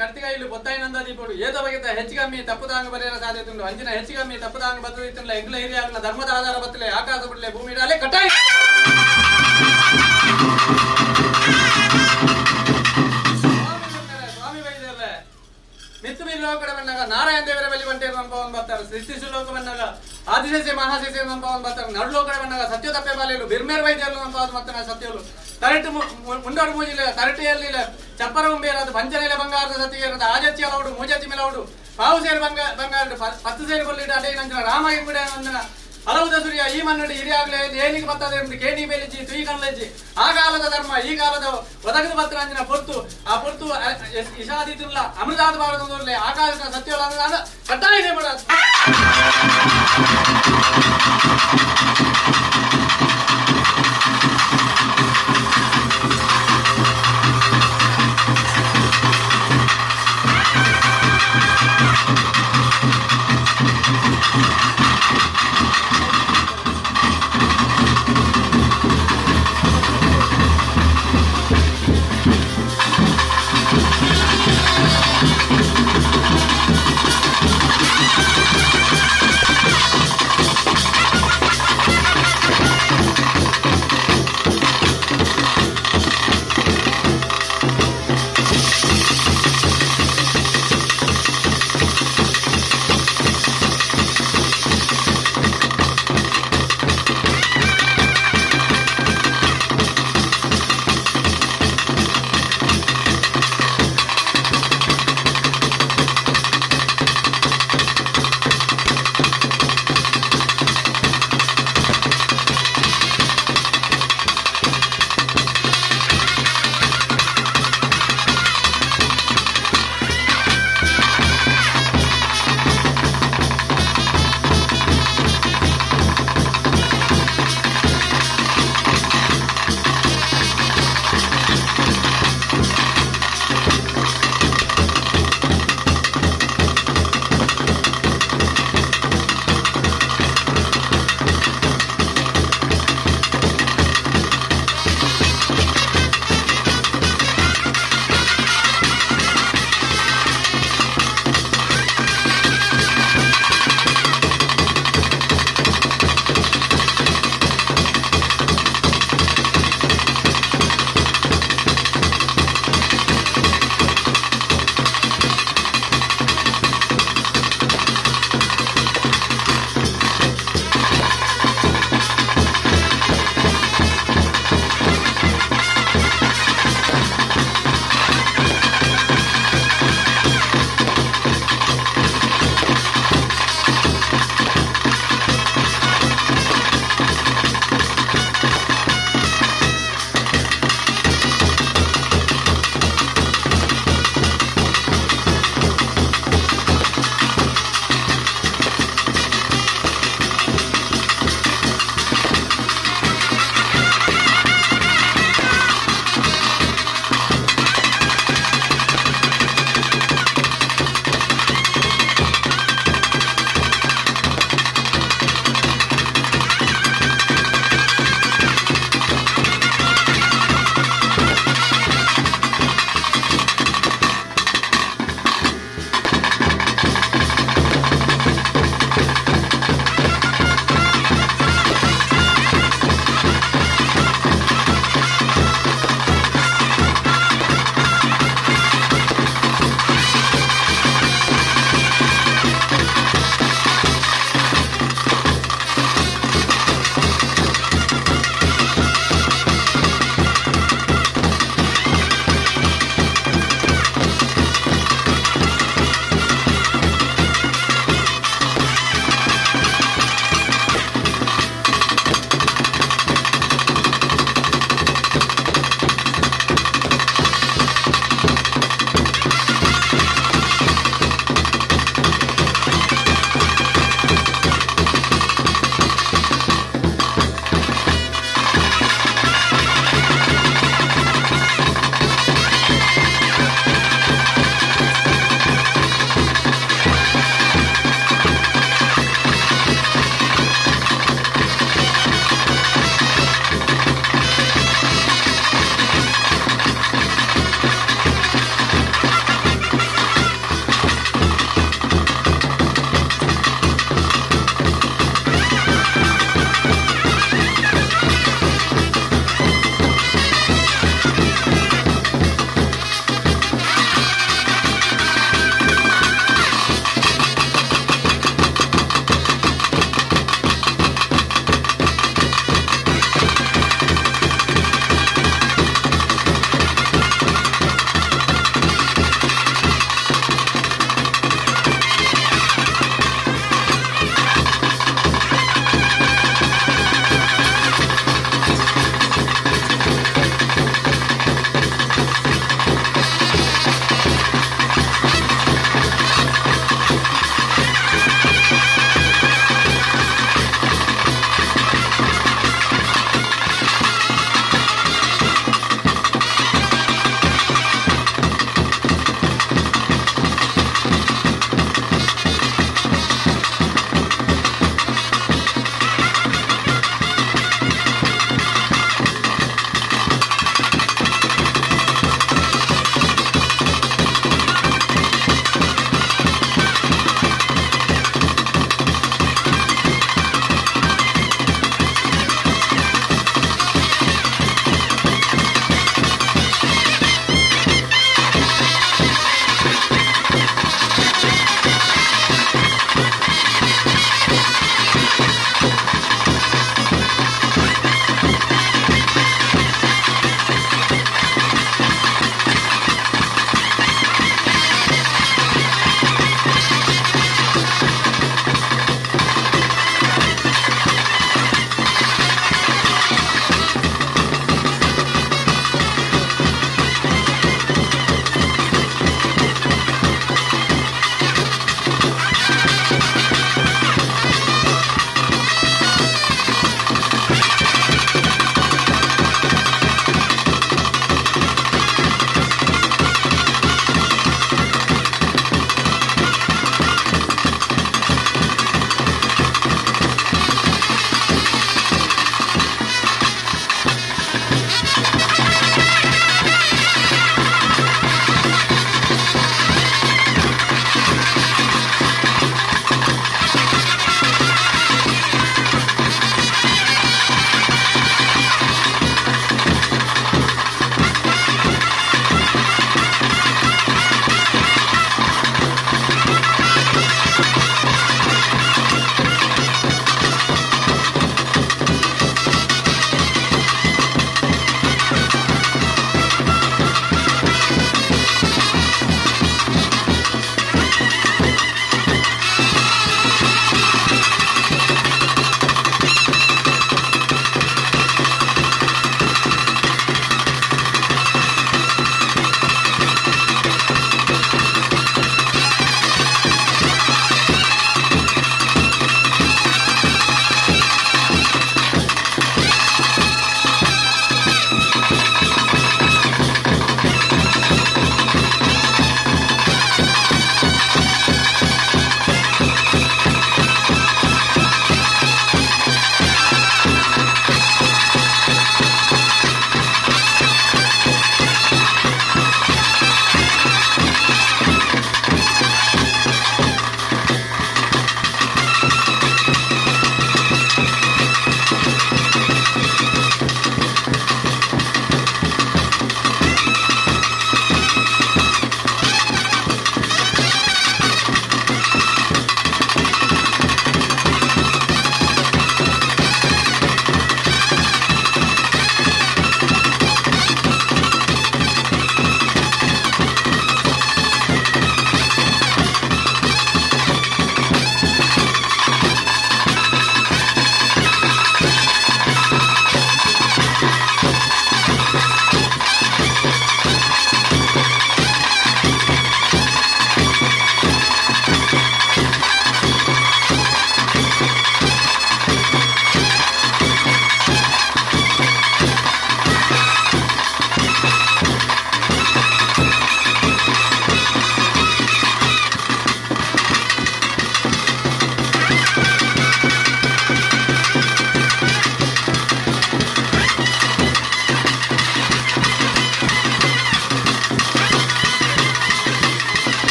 ಕರ್ತಿಗಾಯಿಲು ಬೊತ್ತಾಯಿನಂದ ದೀಪಡು ಏದೋ ಬಗೆತ ಹೆಚ್ಚಿಗಮ್ಮಿ ತಪ್ಪುದಾಂಗ ಬರೆಯಲು ಸಾಧ್ಯತೆ ಉಂಟು ಅಂಚಿನ ಹೆಚ್ಚಿಗಮ್ಮಿ ತಪ್ಪುದಾಂಗ ಬದಲಿತ್ತಿಲ್ಲ ಎಂಗ್ಲ ಹಿರಿಯಾಗನ ಧರ್ಮದ ಆಧಾರ ಬತ್ತಲೆ ಆಕಾಶ ಬಿಡಲೆ ಭೂಮಿ ಇಡಲೆ ಕಟ್ಟಾಯಿ ಸ್ವಾಮಿ ಬೈದರ್ಲೆ ಮಿತ್ತು ಬಿಲ್ಲೋ ಕಡೆ ಬಂದಾಗ ನಾರಾಯಣ ದೇವರ ಬಳಿ ಬಂಟೆ ನಂಬವನ್ ಬರ್ತಾರೆ ಸೃಷ್ಟಿಸು ಲೋಕ ಬಂದಾಗ ಆದಿಶೇಷ ಮಹಾಶೇಷ ನಂಬವನ್ ಬರ್ತಾರೆ ನಡುಲೋ ಕಡೆ ಬಂದಾಗ ಸತ್ಯ ತಪ್ಪೆ ಬಾಲೆಯಲು ಬಿರ್ಮೇರ್ ವೈದ್ಯರು ನಂಬಾದ ಮತ್ತೆ ಸತ್ಯಗಳು ಕರೆಕ್ಟ್ ಮುಂಡೋಡು ಮೂಜಿಲ್ಲ ಕರೆಕ್ಟಿಯಲ್ಲಿ ಚಪ್ಪರ ಉಂಬೇರಾದ ಪಂಚನೆಲೆ ಬಂಗಾರದ ಸತಿಗೆ ಆಜತ್ತಿ ಅಲೌಡು ಮೂಜತ್ತಿ ಮೇಲೌಡು ಪಾವು ಸೇರು ಬಂಗಾರ 10 ಸೇರು ಕೊಲ್ಲಿಟ್ಟು ಅದೇ ನಂತರ ರಾಮ ಎಂಬುಡೆ ನಂತರ ಹಲವು ದಸುರಿಯ ಈ ಮನ್ನಡಿ ಹಿರಿಯಾಗಲೇ ಏನಿಗೆ ಬರ್ತದೆ ಎಂದು ಕೇಣಿ ಬೇಲಿಜ್ಜಿ ತುಯಿ ಕಣ್ಣಲೆಜ್ಜಿ ಆ ಕಾಲದ ಧರ್ಮ ಈ ಕಾಲದ ಒದಗದ ಭಕ್ತರ ಅಂಜಿನ ಪೊರ್ತು ಆ ಪೊರ್ತು ಇಶಾದಿಲ್ಲ ಅಮೃತಾದ ಭಾರತದಲ್ಲೇ ಆಕಾಶದ ಸತ್ಯವಲ್ಲ ಕಟ್ಟಾಯಿದೆ ಮಾಡ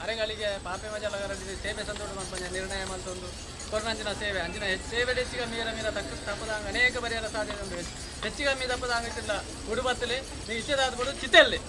ಅರೆಗಳಿಗೆ ಪಾಪೆ ಮಜಲಗರಡಿದೆ ಸೇವೆ ಸಂದೋಡು ಮಲ್ಪಂಜ ನಿರ್ಣಯ ಮಲ್ತೊಂದು ಕೊರೋನಂಚಿನ ಸೇವೆ ಅಂಚಿನ ಸೇವೆ ಹೆಚ್ಚಿಗೆ ಮೀರ ಮೀರ ತಪ್ಪದಾಂಗ ಅನೇಕ ಬರೆಯರ ಸಾಧ್ಯತೆ ಉಂಟು ಹೆಚ್ಚಿಗೆ ಮೀ ತಪ್ಪದಾಂಗಿಟ್ಟಿಲ್ಲ ಉಡುಬತ್ತಲೆ ನೀವು ಇಷ್ಟದಾದ ಬಿಡು ಚಿತೆಯಲ್ಲಿ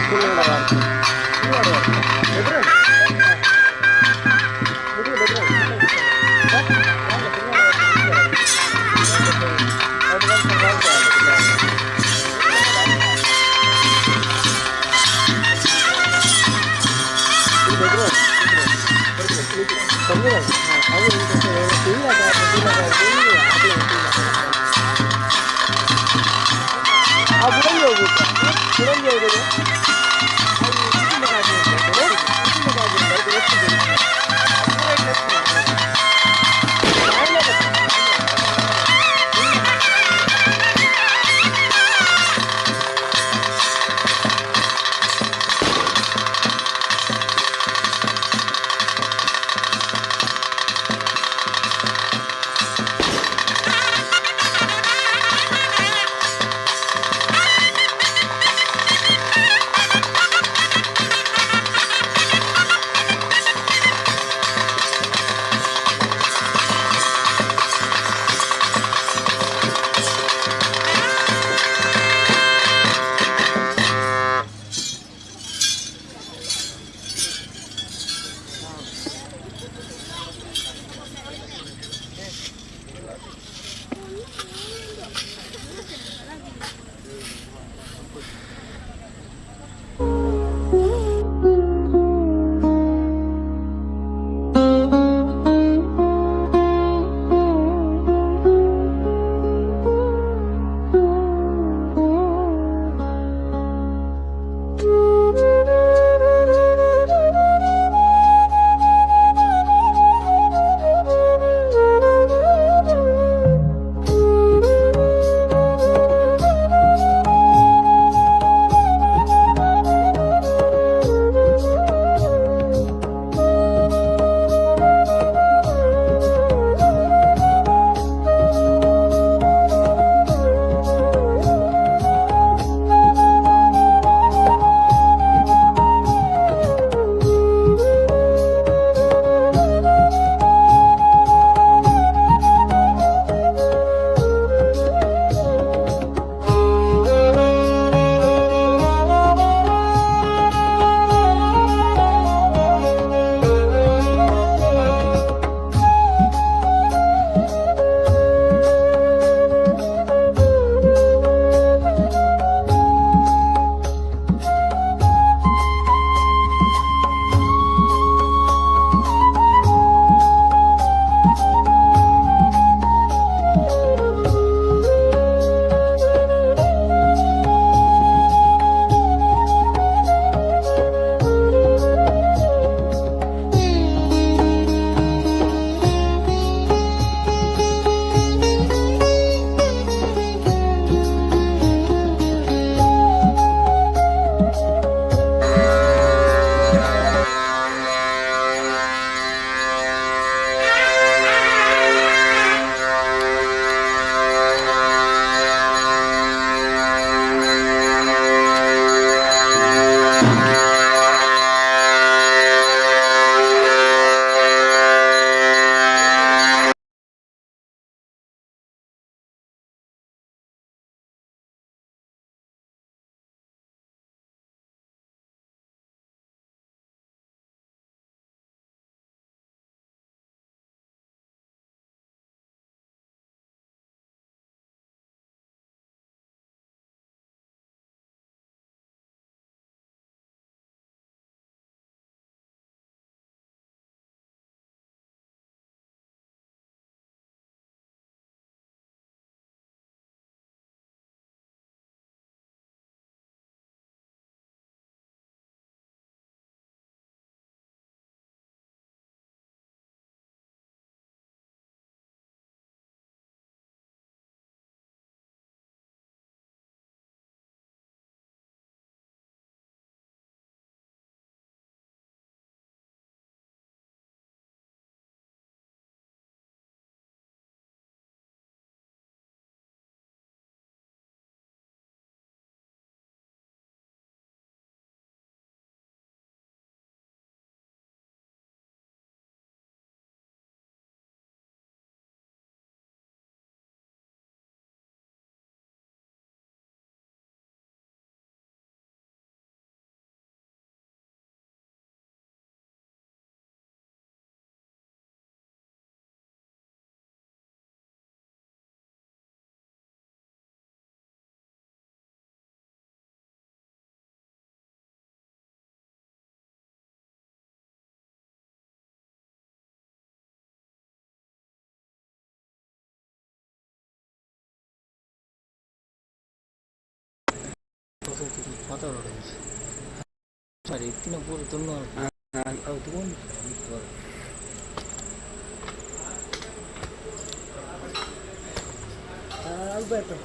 ತುಳುನಾಡು ವಾರ್ತೆ. சரி இத்தனை பூ துண்ணு Alberto.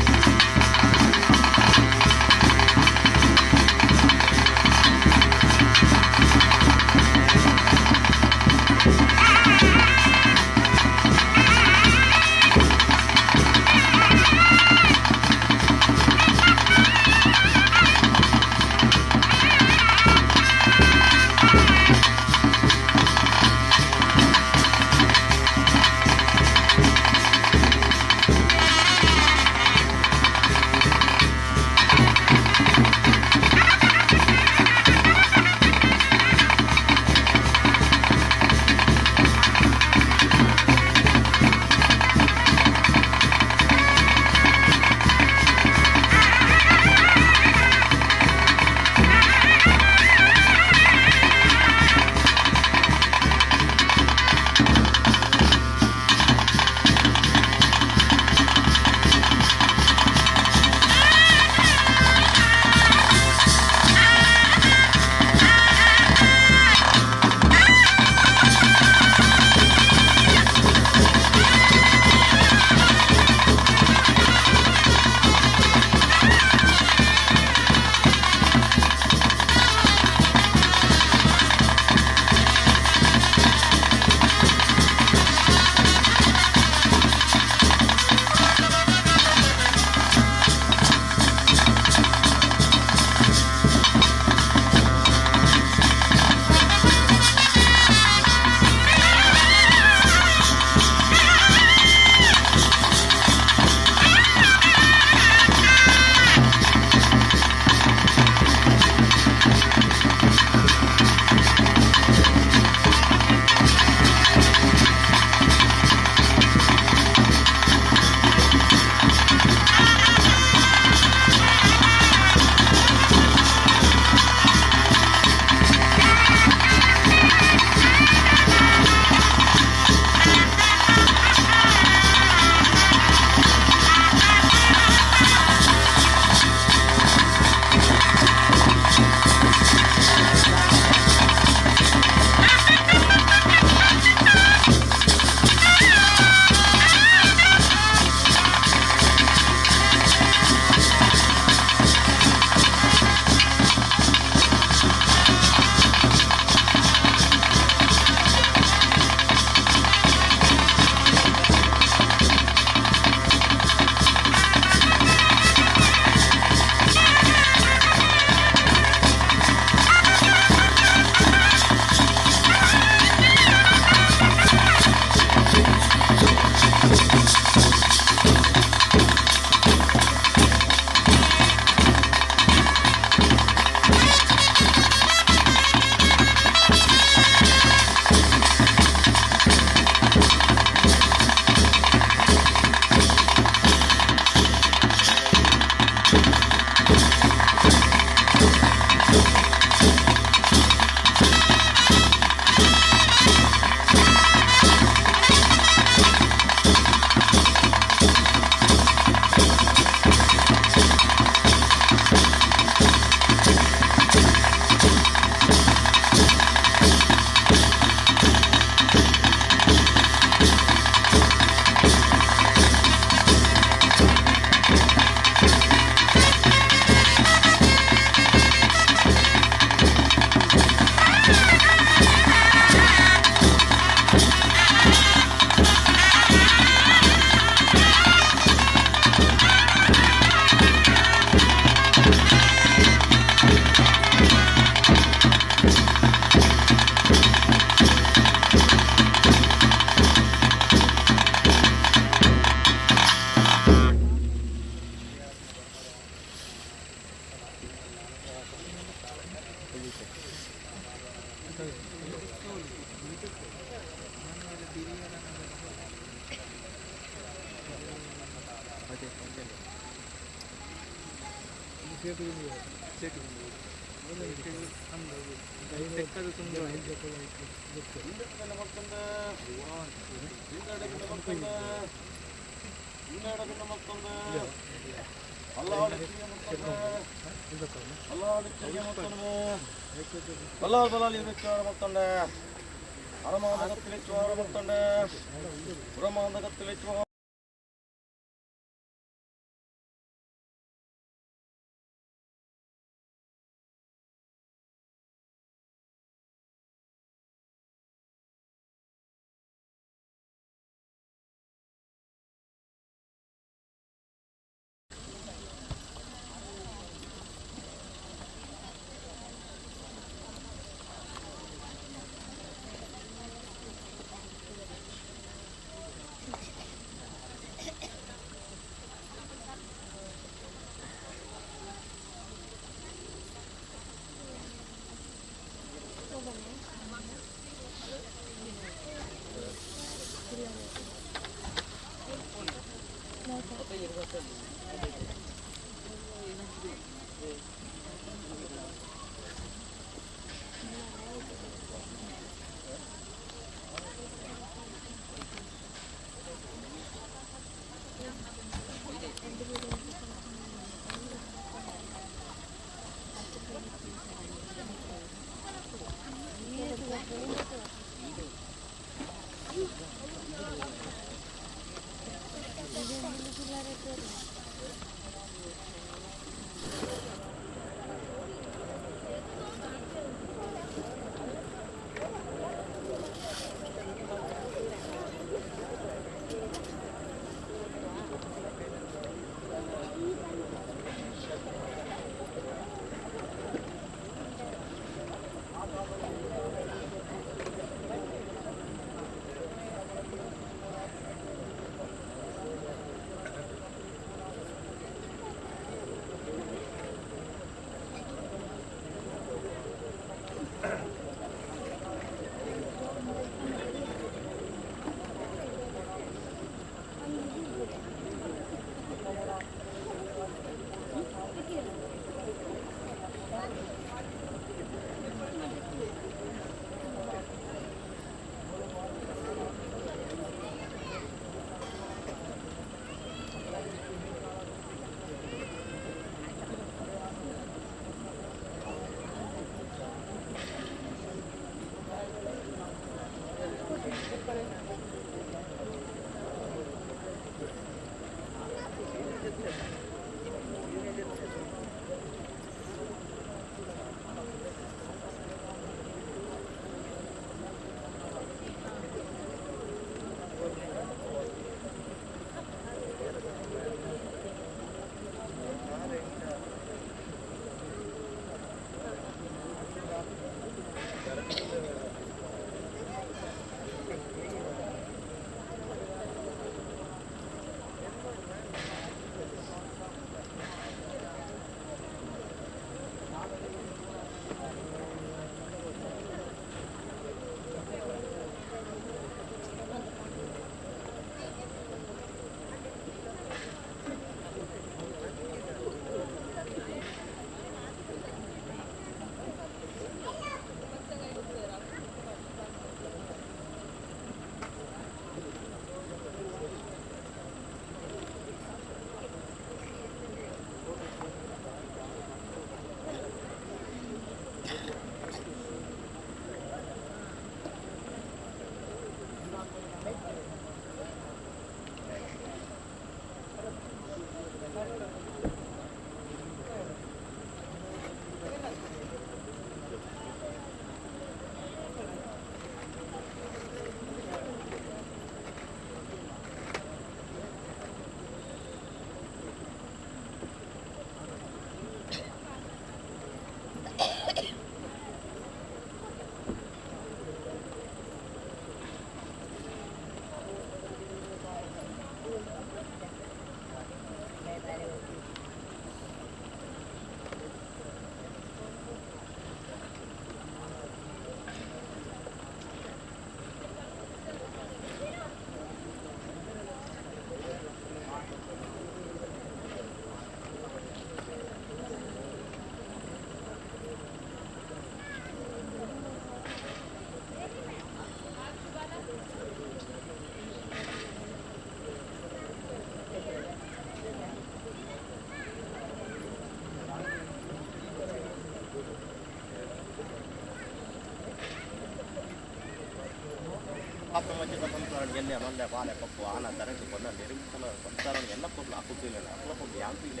ಪಾಪ ಮಧ್ಯದ ಸಂಸಾರ ಎಣ್ಣೆ ಮಂದೆ ಬಾಲೆ ಪಪ್ಪು ಆನ ತರಂಗ ಬಂದ ನಿರ್ಮಿಸಲ ಸಂಸಾರ ಎಲ್ಲ ಕೊಡ್ಲು ಹಾಕುತ್ತಿಲ್ಲ ಅಪ್ಲ ಕೊಟ್ಟು ಯಾಂತು ಇಲ್ಲ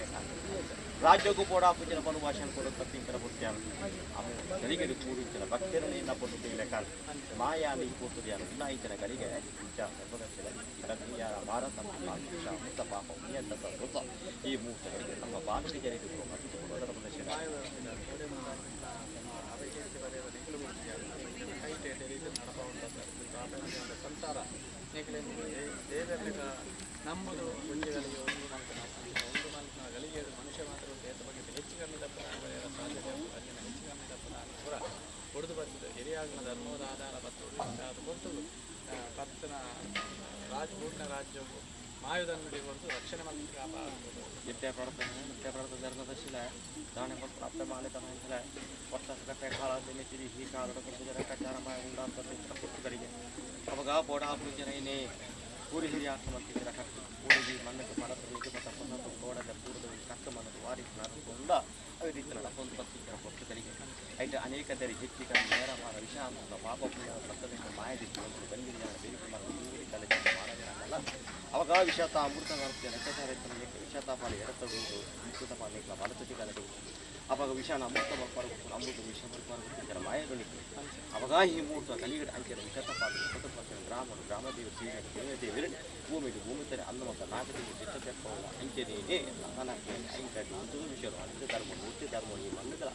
ರಾಜ್ಯಕ್ಕೂ ಕೂಡ ಪೂಜನ ಪನು ಭಾಷೆ ಕೊಡೋ ತಪ್ಪಿಂಕರ ಪುಟ್ಟ್ಯಾನ ಅವು ಗಲಿಗೆ ಕೂಡಿಂಚಿನ ಭಕ್ತರನ್ನೇ ಇಲ್ಲ ಕೊಟ್ಟು ಲೆಕ್ಕ ಮಾಯಾಲಿ ಕೂತುದಿಯಾನ ಉನ್ನಾಯಿತನ ಗಲಿಗೆ ವಿಚಾರ ಸರ್ವದರ್ಶಿಯಾರ ಭಾರತ ಮುಕ್ತ ಪಾಪ ನಿಯಂತ ವೃತ ಈ ಮೂರ್ತಗಳಿಗೆ ನಮ್ಮ ಬಾಲಕಿ ಜನರಿಗೆ ಅದರ ಪ್ರದರ್ಶನ ಸಂಸಾರ ದೇವರಿಗೆ ನಮ್ಮದು ಗುಂಡಿಗಳಿಗೆ ಒಂದು ನಾಲ್ಕು ಗಳಿಗೆ ಮನುಷ್ಯ ಮಾತ್ರ ದೇಶ ಬಗ್ಗೆ ಹೆಚ್ಚು ಕಮ್ಮಿದ ಪುರಾಣಗಳ ಸಾಧ್ಯತೆ ಅಲ್ಲಿನ ಹೆಚ್ಚು ಕಮ್ಮಿದ ಪುರಾಣ ಕೂಡ ಹೊಡೆದು ಬರ್ತದೆ ಹಿರಿಯಾಗಿನ ಧರ್ಮದ ಆಧಾರ ಅದು ಕೊಟ್ಟು ಪತ್ತನ ಪೂರ್ಣ ರಾಜ್ಯವು ಮಾಯುಧನ್ನುಡಿ ಹೊರತು ರಕ್ಷಣೆ ಮತ್ತು ಕಾಪಾಡುವುದು ನಿತ್ಯ ಪ್ರಾರ್ಥನೆ ಧರ್ಮದಶಿಲ ದಾನೆ ಮತ್ತು ಪ್ರಾಪ್ತ ಮಾಲಿಕ ಮಹಿಳ ಒತ್ತಕಟ್ಟೆ ಕಾಲದಲ್ಲಿ ತಿರಿ ಈ ಕಾಲದ ಕುಟುಂಬದ ಕಚ್ಚಾರ ಮಾಯ ಉಂಡಾಂತ ಪುಸ್ತಕರಿಗೆ ಅವಾಗ ಬೋಡ ಪೂಜನೆಯೇ ಪೂರಿ ಹಿರಿಯ ಆಕ್ರಮಂತಿರ ಕಟ್ಟು ಪೂರಿಗೆ ಮನ್ನಕ್ಕೆ ಪರತರಿಗೆ ಮತ್ತು ಗೋಡದ ಪೂರ್ವದಲ್ಲಿ ಕಕ್ಕ ಮನದು ವಾರಿಸಿದ ಅದೇ ರೀತಿ ನಡಕೊಂಡು ಬರ್ತಿದ್ದರ ಪುಸ್ತಕರಿಗೆ ಐತೆ ಅನೇಕ ದರಿ ಹೆಚ್ಚಿಗ ನೇರ ಮಾರ ವಿಷಾಂತ ಪಾಪ ಪುಣ್ಯ ಪಕ್ಕದಿಂದ ಮಾಯದಿತ್ತು ಒಂದು ಗಂಗಿನ ಬೇಡಿಕೆ ಮರ ಊರಿ ಕಲೆಗೆ ಮಾನವರನ್ನೆಲ್ಲ ಅವಾಗ ವಿಷಾತ ಅಮೃತ ಮಾಡ್ತೀಯ ನೆಕ್ಕಸಾರೈತನಿಗೆ ವಿಷಾತ ಪಾಲಿ ಎಡತಡುವುದು ಅಮೃತ ಪಾಲಿಗಳ ಬಲತತಿ ಕಲೆಗೆ ಅವಾಗ ವಿಷಾನ ಅಮೃತ ಬರ್ಬಾರ್ದು ಅಮೃತ ವಿಷ ಬರ್ಬಾರ್ದು ಮಾಯಗಳಿಗೆ ಅವಾಗ ಈ ಮೂರ್ತ ಕಲಿಗಡೆ ಅಂಕೆಯ ವಿಷಾತ ಪಾಲಿ ಸತತ ಗ್ರಾಮಗಳು ಗ್ರಾಮದೇವ ದೇವರೇ ಭೂಮಿ ತಾರೆ ಅನ್ನ ಮತ್ತು ನಾಗರಿಕ ಚಿತ್ತಪಲ್ಲ ಅಂಕೆನೇ ನಾನಾಕೆ ಐಂಕಡಿ ಒಂದು ವಿಷಯರು ಅಂತ್ಯ ಧರ್ಮ ಮೂರ್ತಿ ಧರ್ಮ ಈ ಮಣ್ಣುಗಳ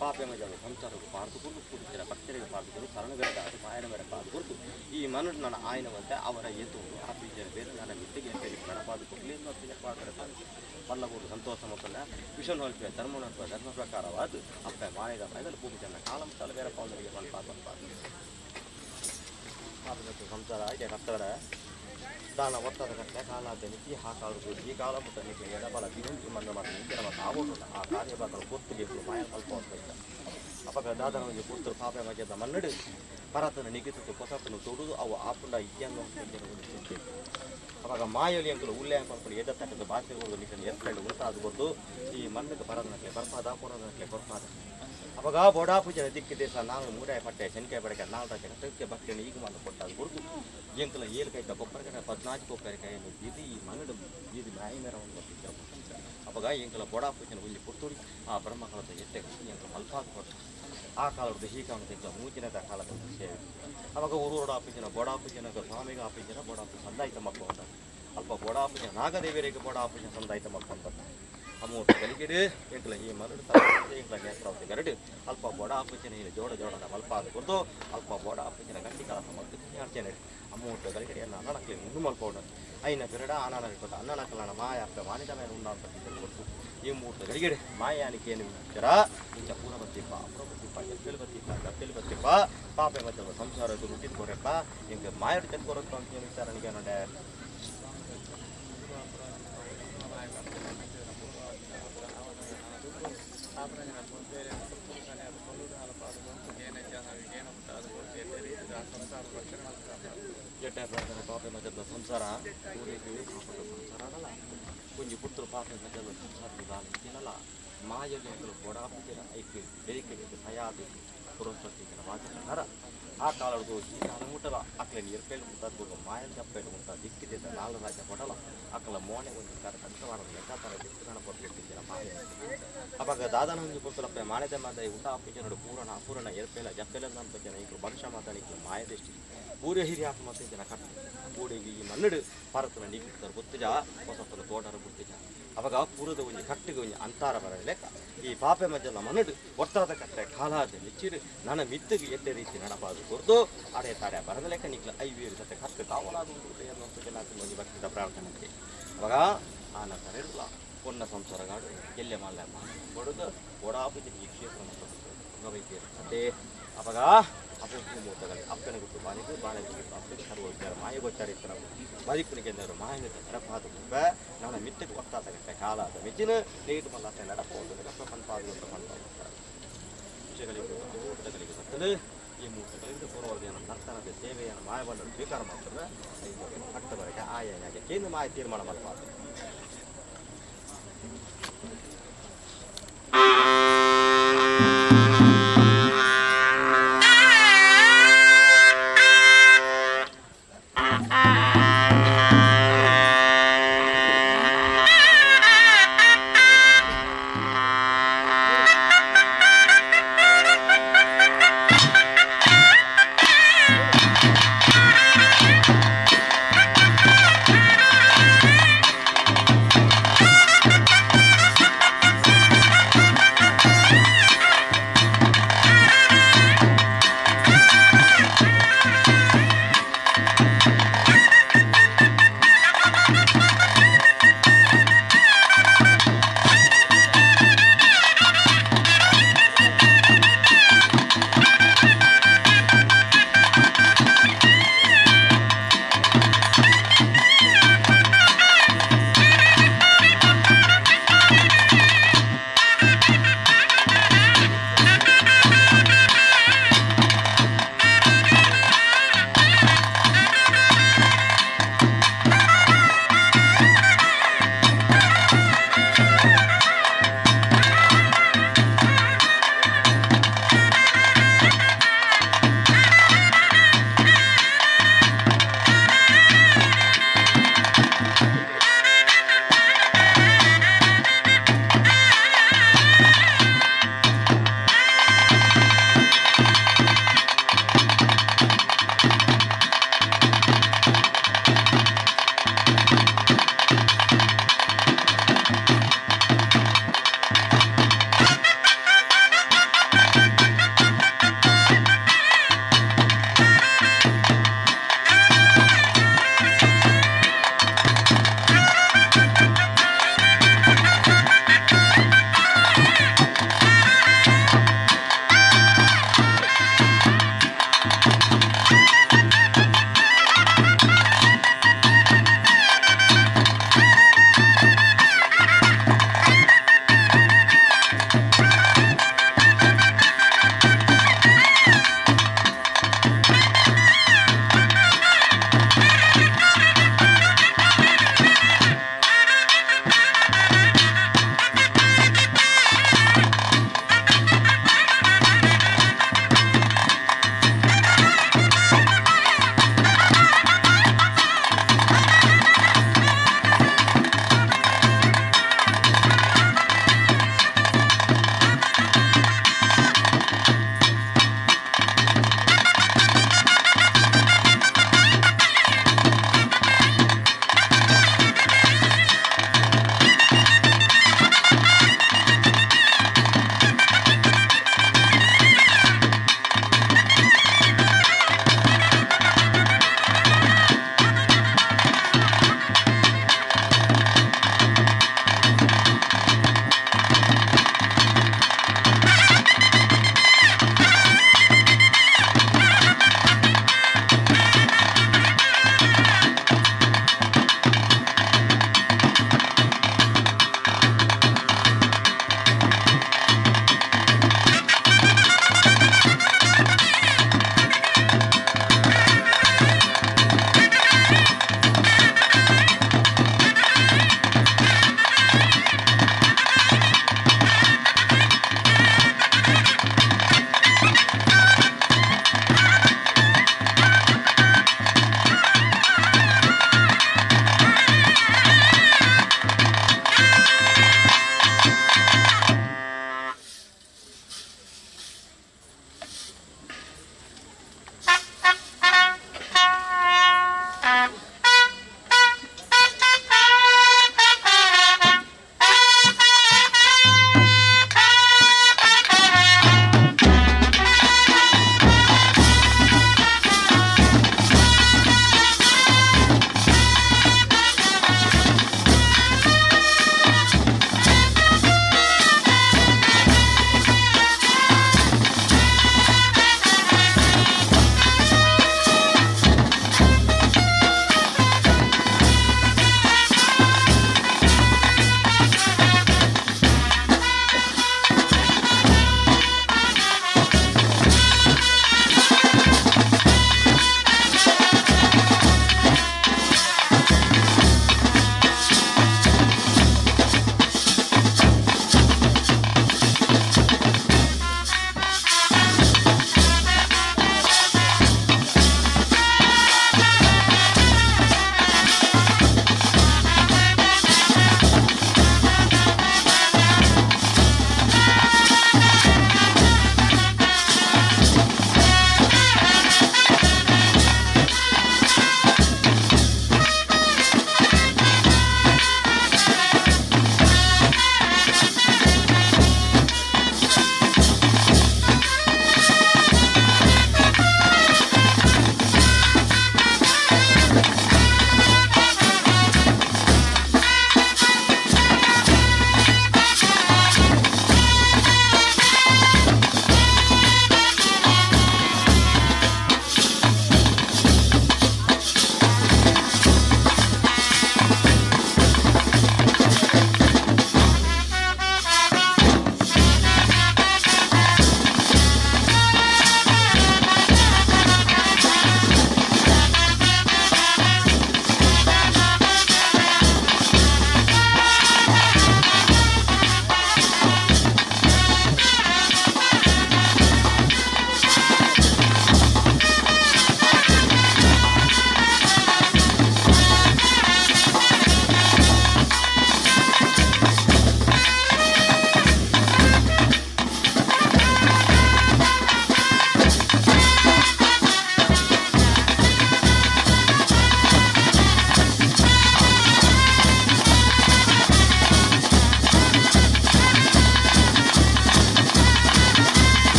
ಪಾಪೆ ಮಜಾದ ಸಂಸಾರಗಳು ಪಾರ್ದುಕೊಂಡು ಕೂಡಿಸಿದ ಭಕ್ತರಿಗೆ ಪಾರ್ದುಕೊಂಡು ಶರಣಗರದ ಅದು ಮಾಯನ ಮೇಲೆ ಪಾಲ್ಗೊಡ್ತು ಈ ಮಣ್ಣು ನನ್ನ ಆಯನವಂತೆ ಅವರ ಎತ್ತುವುದು ಆ ಬೀಜರ ಬೇರೆ ನನ್ನ ಮಿತ್ತಿಗೆ ಅಂತೇಳಿ ಗಣಪಾದುಕೊಡ್ಲಿ ಪಾಡ್ತಾರೆ ಪಲ್ಲಗೋಡು ಸಂತೋಷ ಮಕ್ಕಳ ವಿಷನ್ ಹೊಲ್ಪೆ ಧರ್ಮ ಧರ್ಮ ಪ್ರಕಾರವಾದ ಅಪ್ಪ ಮಾಯದ ಮಯದಲ್ಲಿ ಭೂಮಿ ಜನ ಕಾಲಂ ಸ್ಥಳ ಬೇರೆ ಪಾಲರಿಗೆ ಪಾಪ ಸಂಸಾರ ಇದೆ ಕಟ್ಟಡ ದಾನ ಒತ್ತದ ಕಟ್ಟಲೆ ಕಾಲಾದ ನಿಧಿ ಆ ಕಾಲದ ಈ ಕಾಲ ಮತ್ತು ನಿಧಿ ಎಡಬಲ ಬಿರುಂಜಿ ಮಣ್ಣು ಮಾಡಿ ನಿತ್ಯ ನಮ್ಮ ಆಗೋದಿಲ್ಲ ಆ ಕಾರ್ಯಭಾಗಗಳು ಗೊತ್ತಿಗೆ ಮಾಯ ಸ್ವಲ್ಪ ಹೋಗ್ತೈತ ಅವಾಗ ದಾದನ ಒಂದು ಕೂತರು ಪಾಪ ಮಧ್ಯದ ಮನ್ನಡು ಪರತನ ನಿಗಿತು ಕೊಸತನ್ನು ತೊಡುದು ಅವು ಆಪುಂಡ ಇದ್ಯನ್ನು ಅವಾಗ ಮಾಯಲಿ ಅಂಕಲು ಉಲ್ಲೆ ಅಂಕೊಂಡು ಎದ ತಟ್ಟದ ಭಾಷೆಗಳು ನಿಖಂಡು ಎತ್ಕೊಂಡು ಉಂಟಾದು ಬಂದು ಈ ಮಣ್ಣಕ್ಕೆ ಬರೋದಕ್ಕೆ ಬರ್ಪಾದ ಕೊಡೋದಕ್ಕೆ ಬರ್ಪಾದ ಅವಾಗ ಬೋಡಾ ಪೂಜೆ ದಿಕ್ಕಿದೆ ಸಹ ನಾವು ಮೂಡಾಯ ಪಟ್ಟೆ ಶನಿಕಾಯ ಬಡಕೆ 4 ಟಕ್ಕೆ ಭಕ್ತಿಯನ್ನು ಈಗ ಮಾಡಿ ಕೊಟ್ಟಾಗ ಗುರುತು ಎಂಕಲ 7 ಕೈತ ಕೊಪ್ಪರಕಡೆ 14 ಕೊಪ್ಪರಿಕಾಯನ್ನು ಬೀದಿ ಈ ಮಣ್ಣು ಬೀದಿ ಮಾಯಿ ಮೇರ ಒಂದು ಬರ್ತಿದ್ದರು ಅವಾಗ ಎಂಕಲ ಬೋಡಾ ಪೂಜೆನ ಉಲ್ಲಿ ಪುತ್ತೂಡಿ ಆ ಬ್ರಹ್ಮಕಾಲದ ಎತ್ತೆ ಎಂಕಲ ಮಲ್ಪಾದ ಕೊಟ್ಟು ಆ ಕಾಲದ ಈ ಕಾಲದ ಎಂಕಲ ಮೂಜಿನದ ಕಾಲದ ಸೇವೆ ಅವಾಗ ಊರೋಡ ಆಪೀಜನ ಬೋಡಾ ಪೂಜೆನ ಸ್ವಾಮಿಗ ಆಪೀಜನ ಬೋಡಾ ಪೂಜೆ ಸಂದಾಯಿತ ಮಕ್ಕಳು ಅಂತ ಅಲ್ಪ ಬೋಡಾ ಪೂಜೆ ನಾಗದೇವಿಯರಿಗೆ ಬೋಡಾ ಪೂಜೆ ಸಂದಾಯಿತ ಮಕ್ಕಳು ಅಂತ ಅಮೂರ್ತ ಗಲಿಗಿಡು ಎಂಕಲ ಈ ಮರಡು ಎಂಕಲ ನೇತ್ರಾವತಿ ಗರಡು ಅಲ್ಪ ಬೋಡಾ ಪೂಜೆನ ಇಲ್ಲಿ ಜೋಡದ ಮಲ್ಪಾದ ಕೊಡ್ದು ಅಲ್ಪ ಬೋಡಾ ಪೂಜೆನ ಗಂಟಿ ಕಾಲ ಮತ್ತು ಅರ್ಚನೆ ಅಮೂರ್ತ ಗಲಿಗಡೆಯನ್ನು ಅನ್ನನಕ್ಕೆ ಇನ್ನೂ ಮಲ್ಕೊಂಡು ಐನ ಬಿರಡ ಆನನಕ್ಕೆ ಅನ್ನನಕ್ಕಲನ ಮಾಯ ಮಾನಿದ ಮೇಲೆ ಉಂಡಾಂತ ಕೊಟ್ಟು ಈ ಮೂರ್ತ ಗಲಿಗಡೆ ಮಾಯಾನಿಕೆಯನ್ನು ವಿಚಾರ ಇಂಚ ಪೂರ್ಣಬತ್ತಿಪ್ಪ ಅಪ್ರಬತ್ತಿಪ್ಪ ಎತ್ತಲ್ಬತ್ತಿಪ್ಪ ಪಾಪೆ ಮಧ್ಯದ ಸಂಸಾರದ್ದು ರುಟ್ಟಿದ್ಕೊಡ್ರಪ್ಪ ಹಿಂಗೆ ಮಾಯಡು ತೆಕ್ಕೊರತ್ತು ಅಂತ ಏನು ವಿಚಾರಣಿಗೆ ನೋಡೆ ಪಾಪೆ ಮಧ್ಯದ ಸಂಸಾರ ಸಂಸಾರ ಅಲ್ಲ ಕುಂಜಿ ಪುತ್ರ ಪಾಪೆ ಮಧ್ಯದ ಸಂಸಾರದ ದಾನಲ್ಲ ಮಾಯಗಳು ಬೋಡಾಪುಜನ ಐಕ್ಯ ಬೇಕೆಗೆ ಸಯಾದಿ ಪುರಸ್ಕೃತಿಗಳ ವಾಚನರ ಆ ಕಾಲದ್ದು ಈ ಕಾಲ ಮುಟ್ಟಲ ಅಕ್ಕಲ ಎರ್ಪೇಲು ಮುಟ್ಟಾದ್ಬೋದು ಮಾಯನ ಜಪ್ಪೇಲು ಮುಟ್ಟ ದಿಕ್ಕಿದೆ 4 ರಾಜ್ಯ ಕೊಡಲ ಅಕ್ಕಲ ಮೋನೆ ಒಂದು ಕಂಠ ಮಾಡೋದು ಲೆಕ್ಕಾಚಾರ ದಿಕ್ಕಣ ಕೊಟ್ಟಿರ್ತಿದ್ದೀರ ಮಾಯ ಅವಾಗ ದಾದನ ಒಂದು ಕೊಟ್ಟಲಪ್ಪ ಮಾನದ ಮಾದ ಉಂಟಾಪುಜನಡು ಪೂರ್ಣ ಎರ್ಪೇಲ ಜಪ್ಪೇಲದ ಅಂತ ಜನ ಈಗ ಭವಿಷ್ಯ ಮಾತಾಡಿಕ್ಕೆ ಮಾಯದೆಷ್ಟಿ ಪೂರ್ಯ ಹಿರಿಯ ಮತ್ತೆ ಜನ ಕಟ್ಟ ಕೂಡಿಗೆ ಈ ಮನ್ನಡು ಭಾರತನ ನೀಗಿರ್ತಾರೆ ಗೊತ್ತಿಜ ಹೊಸಪ್ಪನ ತೋಟರ ಗೊತ್ತಿಜ ಅವಾಗ ಪೂರದ ಒಂದು ಕಟ್ಟಿಗೆ ಒಂದು ಅಂತಾರ ಬರ ಲೆಕ್ಕ ಈ ಪಾಪೆ ಮಜ್ಜನ ಮನ್ನಡು ಒಟ್ಟಾದ ಕಟ್ಟೆ ಕಾಲಾದ ನಿಚ್ಚಿರು ನನ್ನ ಮಿತ್ತಿಗೆ ಎಟ್ಟೆ ರೀತಿ ನಡಪಾದು ಕೊಡ್ದು ಅಡೆ ತಾಡೆ ಬರದ ಲೆಕ್ಕ ನಿಕ್ಲ 5 ಜೊತೆ ಕಟ್ಟು ಕಾವಲಾಗುವುದು ಅನ್ನೋದು ಜನ ಒಂದು ಭಕ್ತಿದ ಪ್ರಾರ್ಥನೆಗೆ ಅವಾಗ ಆ ನಂತರ ಇರಲ್ಲ ಪೊನ್ನ ಸಂಸಾರಗಾಡು ಎಲ್ಲೆ ಮಾಲ್ಯ ಕೊಡೋದು ಓಡಾಪುಜ ಈ ಕ್ಷೇತ್ರ ಮತ್ತು ಅವಾಗ ಅಪೋಷಣ ಮೂರ್ತಗಳು ಅಪ್ಪನ ಗುಟ್ಟು ಬಾಲಿಗೆ ಬಾಳೆಗೆ ಅಪ್ಪಗೆ ಸರ್ವ ವಿಚಾರ ಮಾಯ ಗೊತ್ತಾರಿತ್ತು ಬದುಕನಿಗೆ ಎಂದರು ಮಾಯ ನಡಪಾದ ಮುಂಬ ನನ್ನ ಮಿತ್ತಿಗೆ ಒತ್ತಾದ ಗಟ್ಟೆ ಕಾಲಾದ ಮೆಚ್ಚಿನ ಲೇಟ್ ಮಲ್ಲಾಸೆ ನಡಪೋದು ಗಪ್ಪ ಪಂಪಾದು ಅಂತ ವಿಷಯಗಳಿಗೆ ಮೂರ್ತಗಳಿಗೆ ಸತ್ತಲು ಈ ಮೂರ್ತಗಳಿಗೆ ಪೂರ್ವರ್ದಿಯನ್ನು ನರ್ತನದ ಸೇವೆಯನ್ನು ಮಾಯ ಬಂಡನ್ನು ಸ್ವೀಕಾರ ಮಾಡ್ತಾರೆ ಹಟ್ಟ ಬರಕ್ಕೆ ಆಯಾಗೆ ಕೇಂದ್ರ ಮಾಯ ತೀರ್ಮಾನ ಮಾಡಬಾರ್ದು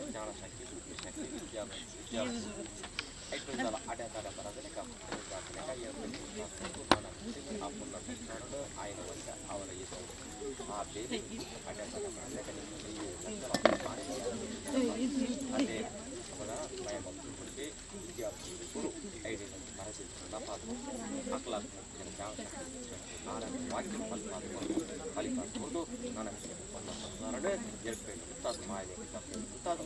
ಜ್ಞಾನ ಶಕ್ತಿ ಬುದ್ಧಿ ಶಕ್ತಿ ವಿದ್ಯಾಭ್ಯಾಸ ಐದು ಅಡ್ಯಾತಾಡ ಬರೋದಕ್ಕೆ ఆయన వద్ద ಅವರ ಹೆಸರು ಆ ಬೇರೆ ಅಡ್ಯಾತಾಡ ಅದೇ ಅವರ ಭಯ ಬಂಧುಗಳಿಗೆ ವಿದ್ಯಾರ್ಥಿಗಳು ಐದು ಮರಸಿದ ಪಾತ್ರ ಅಕ್ಲಾಸ್ ನಾನು ವಾಕ್ಯ ಫಲಿತಾಂಶಕೊಂಡು ನನ್ನ ಹೇಳ್ಬೇಕು ಮುತ್ತಾದ ಮಾಹಿತಿ ಮುತ್ತಾದ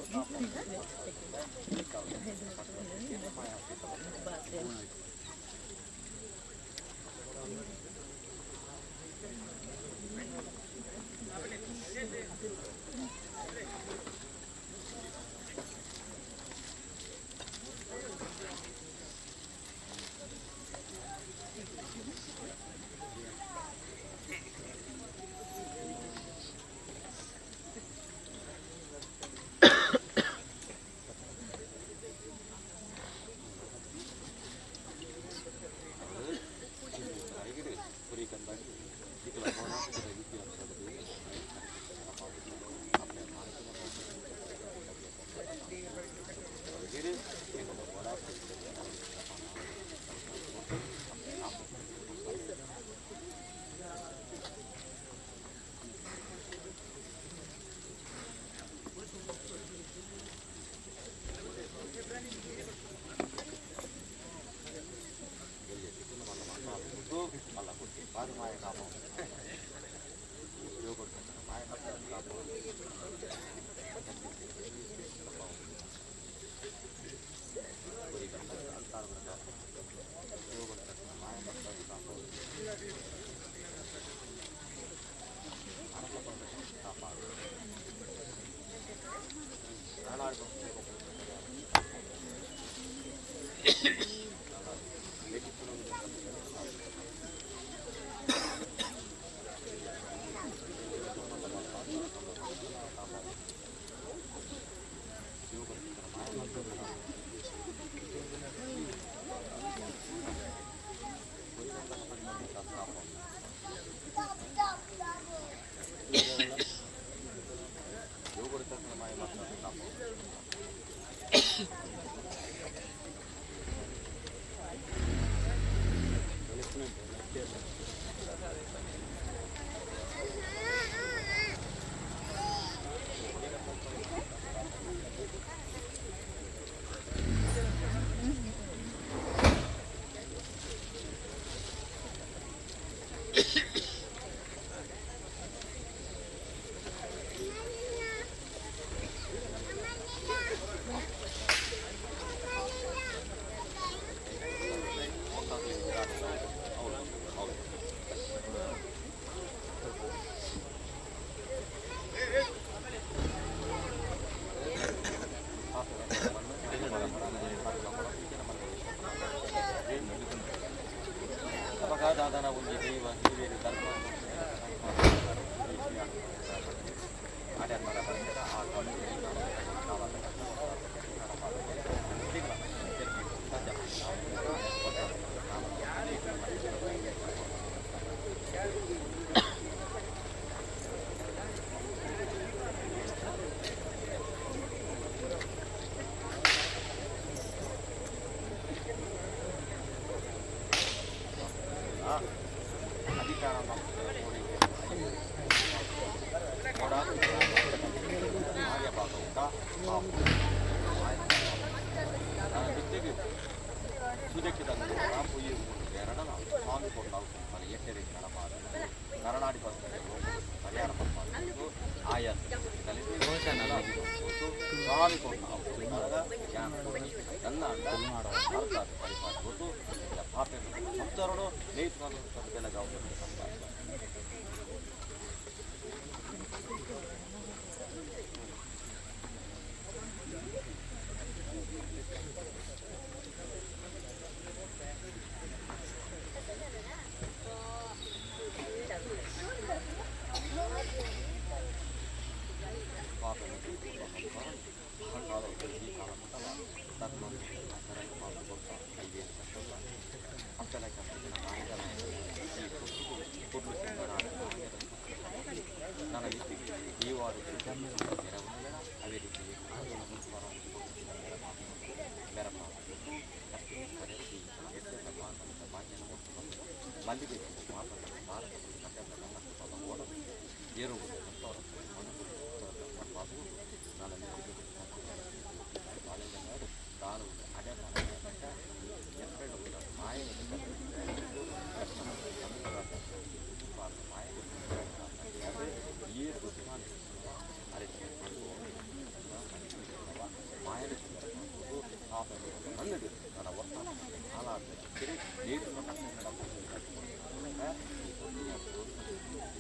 ದಾದನ ಒಂದು ದೇವ ಹಿರಿಯರು ಧರ್ಮ ಆಡ್ಯಾರ ಮರ ಬಂದರೆ ಆ ನನಗೆ ಈ ವಾರ ನನ್ನದು ನನ್ನ ವರ್ಷ ಹಾಲಾದ ನೀರು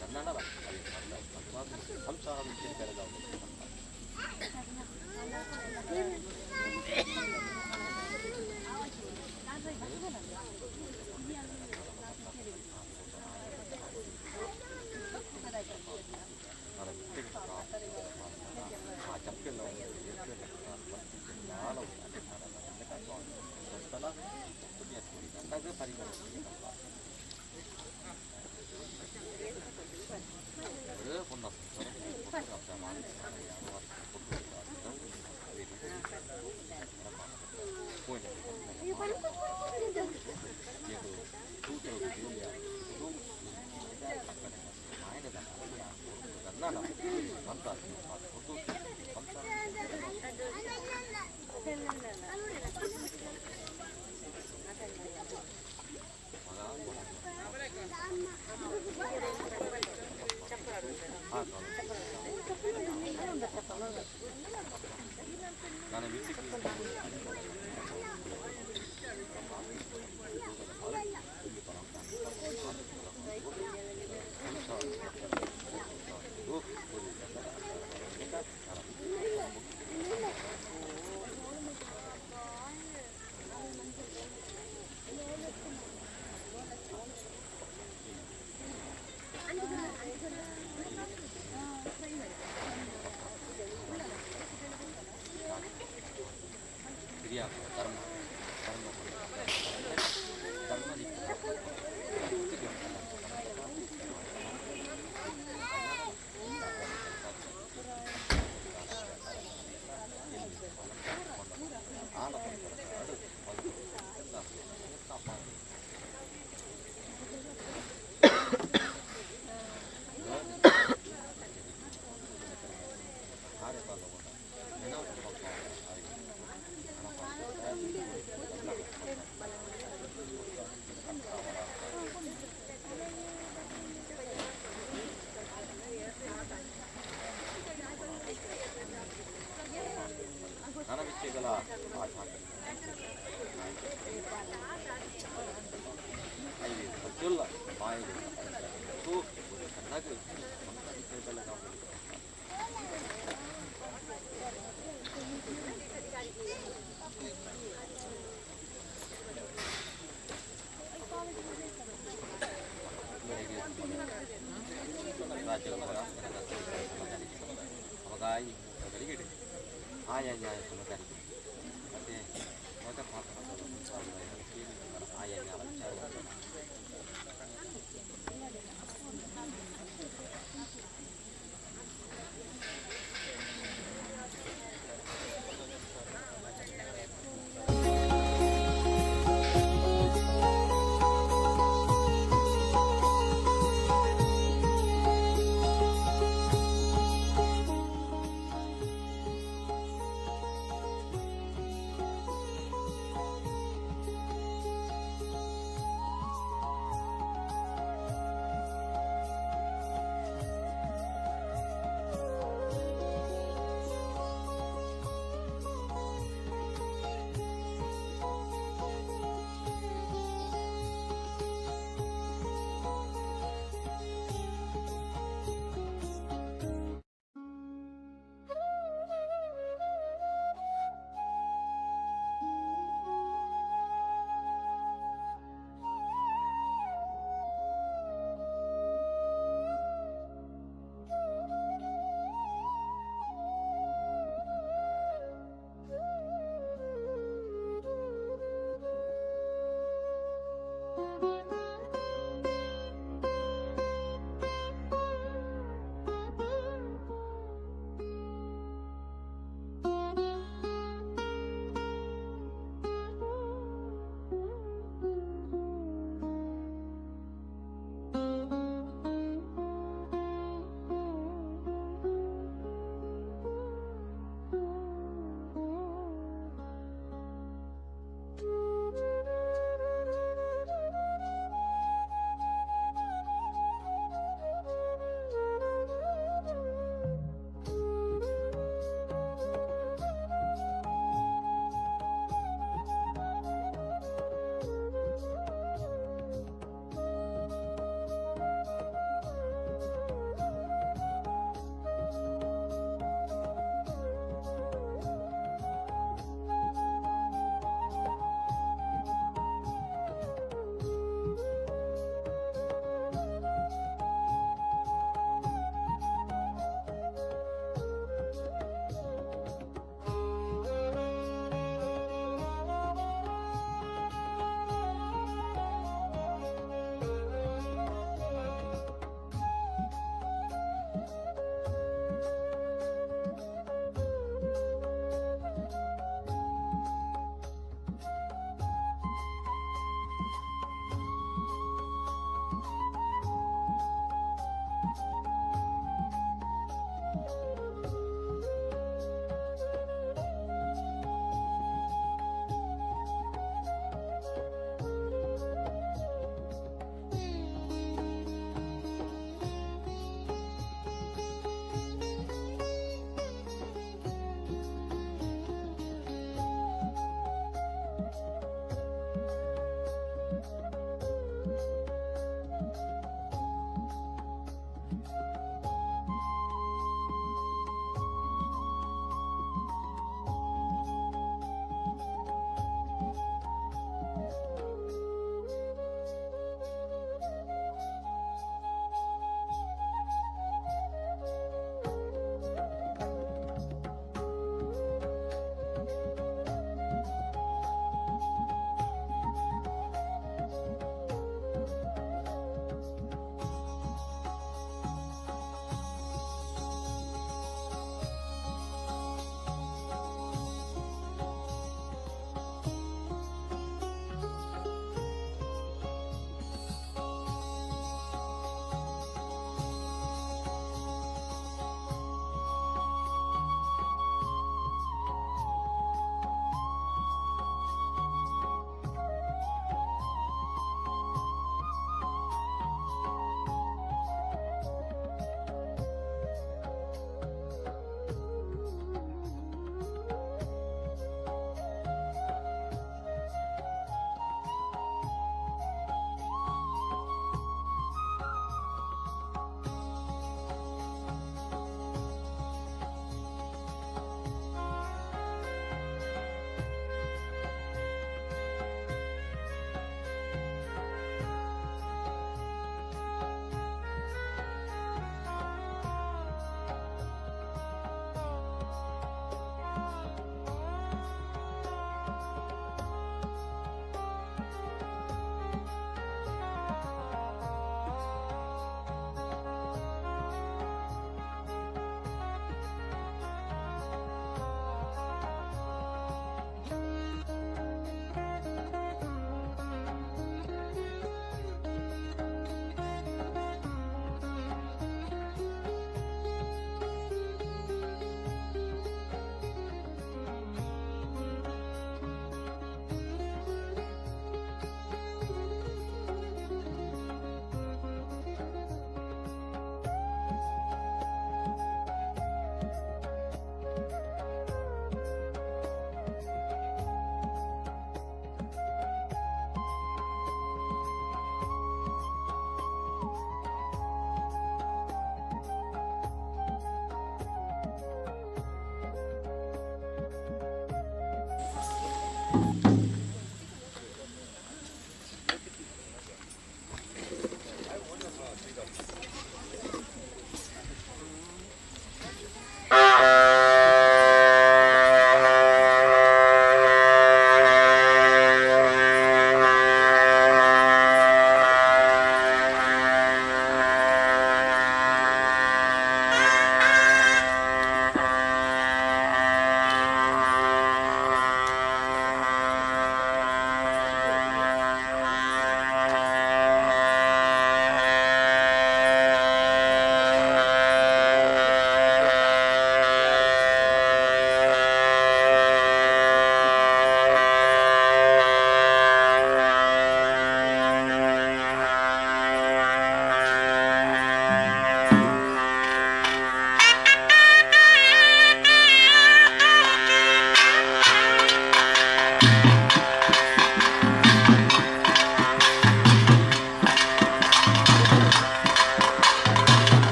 ಕನ್ನಡ ಸಂಸಾರ ಮುಂಚೆ ಬೆಳೆದವರು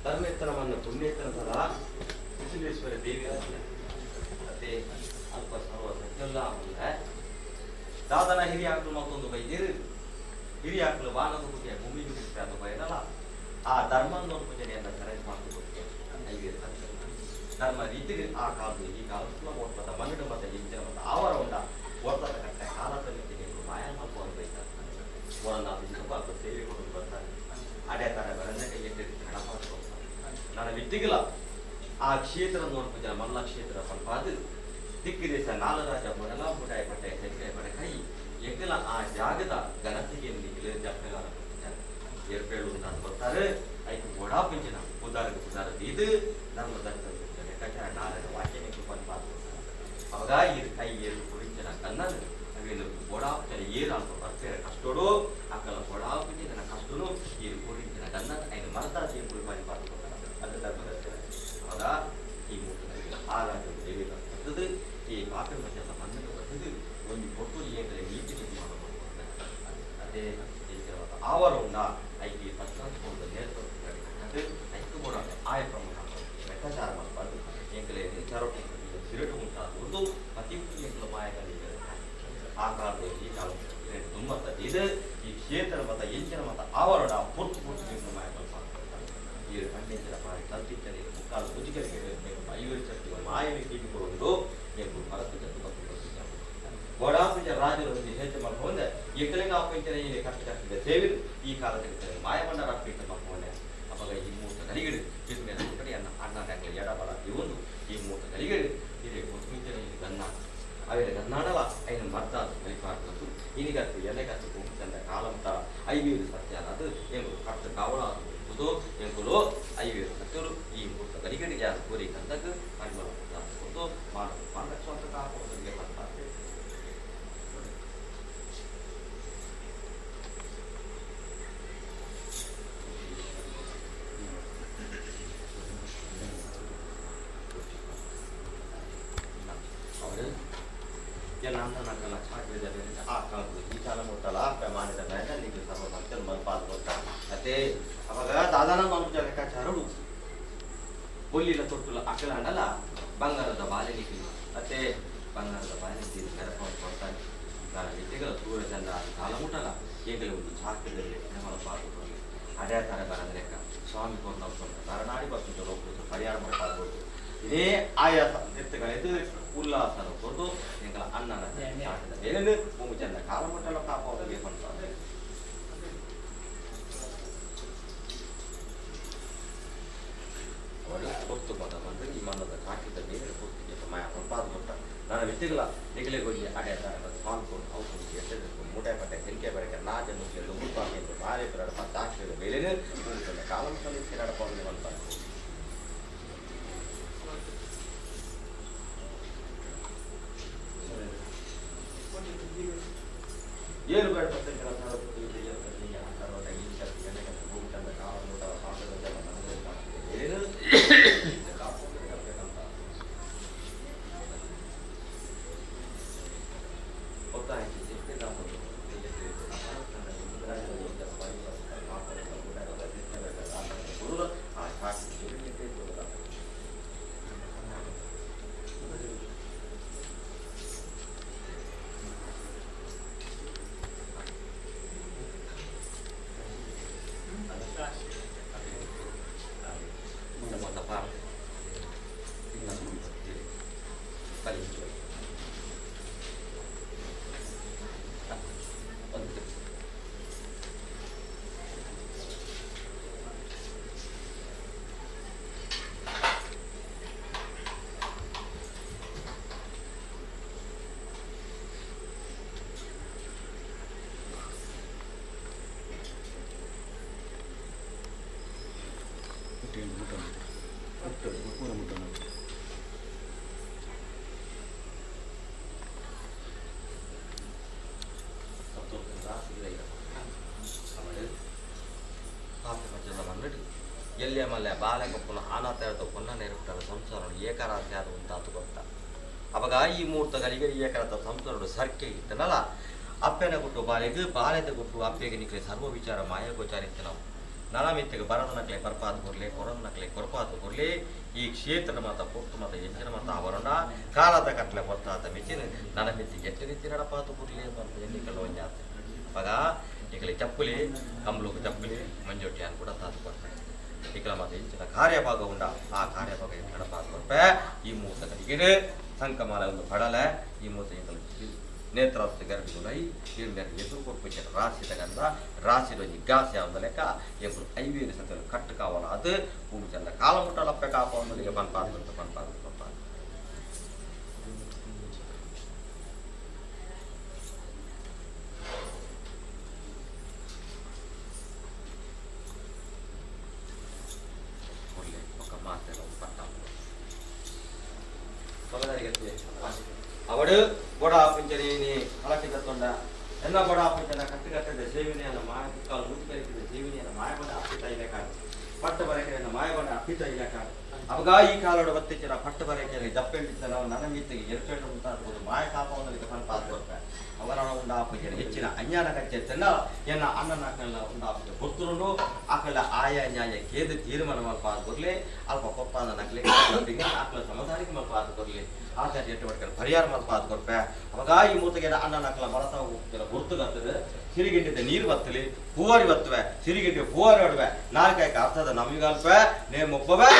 ಧರ್ಮೇತ್ತರವನ್ನು ಪುಣ್ಯೇತರ ಸಲ ಕುಶಲೇಶ್ವರ ದೇವಿ ಮತ್ತೆ ಅಲ್ಪ ಸರ್ವ ಸತ್ಯಲ್ಲ ಆಮೇಲೆ ದಾದನ ಹಿರಿಯಾಕಲು ಮತ್ತೊಂದು ಬೈದೇರು ಹಿರಿಯಾಕಲು ಬಾನದ ಹುಟ್ಟಿಯ ಭೂಮಿಗೆ ಬಿಟ್ಟರೆ ಅದು ಬಯನಲ್ಲ ಆ ಧರ್ಮವನ್ನು ಪೂಜನೆಯನ್ನು ಕರೆಕ್ಟ್ ಮಾಡ್ಕೊಡ್ತೀವಿ ಧರ್ಮ ರೀತಿಗೆ ಆ ಕಾಲದ ಈ ಕಾಲದ ಓಡ್ತದ ಮನ್ನಡು ಮತ್ತೆ ಹೆಚ್ಚಿನ ಮತ್ತು ಆವರ ಉಂಡ ಓಡ್ತದ ಕಟ್ಟೆ ಕಾಲದಲ್ಲಿ ಮಾಯ ಮಾಡ್ಕೊಂಡು ಬೈತಾರೆ ಓಡನಾದ ಸೇವೆ ಕೊಡೋದು ಬರ್ತಾರೆ ಅಡೆ ತರ ಬರನ್ನೇ ಕೈ ಎಟ್ಟಿರ್ತೀನಿ ಹಣ ಮಾಡ್ಕೊಳ್ತಾರೆ ನನ್ನ ವಿಟ್ಟಿಗಿಲ್ಲ ಆ ಕ್ಷೇತ್ರ ನೋಡ್ಪೂಜ ಮಲ್ಲ ಕ್ಷೇತ್ರ ಸ್ವಲ್ಪ ಅದು ದಿಕ್ಕು ದೇಶ ನಾಲರಾಜ ಮೊದಲ ಬುಡಾಯ ಪಟ್ಟೆ ಹೆಜ್ಜೆ ಪಡೆ ಕೈ ಎಕ್ಕಲ ಆ ಜಾಗದ ಘನತೆಗೆ ಜಪ್ಪೆಗಾರ ಏರ್ಪೇಳು ಅಂತ ಬರ್ತಾರೆ ಐದು ಗೋಡಾ ಪಂಚನ ಉದಾರದ ಇದು ನಮ್ಮ ಲೆಕ್ಕಾಚಾರ ನಾಳೆ ವಾಕ್ಯನೇ ಬಂದು ಅವಾಗ ಇದು ಕೈ ಏರು ಕುರಿಂಚನ ಕನ್ನದು ಅವೇನು ಗೋಡಾಪಂಚನ ಏರು ಅಂತ ಬರ್ತಾರೆ ಕಷ್ಟೋಡು ಅಕ್ಕಲ ಗೋಡಾಪಂಚನ ಕಷ್ಟನು ಏರು ಕುರಿಂಚನ ಕನ್ನದ ಐದು ಮರತಾರ ಏರು ಕುರಿ ಮಾಡಿ ಮಾಡ್ತಾರೆ ಅದು ಧರ್ಮದ ಅವಾಗ ಈ ಮೂಟದಲ್ಲಿ ಆರಾಧ್ಯ ದೇವಿ ಬರ್ತದೆ ಈ ಕಾಪೆ ಮಧ್ಯದ ಮಣ್ಣನ್ನು ಬರ್ತದೆ ಒಂದು ಕೊಟ್ಟು ಏಕಲೆ ನೀತಿ ನಿರ್ಮಾಣ ಅದೇ ಆವರ ಉಂಡ ಐದು ಪತ್ರಾಂಶದ ನೇತೃತ್ವ ಐದು ಕೂಡ ಆಯ ಪ್ರಮಾಣ ಲೆಕ್ಕಾಚಾರ ಮಾಡಬಾರ್ದು ಏಕಲೆ ಚರೋಟಿ ಸಿರಟು ಉಂಟಾಗುವುದು ಅತಿ ಏಕಲ ಮಾಯಗಳಿದೆ ಆ ಕಾಲದಲ್ಲಿ ಈ ಕಾಲ ತುಂಬತ್ತದೆ ಇದು ಈ ಕ್ಷೇತ್ರ ಮತ ಎಂಚಿನ ಮತ ಆವರಣ ಪೂರ್ತಿ ಮಾಯ ಈ ಹಣ್ಣಿನ ಪಾರಿ ಕಲ್ಪಿಂಚಲಿ ಮುಕ್ಕಾಲು ಮುಜಿಗರಿಗೆ ಐವರಿಸಕ್ಕೆ ಮಾಯವಿ ಕೀಗಿಕೊಳ್ಳುವುದು ಎಂದು ಭಾರತದ ಗೋಡಾಪಂಚ ರಾಜರು ಹೆಚ್ಚು ಮಾಡ್ಕೊಂಡೆ ಎಕಲಿಂಗ ಆಪಂಚನ ಇಲ್ಲಿ ಕಷ್ಟ ಸೇವೆ ಈ ಕಾಲದಲ್ಲಿ ಮಾಯಮಂಡ ರಾಷ್ಟ್ರೀಯ ಮಾಡ್ಕೊಂಡೆ ಅವಾಗ ಈ ಮೂಟ ಗಲಿಗಿಡು ಕಿರುಮೇನ ಕಡೆಯನ್ನ ಅಣ್ಣ ಟ್ಯಾಂಕ್ಲ ಎಡಬಲ ಇವನು ಈ ಮೂಟ ಗಲಿಗಿಡು ಹಿರಿಯ ಕೊತ್ಮಿಂಚನ ಇಲ್ಲಿ ಗನ್ನ ಅವೆಲ್ಲ ಗನ್ನಾಡಲ್ಲ ಐನ ಮರ್ದ ಕಲಿಪಾರ್ದು ಇನಿಗತ್ತು ಎಲೆಗತ್ತು ಕುಂಚಂದ ಕಾಲಂತರ ಐವೀರು ಸತ್ಯ ಅದು ಎಂಬುದು ಕಷ್ಟ ಕಾವಳ ಅದು ಎಂಬುದು ಐವೀರು ಸತ್ಯರು ಈ ಮೂಟ ಗಲಿಗಿಡಿಗೆ ಯಾರು ಕೋರಿ ಕಂದಕ್ಕೆ ಅನುಭವ ಮಾಡಬೇಕು ಸ್ವಂತ ಕಾಪುಗಳಿಗೆ ಬರ್ತಾರೆ ಅವಾಗ ದಾದಾನ ಮಾನುಜ ಲೆಕ್ಕಾಚಾರಡು ಒಲ್ಲಿನ ತೊಟ್ಟುಲ ಅಕಲ ಅಂಡಲ್ಲ ಬಂಗಾರದ ಬಾಲೆ ನಿಖಿಲು ಮತ್ತೆ ಬಂಗಾರದ ಬಾಲೆ ನಿಖಿಲು ಕರೆಕೊಂಡು ಕೊಡ್ತಾನೆ ನಾನು ವ್ಯಕ್ತಿಗಳ ಸೂರ್ಯ ಚಂದ್ರ ಕಾಲ ಮುಟ್ಟಲ್ಲ ಈಗಲೇ ಒಂದು ಚಾಕದಲ್ಲಿ ಪಾಲ್ಗೊಳ್ಳಿ ಅದೇ ತರ ಬರದ ಲೆಕ್ಕ ಸ್ವಾಮಿ ಕೊಂಡು ನರನಾಡಿ ಬರ್ತಿದ್ದು ಹೋಗ್ಬೋದು ಪರಿಹಾರ ಮಾಡ್ಬೋದು ಇದೇ ಆಯಾಸ ನೃತ್ಯಗಳೆದು ಉಲ್ಲಾಸನ ಕೊಟ್ಟು ಎಂಕಲ ಅನ್ನನ ಬೇರೆ ಭೂಮಿ ಚಂದ ಕಾಲ ಮುಟ್ಟಲ್ಲ ಪಾಪ ಅವರಿಗೆ ಬಂತಾರೆ ಕೊಟ್ಟು ಬಂದ ಈ ಮನದ ಕಾಕಿದ ಬೇರೆ ಕೊಟ್ಟಿಗೆ ಮಾಯ ಪಾದ ಕೊಟ್ಟ ನನ್ನ ವ್ಯಕ್ತಿಗಳ ನಿಗಲೆಗೋಗಿ ಅಡೆ ಸ್ವಾಮಿಕೊಂಡು ಔಷಧಿ ಎಷ್ಟೆಲ್ಲ ಮೂಟೆ ಪಟ್ಟೆ ಸಂಖ್ಯೆ ಬರಕ್ಕೆ ನಾಜನ್ನು ಕೇಳಿ ಮುಲ್ಪಾಗಿ ಮಾರೆ ಬರಡ ಮತ್ತೆ ಹಾಕಿದ ಬೇರೆ ಕಾಲ ಮುಟ್ಟಲ್ಲಿ ನಡ್ಕೊಂಡು ಬಂತಾರೆ ಏನು ಬೇಡ ಎಲ್ಲಿ ಆಮೇಲೆ ಬಾಲೆಗೊಪ್ಪನ ಅನಾಥ ಪುನಃ ನೇರುತ್ತಾರೆ ಸಂಸಾರ ಏಕರಾತ್ರಿ ಅದು ಅಂತ ಗೊತ್ತ ಅವಾಗ ಈ ಮೂರ್ತಗಳಿಗೆ ಏಕರಾತ ಸಂಸಾರ ಸರ್ಕೆ ಇತ್ತನಲ್ಲ ಅಪ್ಪೆನ ಕೊಟ್ಟು ಬಾಲೆಗೆ ಬಾಲೆದ ಕೊಟ್ಟು ಅಪ್ಪೆಗೆ ನಿಕ್ಲೆ ಸರ್ವ ವಿಚಾರ ಮಾಯ ಗೋಚಾರಿತ್ತು ನಾವು ನಲಮಿತ್ತಿಗೆ ಬರದ ನಕಲೆ ಬರ್ಪಾದ ಕೊರ್ಲೆ ಕೊರದ ನಕಲೆ ಕೊರಪಾದ ಕೊರ್ಲೆ ಈ ಕ್ಷೇತ್ರದ ಮತ ಪೊತ್ತು ಮತ ಎಂಚಿನ ಮತ ಅವರಣ ಕಾಲದ ಕಟ್ಲೆ ಗೊತ್ತಾದ ಮಿಚಿನ ನಲಮಿತ್ತಿಗೆ ಎಟ್ಟು ರೀತಿ ನಡಪಾದ ಕೊರ್ಲೆ ಅಂತ ಎನ್ನಿಕಲ್ಲ ಒಂಜಾತ ಮಗ ಈಗಲೇ ಚಪ್ಪಲಿ ಕಂಬ್ಲುಗೆ ಚಪ್ಪಲಿ ಮಂಜೊಟ್ಟಿ ಅನ್ ಕೂಡ ತಾತು ಕೊಡ್ತಾರೆ ಈಗಲ ಮತ ಎಂಚಿನ ಕಾರ್ಯಭಾಗ ಉಂಡ ಆ ಕಾರ್ಯಭಾಗ ನಡಪಾದ ಕೊಡ್ಪೆ ಈ ಮೂತ ಕಡೆಗೆ ಸಂಕಮಾಲ ಒಂದು ಪಡಲೆ ಈ ಮೂತ ಈಗಲ ನೇತ್ರಾಸ್ತಿ ಗರಡಿಗುಲೈ ಇರ್ಗರ್ ಎದುರು ಕೊಟ್ಬಿಟ್ಟು ರಾಶಿ ತಗಂದ ರಾಶಿలో జిగ్గాసి అవదలేక ఎప్పుడు ఐవేరు సంతలు కట్టు కావాల అది భూమి చల్ల కాలం ముట్టాలప్పే కాపాడుతుంది ఇక పనిపాదు ఒక మాసలో పట్టాము ಅವಡು ಗೋಡ ಆಪಿಂಚರಿ ನೀ ಹಳಕ್ಕೆ ಕತ್ತೊಂಡ ಎಲ್ಲ ಗೋಡ ಆಪಿಂಚನ ಕಟ್ಟುಗಟ್ಟದ ಸೇವಿನಿಯನ್ನು ಮಾಯ ಕಾಲು ಮುಚ್ಚಿಕರಿಸಿದ ಸೇವಿನಿಯನ್ನು ಮಾಯಗೊಂಡ ಅಪ್ಪಿತ ಇಲ್ಲಕ ಪಟ್ಟ ಬರಕೆಯನ್ನು ಮಾಯಗೊಂಡ ಅಪ್ಪಿತ ಇಲ್ಲಕ ಅವಾಗ ಈ ಕಾಲೋಡ ಬತ್ತಿಚ್ಚಿನ ಪಟ್ಟ ಬರಕೆಯಲ್ಲಿ ದಪ್ಪೆಂಡಿದ್ದ ನಾವು ನನ್ನ ಮಿತ್ತಿಗೆ ಎರಪೇಟು ಮುಂತಾಗ್ಬೋದು ಮಾಯ ಕಾಪವೊಂದಕ್ಕೆ ಪನ್ಪಾದ ಕೊಡ್ತಾರೆ ಅವರ ಉಂಡಾಪಿಂಚನ ಹೆಚ್ಚಿನ ಅಜ್ಞಾನ ಕಚ್ಚೆತ್ತನ್ನ ಎನ್ನ ಅಣ್ಣನಾಕಲ್ಲ ಉಂಡಾಪಿಂಚ ಗೊತ್ತರು ಆಕಲ ಆಯಾ ನ್ಯಾಯ ಕೇದು ತೀರ್ಮಾನ ಮಲ್ಪಾದ ಕೊರ್ಲಿ ಅಲ್ಪ ಕೊಪ್ಪಾದ ನಕ್ಲಿ ಆಕಲ ಸಮಧಾನಿಕ ಮಲ್ಪಾದ ಕೊರ್ಲಿ ಆಚಾರ ಎಟ್ಟು ಪರಿಹಾರ ಮಲ್ಪಾದ ಕೊರ್ಪೆ ಅವಾಗ ಈ ಮೂತಿಗೆ ಅಣ್ಣನಾಕಲ ಬಳತ ಹೋಗ್ತಿರ ಗುರ್ತುಗತ್ತದ ಸಿರಿಗಿಂಡಿದ ನೀರು ಬತ್ತಲಿ ಹೂವಾರಿ ಬತ್ತವೆ ಸಿರಿಗಿಂಡಿ ಹೂವಾರಿ ಹೊಡ್ವೆ ನಾಲ್ಕಾಯ್ಕ ಅರ್ಥದ ನಮಗಲ್ಪೆ ನೇ ಮುಪ್ಪವೆ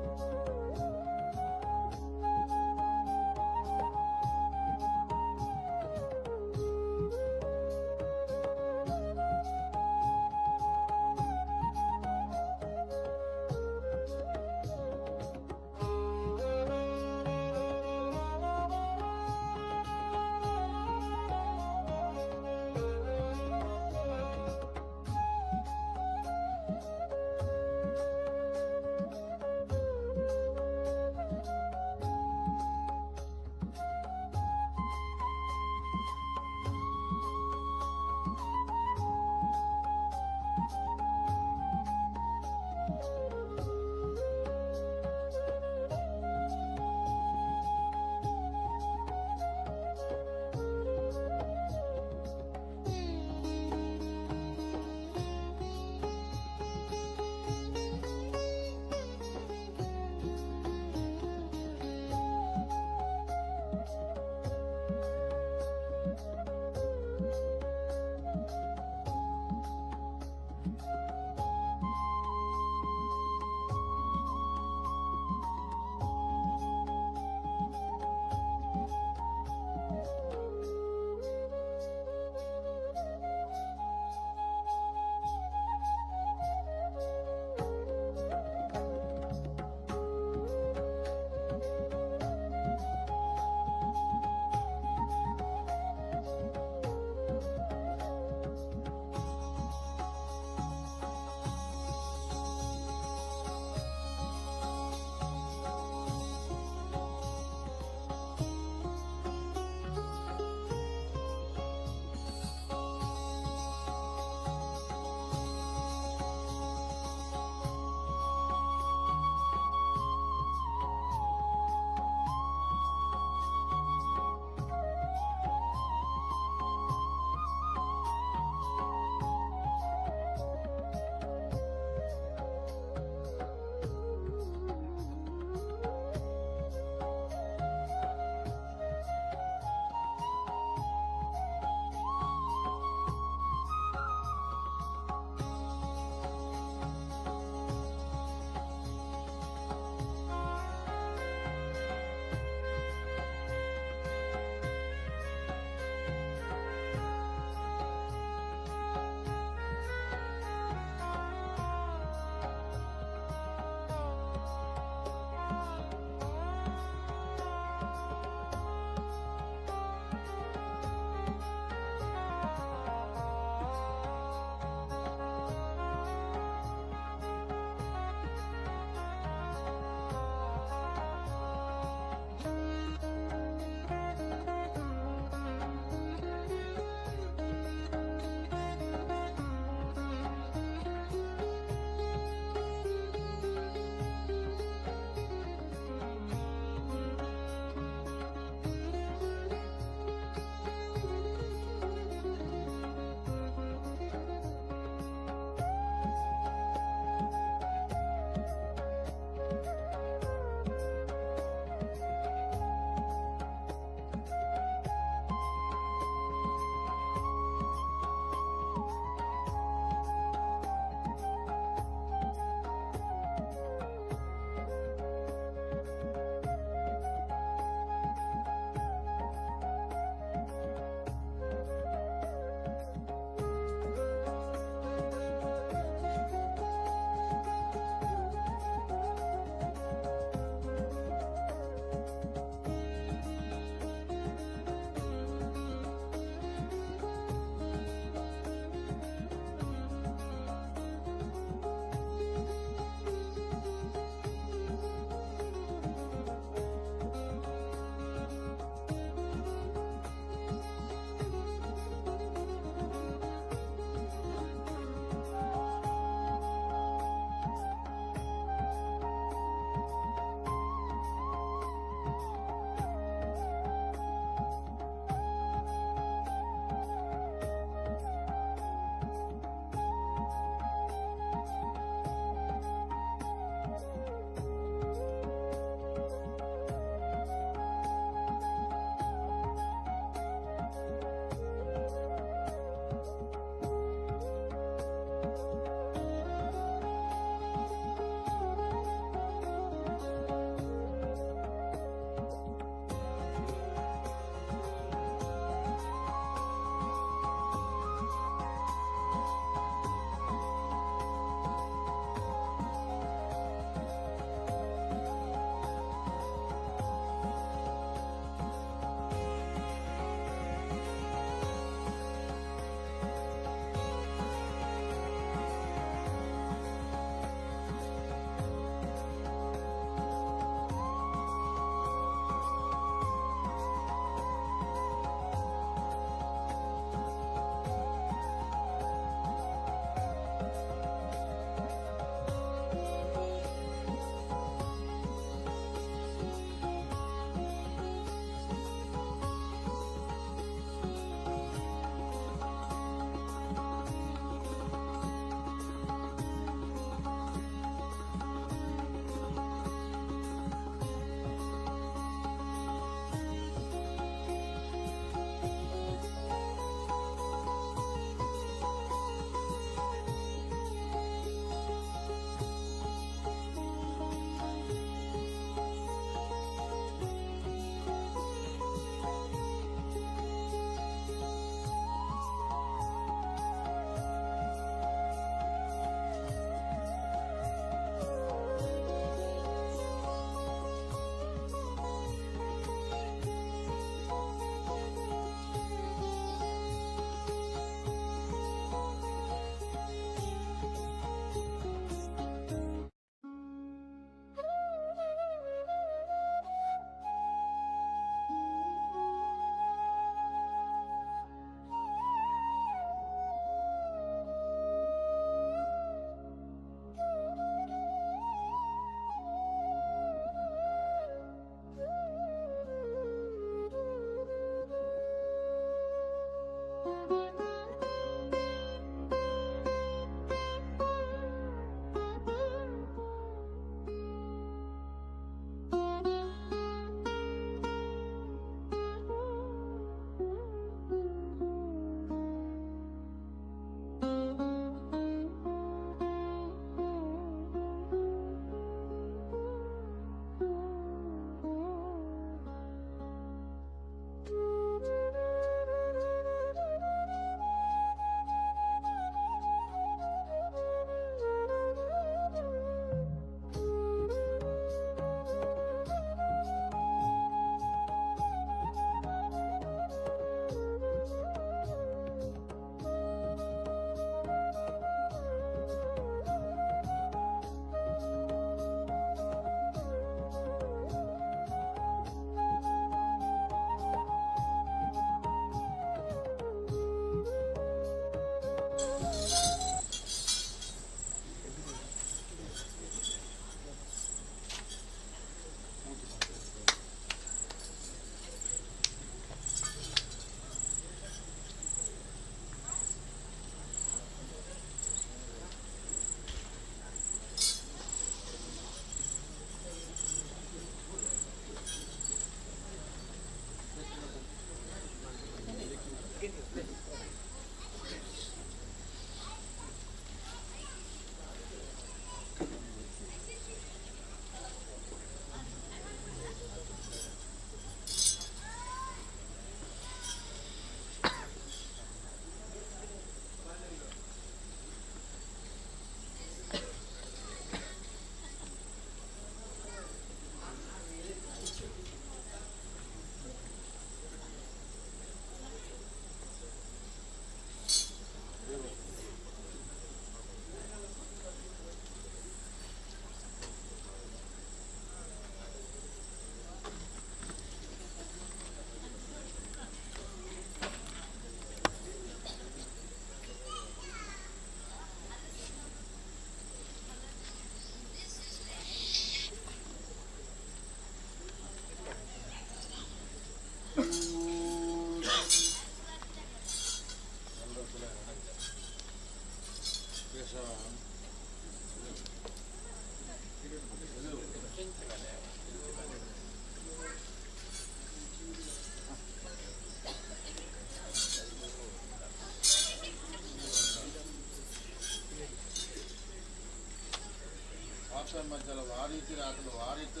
ಪಾಪ ಮಧ್ಯೆ ವಾರೀತಿ ಆತಲು ವಾರೀತಿ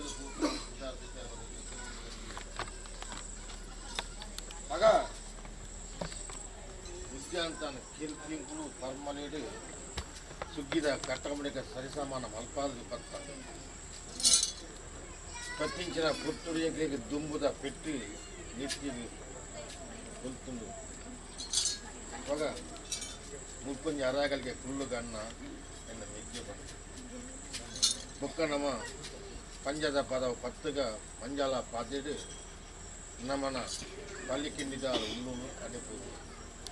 ಆಗ ವಿದ್ಯಾಂತಾನ ಕಿರ್ಕಿಂಕುಲು ಪರ್ಮನೇಡು ಸುಗ್ಗಿದ ಕಟ್ಟಮಡಿಕ ಸರಿಸಮಾನ ಮಲ್ಪಾದ ಬತ್ತ పట్టించిన పుట్టుడికి దుమ్ముద పెట్టి నీటికి వెళ్తుంది ఒక ముప్పొంది అరాగలిగే కుళ్ళు కన్న ఎన్న మెగ్గే పని ముక్కనమ పంజద పదవ పత్తుగా మంజాల పాదేడు నమన పల్లికిండిదారు ఉల్లును అనిపోయి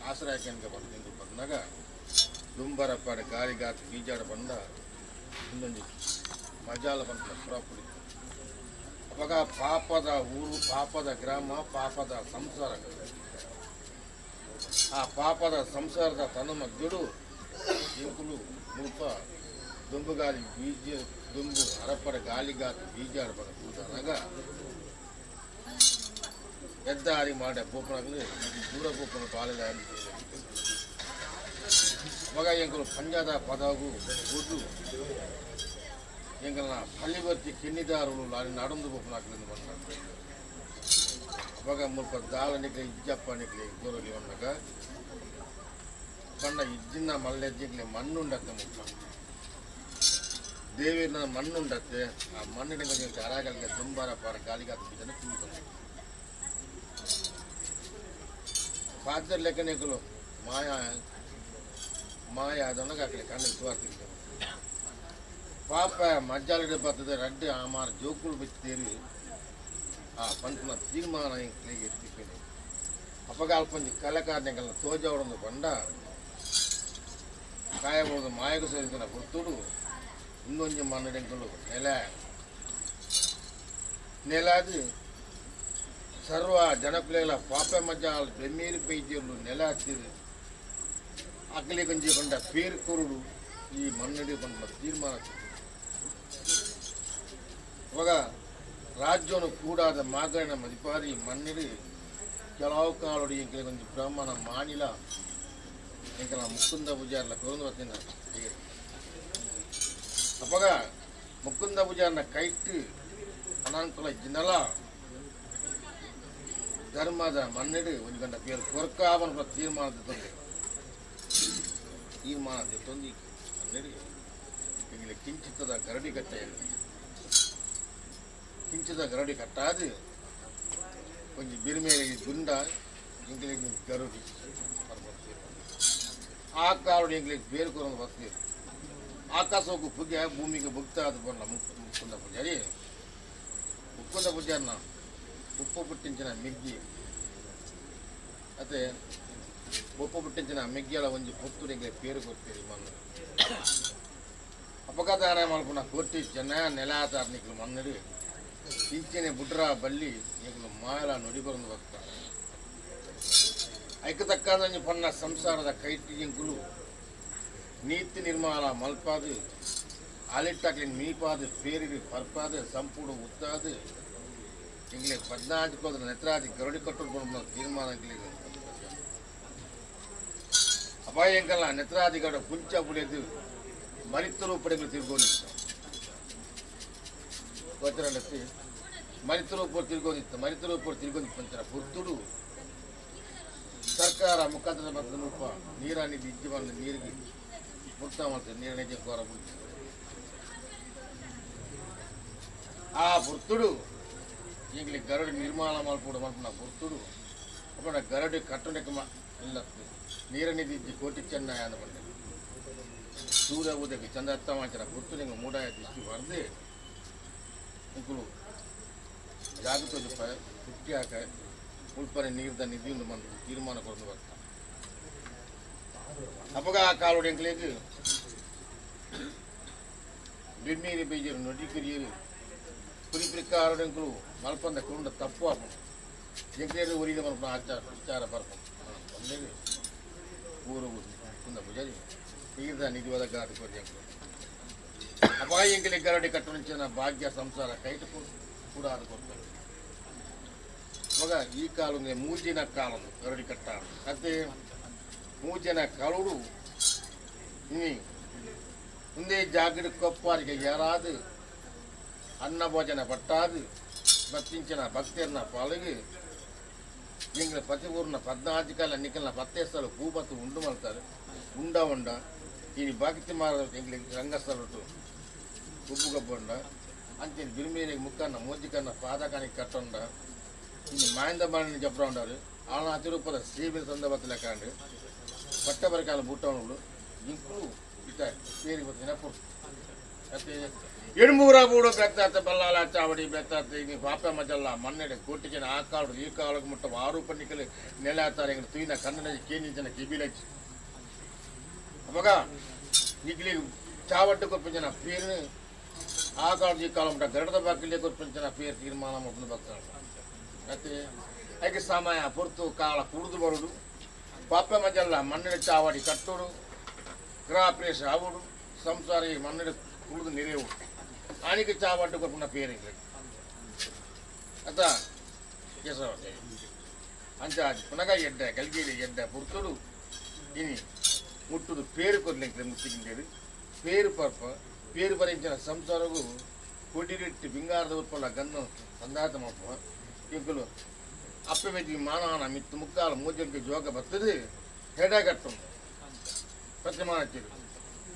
ఆశ్రయకంగా పడుతుంది పన్నగా దుంబరపాడ గాలిగాతి బీజాడ బండ ఉందండి మజాల పంట పురాపుడి ఒక పాపద ఊరు పాపద గ్రామ పాపద సంసార ఆ పాపದ ಸಂಸಾರದ ತನ್ನ ಮಧ್ಯಡು ಇಂಕುಲು ಮುಲ್ಪ ದುಂಬುಗಾಲಿ ಬೀಜ ದುಂಬು ಅರಪಡ ಗಾಲಿಗಾತು ಬೀಜಾಡಬಡ ಕೂದನಗ ಎದ್ದಾರಿ ಮಾಡ ಬೋಪಣಗಳು ದೂರ ಬೋಪಣ ಬಾಲೆಲ ಮಗ ಎಂಕಲು ಪಂಜಾದ ಪದವು ಕೂತು ಎಂಕಲ್ನ ಪಳ್ಳಿಬರ್ತಿ ಕಿನ್ನಿದಾರುలు ನಡಂದು ಬೋಪಣಾಕಲಿಂದ ಬಂದ ಅವಾಗ ಮುಲ್ಪ ದಾಳನಿಗೆ ಇಜ್ಜಪ್ಪನಿಗೆ ಗೋರಲಿ ಬಂದಾಗ ಕಣ್ಣ ಇಜ್ಜಿನ ಮಲ್ಲೆಜ್ಜಿಗೆ ಮಣ್ಣುಂಡತ್ತೆ ಮುಲ್ಪ ದೇವಿನ ಮಣ್ಣುಂಡತ್ತೆ ಆ ಮಣ್ಣಿನ ಕೊಂಚ ಅರಾಗಲಿಗೆ ದುಂಬಾರ ಪಾರ ಗಾಳಿಗೆ ಹಾಕಿದ್ದಾನೆ ಕೂಡಿಕೊಂಡು ಪಾತ್ರ ಲೆಕ್ಕನೆಗಳು ಮಾಯ ಅದೊಳಗೆ ಹಾಕಲಿ ಕಣ್ಣಿಗೆ ಸುವಾರ್ತಿಗೆ ಪಾಪ ಮಜ್ಜಾಲಿಡೆ ಬರ್ತದೆ ರಡ್ಡಿ ಆಮಾರ ಜೋಕುಳು ಬಿತ್ತೇರಿ ಆ ಪಂಚನ ತೀರ್ಮಾನ ಇಂಕ್ಲಿಗೆ ಎತ್ತಿದ್ದೇನೆ ಅಪಗಾಲ್ಪಂಜಿ ಕಲೆಕಾರನೆಗಳನ್ನ ತೋಜವಡೊಂದು ಬಂಡ ಕಾಯಬಹುದು ಮಾಯಗೂ ಸೇರಿದ ಪುತ್ತೂಡು ಇನ್ನೊಂದು ಮನ್ನಡೆಗಳು ನೆಲಾದಿ ಸರ್ವ ಜನಕುಲೆಗಳ ಪಾಪ ಮಜ್ಜಾಲ ಬೆಮ್ಮೀರಿ ಪೈಜಿಯಲು ನೆಲ ಹತ್ತಿರಿ ಅಕಲಿ ಗಂಜಿ ಬಂಡ ಪೇರು ಕುರುಡು ಈ ಮನ್ನಡೆ ಬಂದ ತೀರ್ಮಾನ ಇವಾಗ ರಾಜ್ಯವನ್ನು ಕೂಡಾದ ಮಾಗಡಿನ ಮದಿಪಾರಿ ಮಣ್ಣಿಡಿ ಕೆಲವು ಕಾಲೋಡಿ ಇಂಕಲ ಕೊಂಚ ಬ್ರಾಹ್ಮಣ ಮಾನಿಲ ಇಂಕಲ ಮುಕುಂದ ಪೂಜಾರ್ಲ ಕೊರಂದು ಬರ್ತೀನಿ ಅಪ್ಪಗ ಮುಕುಂದ ಪೂಜಾರನ ಕೈಟ್ಟು ಅನಾನುಕೂಲ ಜನಲ ಧರ್ಮದ ಮಣ್ಣಿಡಿ ಒಂದು ಗಂಟೆ ಪೇರು ಕೊರಕಾವನ ತೀರ್ಮಾನದ ತಂದೆ ತಂದು ಮಣ್ಣಿಡಿ ಇಂಗ್ಲಿ ಕಿಂಚಿತ್ತದ ಗರಡಿ ಕಟ್ಟೆ ಕಿಂಚಿದ ಗರಡಿ ಕಟ್ಟಾದು ಕೊಂಚ ಬಿರುಮೇಲೆ ಗುಂಡ ಇಂಗ್ಲಿಗೆ ಗರುಡಿ ಆ ಕಾಲೋಡು ಇಂಗ್ಲಿಗೆ ಬೇರೆ ಕೊರೊಂದು ಬರ್ತೀರಿ ಆಕಾಶಕ್ಕೂ ಪೂಜೆ ಭೂಮಿಗೆ ಭುಕ್ತ ಅದು ಬರಲ್ಲ ಮುಕ್ಕುಂದ ಪೂಜಾರಿ ಮುಕ್ಕುಂದ ಪೂಜಾರನ ಉಪ್ಪು ಪುಟ್ಟಿಂಚಿನ ಮಿಗ್ಗಿ ಮತ್ತೆ ಉಪ್ಪು ಪುಟ್ಟಿಂಚಿನ ಮಿಗ್ಗಿಯಲ್ಲ ಒಂದು ಪುತ್ತೂರು ಇಂಗ್ಲಿಗೆ ಪೇರು ಕೊಡ್ತೀರಿ ಮಣ್ಣು ಅಪಘಾತ ಮಾಡ್ಕೊಂಡು ಕೊಟ್ಟಿ ಚೆನ್ನಾಗಿ ನೆಲ ಆತಾರ್ನಿಕ್ಲು ಮಣ್ಣಡಿ ಇಂಚಿನ ಬುಡ್ರ ಬಲ್ಲಿ ಈಗಲು ಮಾಯಲ ನುಡಿಬರಂದು ಬರ್ತಾರೆ ಐಕ ತಕ್ಕಂದು ಪನ್ನ ಸಂಸಾರದ ಕೈಟಿಗಿಂಕುಲು ನೀತಿ ನಿರ್ಮಾಣ ಮಲ್ಪಾದು ಆಲಿಟ್ಟಾಕ್ಲಿ ಮೀಪಾದು ಪೇರಿ ಪರ್ಪಾದು ಸಂಪೂರ್ಣ ಉತ್ತಾದು ಇಂಗ್ಲಿ 14 ನೆತ್ರಾದಿ ಗರುಡಿ ಕಟ್ಟು ತೀರ್ಮಾನ ಅಪಾಯ ಎಂಕಲ್ಲ ನೆತ್ರಾದಿಗಡ ಕುಂಚ ಪುಡಿಯದು ಮರಿತರು ಪಡೆಗಳು ತಿರ್ಗೋದಿತ್ತು ಗೊತ್ತಿರಲತ್ತಿ ಮರಿತರು ತಿರ್ಗೋದಿತ್ತು ಪಂಚರ ಪುರ್ತುಡು ಸರ್ಕಾರ ಮುಖಾಂತರ ಬಂದ ರೂಪ ನೀರಾನಿದ್ದು ಇಜ್ಜಿ ಬಂದು ನೀರಿಗೆ ಮುಕ್ತ ಮಾಡ್ತಾರೆ ನೀರಿನ ಗೋರ ಬಿಡ್ತಾರೆ ಆ ಪುರ್ತುಡು ಈಗಲೇ ಗರಡಿ ನಿರ್ಮಾಣ ಮಾಡ್ಕೊಡು ಮಾಡ್ಕೊಂಡ ಪುರ್ತುಡು ಅಪ್ಪ ಗರಡಿ ಕಟ್ಟಣಕ್ಕೆ ಇಲ್ಲ ನೀರನಿದ್ದು ಇಜ್ಜಿ ಕೋಟಿ ಚೆನ್ನ ಅಂದ ಬಂದೆ ಸೂರ್ಯ ಉದಯಕ್ಕೆ ಚಂದ ಅರ್ಥ ಮಾಡ್ತಾರ ಪುರ್ತು ನಿಂಗೆ ಮೂಢ ಇಷ್ಟು ಬರ್ದೆ ಇಂಕುಲು ಜಾಗೃತ ಹುಟ್ಟಿ ಹಾಕ ಉಳ್ಪನೆ ನೀರ್ದ ನಿಧಿಯನ್ನು ಬಂದು ತೀರ್ಮಾನ ಕೊಡಲು ಬರ್ತಾ ಅಪಗ ಆ ಕಾಲೋಡಿ ಎಂಕ್ಲೇಗೆ ಬಿಮ್ಮೀರಿ ಬೀಜರು ನೊಡಿಕಿರಿಯರು ಕುರಿಪಿರಿಕಾರೋಡಿ ಎಂಕಲು ಮಲ್ಪಂದ ಕುರುಂಡ ತಪ್ಪು ಹಾಕೊಂಡು ಎಂಕ್ಲೇರು ಊರಿಗೆ ಮಲ್ಪನ ಆಚಾರ ವಿಚಾರ ಬರ್ಕೊಂಡು ಬಂದೇವಿ ಊರು ಕುಂದ ಪೂಜಾರಿ ತೀರ್ದ ನಿಧಿವಾದ ಗಾಡಿ ಕೊಡಿ ಅಪಾಯ ಎಂಕಲಿ ಗರಡಿ ಕಟ್ಟುಂಚಿನ ಭಾಗ್ಯ ಸಂಸಾರ ಕೈಟು ಕೂಡ ಅದು ಕೊಡ್ತಾರೆ ಇವಾಗ ಈ ಕಾಲು ಮೂಜಿನ ಕಾಲದು ಗರಡಿ ಕಟ್ಟ ಮತ್ತೆ ಮೂಜಿನ ಕಾಲುಡು ಇನ್ನಿ ಮುಂದೆ ಜಾಗೃತಿ ಕೊಪ್ಪಾರಿಗೆ ಯಾರಾದು ಅನ್ನ ಭೋಜನ ಪಟ್ಟಾದು భక్తించిన భక్తిర్న పాలుగి ఇంగ్ల ప్రతి ఊరిన 14 ఎన్నికల 10 స్థలు భూపతి ఉండుమల్తారు ఉండ ఈ భక్తి మార ఇంగ్ల రంగస్థలటు ఉబ్బుగబ్బొండ అంతే బిరిమీని ముక్కన్న మోజికన్న పాదకానికి కట్టొండ ఇది మాయందబాణిని చెప్పడం ఉండారు ఆన తిరుపత శ్రీబిల్ సందవతి లెక్కండి పట్టబరికాల బుట్టనులు ఇంకులు ఇట పేరు వచ్చినప్పుడు అయితే ఎడుమూరా బూడు బెత్తాత బల్లాల చావడి బెత్తాత ఇంక పాప మజల్ల మన్నెడ కొట్టించిన ఆ కాడు ఈ కాళ్ళకు ముట్ట 6 పన్నికలు నెలాతారు ఇంక తూయిన కన్నడది కేనించిన కిబిలచ్చి అమ్మగా నీకు చావట్టు కొప్పించిన పేరుని ఆ కాడు ఈ కాలం గరడ బాకిలే కొప్పించిన పేరు తీర్మానం అవుతుంది భక్తులు అయితే అయితే సమయ పొరుతు కాల కుడుదు బరుడు పాప మజల్ల మన్నెడ చావడి కట్టుడు గ్రాప్రేష్ ఆవుడు సంసారి మన్నెడ కుడుదు నిరేవుడు ಆನಿಗೆ ಚಾವಟ್ಟು ಕೊಪ್ಪನ ಪೇರು ಅತ್ತ ಕೇಸವ ಅಂಚ ಪುನಗ ಎಡ್ಡ ಕಲ್ಗೇರಿ ಎಡ್ಡ ಪುರ್ತುಡು ಇನಿ ಮುಟ್ಟುದು ಪೇರು ಕೊರ್ಲಿಂಕ್ ಮುಟ್ಟಿಗಿಂಡೇರು ಪೇರು ಪರ್ಪ ಪೇರು ಭರಿಂచిన ಸಂಸಾರಗೂ ಕೊಡಿರೆಟ್ಟಿ ಬಿಂಗಾರದ ಉತ್ಪಲ ಗನ್ನು ಸಂದಾತ ಮಪ್ಪ ಇಂಕುಲು ಅಪ್ಪೆ ಮೆಜ್ಜಿಗೆ ಮಾನವನ ಮಿತ್ತು ಮುಕ್ಕಾಲ ಮೂಜಂಗೆ ಜೋಗ ಬರ್ತದೆ ಹೆಡಗಟ್ಟು ಪ್ರತಿಮಾನ ಹಚ್ಚಿರು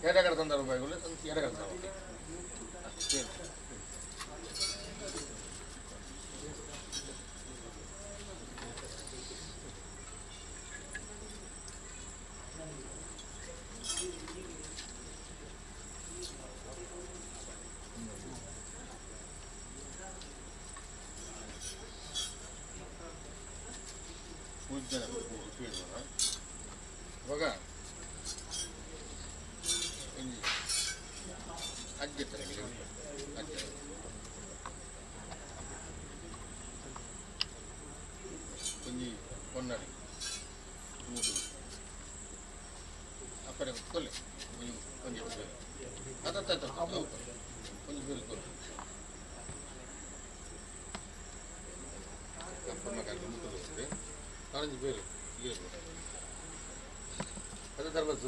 ಹೆಡಗಡ ₹100 ಹೆಡಗಡ ಇವಾಗ ಅಜ್ಜಿತ್ತಾರೆ కొంచెం కొన్నాడు మూడు అక్కడ కొల్లి కొంచెం అత కొంచెం పేరు అప్పుడు నాకు అది మూతులు వస్తే 4 పేరు అదే తర్వాత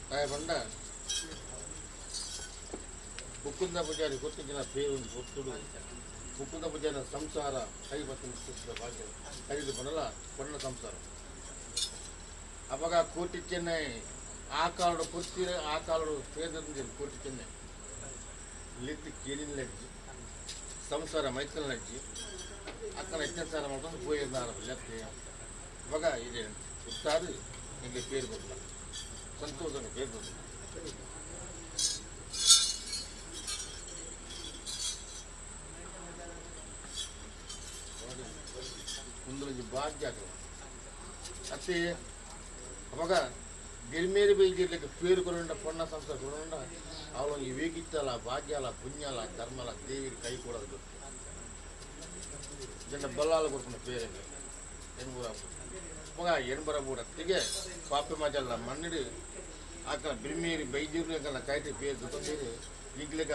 కాయపండ ముకుంద పూజారి కొట్టించిన పేరు భక్తుడు ಮುಕುಂದ ಭುಜನ ಸಂಸಾರ ಕೈಬತ್ತು ಭಾಗ್ಯ ಕೈದು ಪೊನ್ನ ಸಂಸಾರ ಅವಾಗ ಕೋಟಿ ಚೆನ್ನೈ ಆ ಕಾಲಡು ಪುರ್ತಿರ ಆ ಕಾಲಡು ಪೇದ ಕೋಟಿ ಚೆನ್ನೈ ಲಿದ್ದು ಕೇಳಿನ ಲಜ್ಜಿ ಸಂಸಾರ ಮೈಕಲ್ ಲಜ್ಜಿ ಅಕ್ಕನ ಹೆಚ್ಚಾರ ಮಾಡ್ಕೊಂಡು ಪೋಯಿರ್ನಾರ ಲೆಕ್ಕ ಅವಾಗ ಇದೆ ಉತ್ತಾದು ನಿಮಗೆ ಪೇರು ಬರಲ್ಲ ಸಂತೋಷನ ಪೇರು ಬರಲ್ಲ ಮುಂದೊಂದು ಭಾಗ್ಯ ಅತ್ತೆ ಅವಾಗ గిరిమేరి బయలుదేరలేక పేరు కొనండ పొన్న సంస్థ కొనండ అవలో ఈ వేగిత్తాల భాగ్యాల పుణ్యాల ధర్మాల దేవి కై కూడదు జన బల్లాల కొడుకున్న పేరు ఎనుబురాబు మగ ఎనుబురాబు అತ್ತಿಗೆ ಪಾಪೆ ಮಜಲ್ಲ ಮಣ್ಣಿಡು ಆಕಲ ಗಿರಿಮೇರಿ ಬೈಜೂರ್ನ ಕೈತೆ పేరు ದುತಂದೇರಿ ಈಗಲಿಗ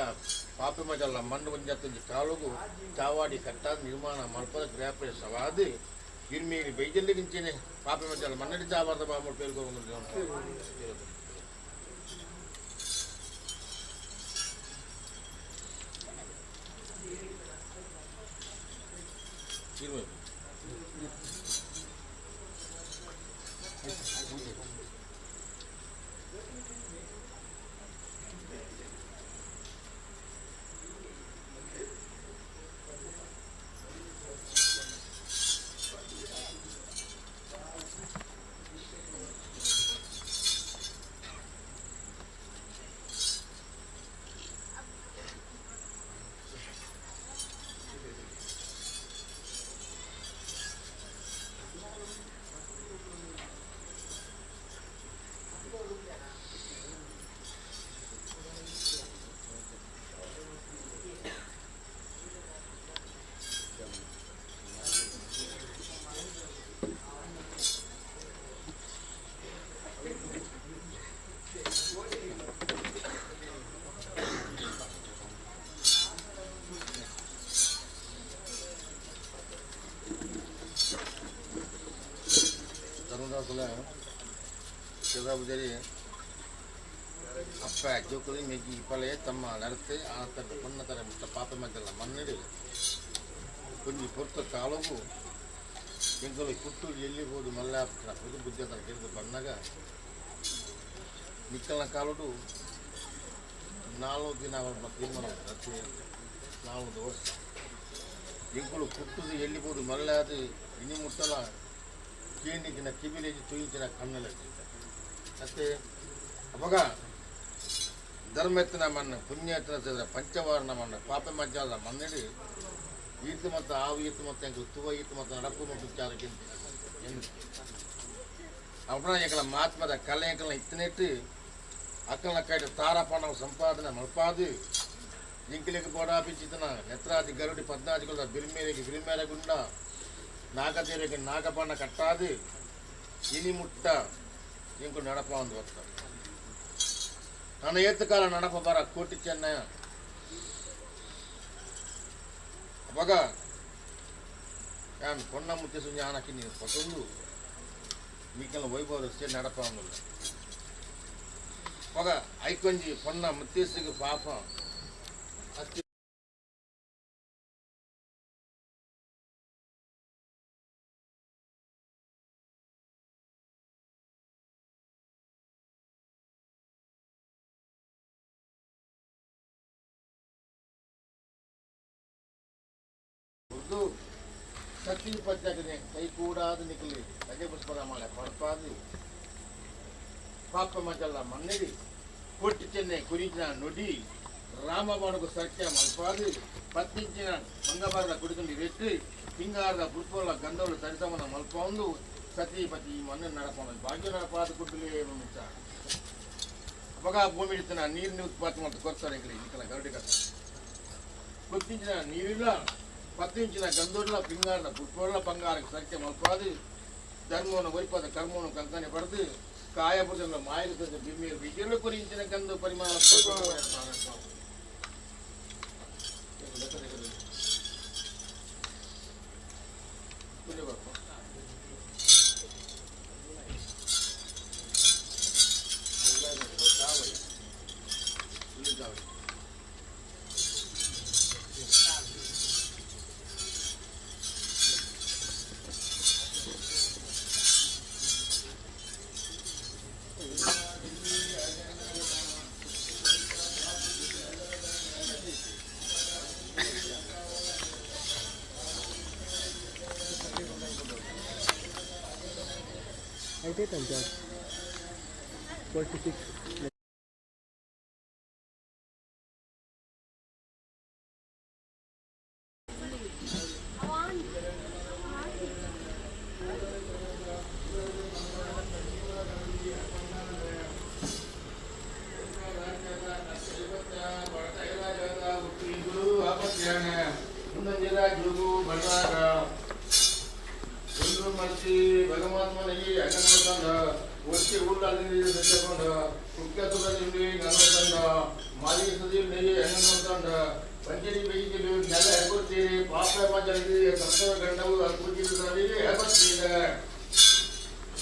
ಪಾಪೆ ಮಜಲ್ಲ ಮಣ್ಣು ಒಂಜತ್ತಂಜಿ ಕಾಲುಗು ಚಾವಾಡಿ ಕಟ್ಟಾದ ನಿರ್ಮಾಣ ಮಲ್ಪದ ಗ್ರಾಪೆ ಸವಾದಿ గిరిమేరి బైజల్లిగించేనే పాప మధ్యలో మన్నటి చావార్త బాబు పేరుకోకుండా ಅಪ್ಪ ಜೋಕುಲಿ ಮೆಗ್ಗಿ ಪಳೆ ತಮ್ಮ ನಡತೆ ಆ ಥರದ ಪೊನ್ನ ಥರ ಮುಟ್ಟ ಪಾಪ ಮದ್ದೆಲ್ಲ ಮನ್ನೆಡೆ ಕೊಂಚಿ ಪೊರ್ತ ಕಾಲವು ಎಂಕಲು ಕುಟ್ಟು ಎಲ್ಲಿ ಹೋದು ಮಲ್ಲೆ ಹಾಕ್ತಾರ ಪುದು ಬುದ್ಧಿ ಥರ ಕೇಳಿದು ಬಂದಾಗ ನಿಕ್ಕಲ್ನ ಕಾಲುಡು 4 ದಿನ ಅವ್ರ ತೀರ್ಮಾನ ರಚೆ 4 ವರ್ಷ ಎಂಕಲು ಕುಟ್ಟುದು ಎಲ್ಲಿ ಹೋದು ಮಲ್ಲೆ ಅದು ಇನಿ ಮುಟ್ಟಲ ಕೇಂಡಿಗಿನ ಕಿವಿಲೇಜಿ ಚುಯಿಂಚಿನ ಕಣ್ಣಲ್ಲಿ ಮತ್ತೆ ಅವಾಗ ಧರ್ಮೆತ್ತಿನ ಮಣ್ಣು ಪುಣ್ಯತ್ತಿನ ಸೇರಿದ ಪಂಚವಾರನ ಮಣ್ಣು ಪಾಪ ಮಜ್ಜಾದ ಮಣ್ಣಿಡಿ ಈತು ಮತ್ತು ಆವು ಈತು ಮತ್ತು ಎಂಕಲು ತುವ ಈತು ಮತ್ತು ನಡಕು ಮತ್ತು ವಿಚಾರಕ್ಕಿಂತ ಎಂದು ಅವನ ಎಂಕಲ ಮಾತ್ಮದ ಕಲೆ ಎಂಕಲ್ನ ಇತ್ತನೆಟ್ಟು ಅಕ್ಕಲ್ನ ಕೈಟ ತಾರಪಣ ಸಂಪಾದನೆ ಮಲ್ಪಾದು ಇಂಕಿಲಿಗೆ ಬೋಡಾಪಿಚಿತನ ನೆತ್ರಾದಿ ಗರುಡಿ 14 ಬಿರಿಮೇರೆಗೆ ಗುಂಡ ನಾಗದೇರಿಗೆ ನಾಗಬಣ್ಣ ಕಟ್ಟಾದು ಇನಿ ಮುಟ್ಟ ಇಂಕು ನಡಪ ಒಂದು ವರ್ಷ ನನ್ನ ಏತ್ತು ಕಾಲ ನಡಪ ಬರ ಕೋಟಿ ಚೆನ್ನ ಅವಾಗ ನಾನು ಕೊಣ್ಣ ಮುತ್ತೆ ಸುಂಜ ಆನಕ್ಕೆ ನೀನು ಪಸಂದು ಮೀಕೆಲ್ಲ ವೈಭವ ಸೇ ನಡಪ ಅನ್ನಲ್ಲ ಅವಾಗ ಐಕೊಂಜಿ ಪೊನ್ನ ಮುತ್ತೇಸಿಗೆ ಪಾಪ ಅತಿ ಸತಿ ಪದ್ಯಕ್ಕೆ ಕೈ ಕೂಡಾದ ನಿಕಲಿ ಅದೇ ಪುಷ್ಪದ ಮಾಲೆ ಪಡಪಾದು ಪಾಪ ಮಜಲ್ಲ ಮನ್ನೆಡಿ ಕೊಟ್ಟಿ ಚೆನ್ನೈ ಕುರಿಚಿನ ನುಡಿ ರಾಮಬಾಣకు ಸತ್ಯ ಮಲ್ಪಾದು ಪತ್ತಿಂಚಿನ ಮಂಗಬಾರದ ಕುಡಿದುಂಡಿ ರೆಟ್ಟು ಹಿಂಗಾರದ ಪುಷ್ಪಗಳ ಗಂಧಗಳು ಸರಿಸಮನ ಮಲ್ಪೊಂದು ಸತಿಪತಿ ಮಣ್ಣು ನಡಪೊಂದು ಭಾಗ್ಯ ನಡಪಾದ ಕುಟ್ಟಲೇ ಮಿಚ್ಚ ಅವಾಗ ಭೂಮಿ ಇಡ್ತಾನ ನೀರಿನ ಉತ್ಪಾದನೆ ಮತ್ತು ಕೊಡ್ತಾರೆ ಇಂಕಲ ಗರಡಿ ಕಸ ಕೊತ್ತಿಂಚಿನ ನೀರಿಲ್ಲ 10 ಇಂಚಿನ ಗಂಧೋಡ್ಲ ಪಿಂಗಾರದ ಪುಷ್ಪಗಳ ಬಂಗಾರಕ್ಕೆ ಸತ್ಯ ಮಲ್ಪಾದು ಧರ್ಮವನ್ನು ವೈಪದ ಕರ್ಮವನ್ನು ಕಂತಾನೆ ಪಡೆದು ಕಾಯಪುರದ ಮಾಯಕ ಬಿಮ್ಮಿಯ ಬಿಗಿರಲು ಕುರಿಂಚಿನ ಗಂಧ ಪರಿಮಾಣ అయితే కొంచెం 46 ಭಗವಂತನಿಗೆ ಅಣ್ಣನಂದ ಒತ್ತಿ ಊಟದಲ್ಲಿ ಸತ್ಯಕೊಂಡ ಕುಕ್ಕಸುರದಲ್ಲಿ ನನ್ನಂದ ಮಾಲಿಸದಲ್ಲಿ ಅಣ್ಣನಂದ ಪಂಚರಿ ಬೇಯಿಸಲು ನೆಲ ಹೆಗುತ್ತೀರಿ ಪಾಪ ಮಜಲಿ ಸಂತವ ಗಂಡವು ಕೂಜಿರುವುದರಲ್ಲಿ ಹೆಗುತ್ತೀರ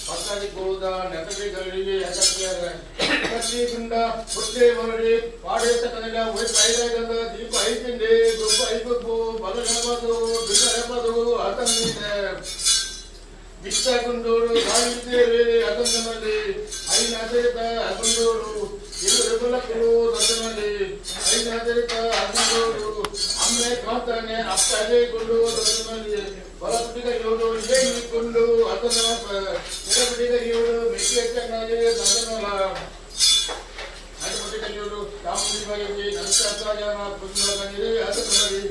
ಪಕ್ಕಡಿ ಕೋದ ನೆತಡಿಗಳಿಗೆ ಹೆಗತ್ಯಾರ ಕಟ್ಟಿ ಗುಂಡ ಹುಟ್ಟೆ ಮರಡಿ ಪಾಡೇತ ಕನಗ ಒಯ್ ಪೈರಾಗದ ದೀಪ ಐತಿಂಡೆ ಗುಬ್ಬ ಐಬಬ್ಬು ಬಲ ಹೆಬದು ಬಿಲ್ಲ ಹೆಬದು ಅತನ್ನಿದೆ ಬಿಟ್ಟಗೊಂಡೋರು ಕಾಯುತ್ತೇವೆ ಅದನ್ನಲ್ಲಿ ಐನಾದರಿತ ಅಗೊಂಡೋರು ಇರು ರೆಬಲಕ್ಕರು ದೊಡ್ಡನಲ್ಲಿ ಐನಾದರಿತ ಅಗೊಂಡೋರು ಅಮ್ಮೆ ಕಾತಾನೆ ಅಪ್ಪಗೊಂಡು ದೊಡ್ಡನಲ್ಲಿ ಬಲಪಿಡಿಗ ಯೋಡು ಹೇಳಿಕೊಂಡು ಅದನ್ನ ಎಡಪಿಡಿಗ ಯೋಡು ಮೆಕ್ಕೆ ಚೆನ್ನಾಗಿ ದೊಡ್ಡನಲ್ಲ ಅಡಪಿಡಿಗ ಯೋಡು ಚಾಮುಂಡಿ ಬಾಯಿಗೆ ನಂತರ ಪುಣ್ಯದಲ್ಲಿ ಅದನ್ನಲ್ಲಿ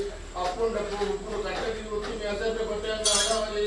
ಅಪ್ಪುಂಡಪ್ಪು ಉಪ್ಪು ಕಟ್ಟಗಿ ಉಪ್ಪಿನ ಅಸಭ್ಯ ಬಟ್ಟೆಯನ್ನು ಹಣವಾಗಿ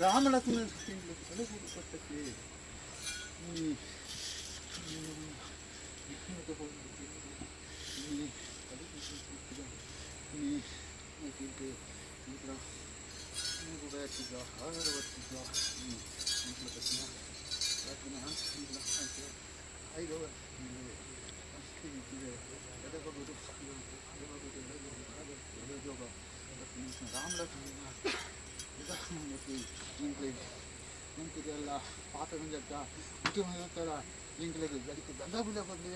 ರಾಮಲಕ್ಷ್ಮಣ ఇంటికెళ్ళ పాత చెప్తా ముఖ్యమైన ఇంటికి గడికి దందాపు లేకపోతే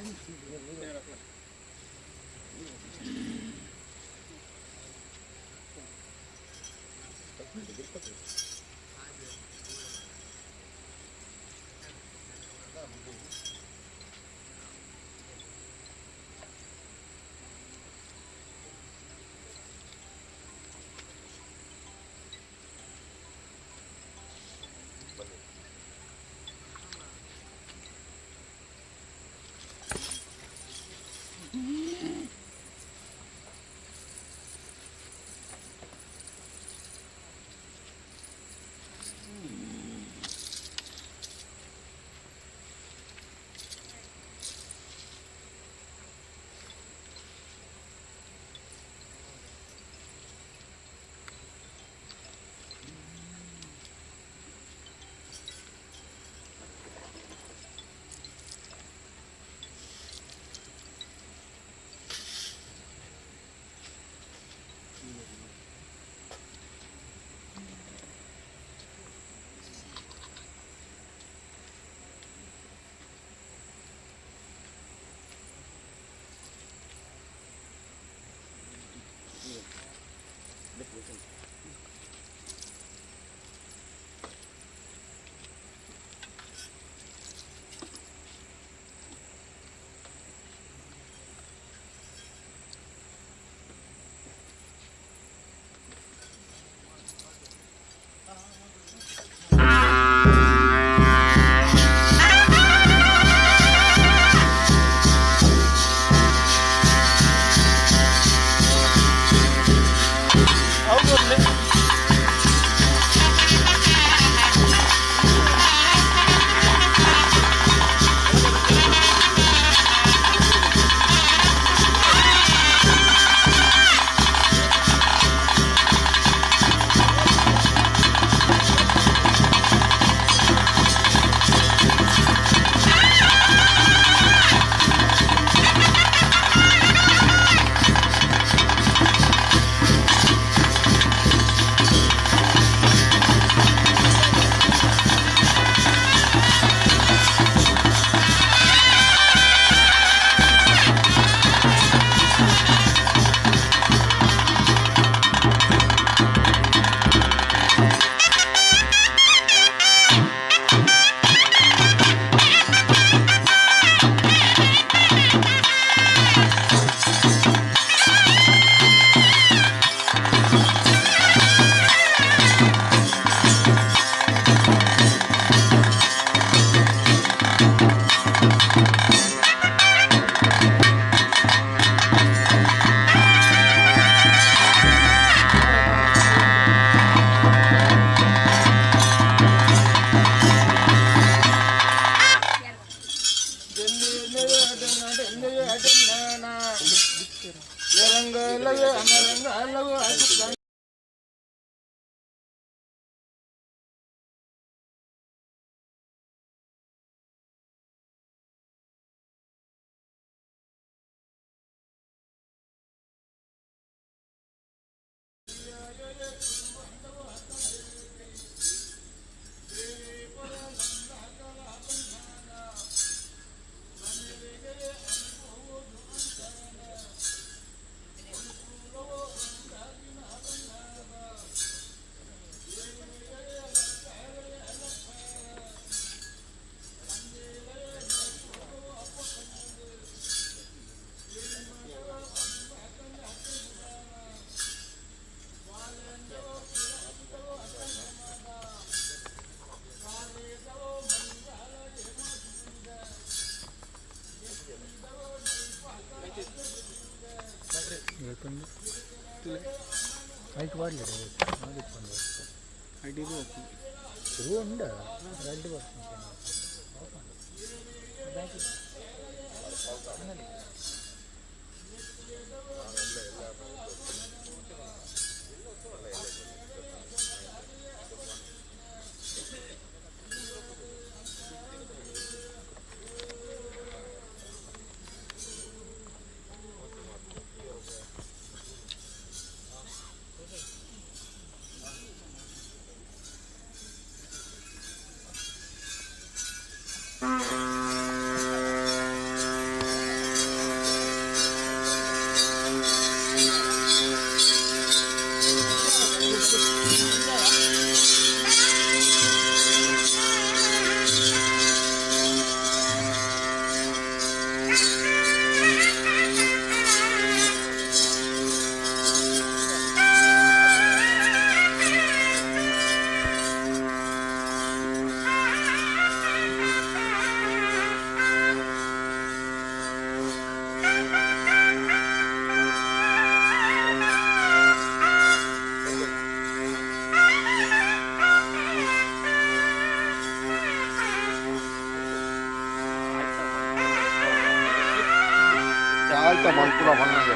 ಹೇಳ್ಕೊಂಡು ಹೈಟ್ ಮಾಡಲಿ ಮಾಡಿಕೊಂಡು ಅಡಿಗೂ ಶುರು ಉಂಡ ರೆಡ್ ಬರ್ತೀನಿ ಆಯ್ತಾ ಮಲ್ಪುರ ಬಂದಂಗೆ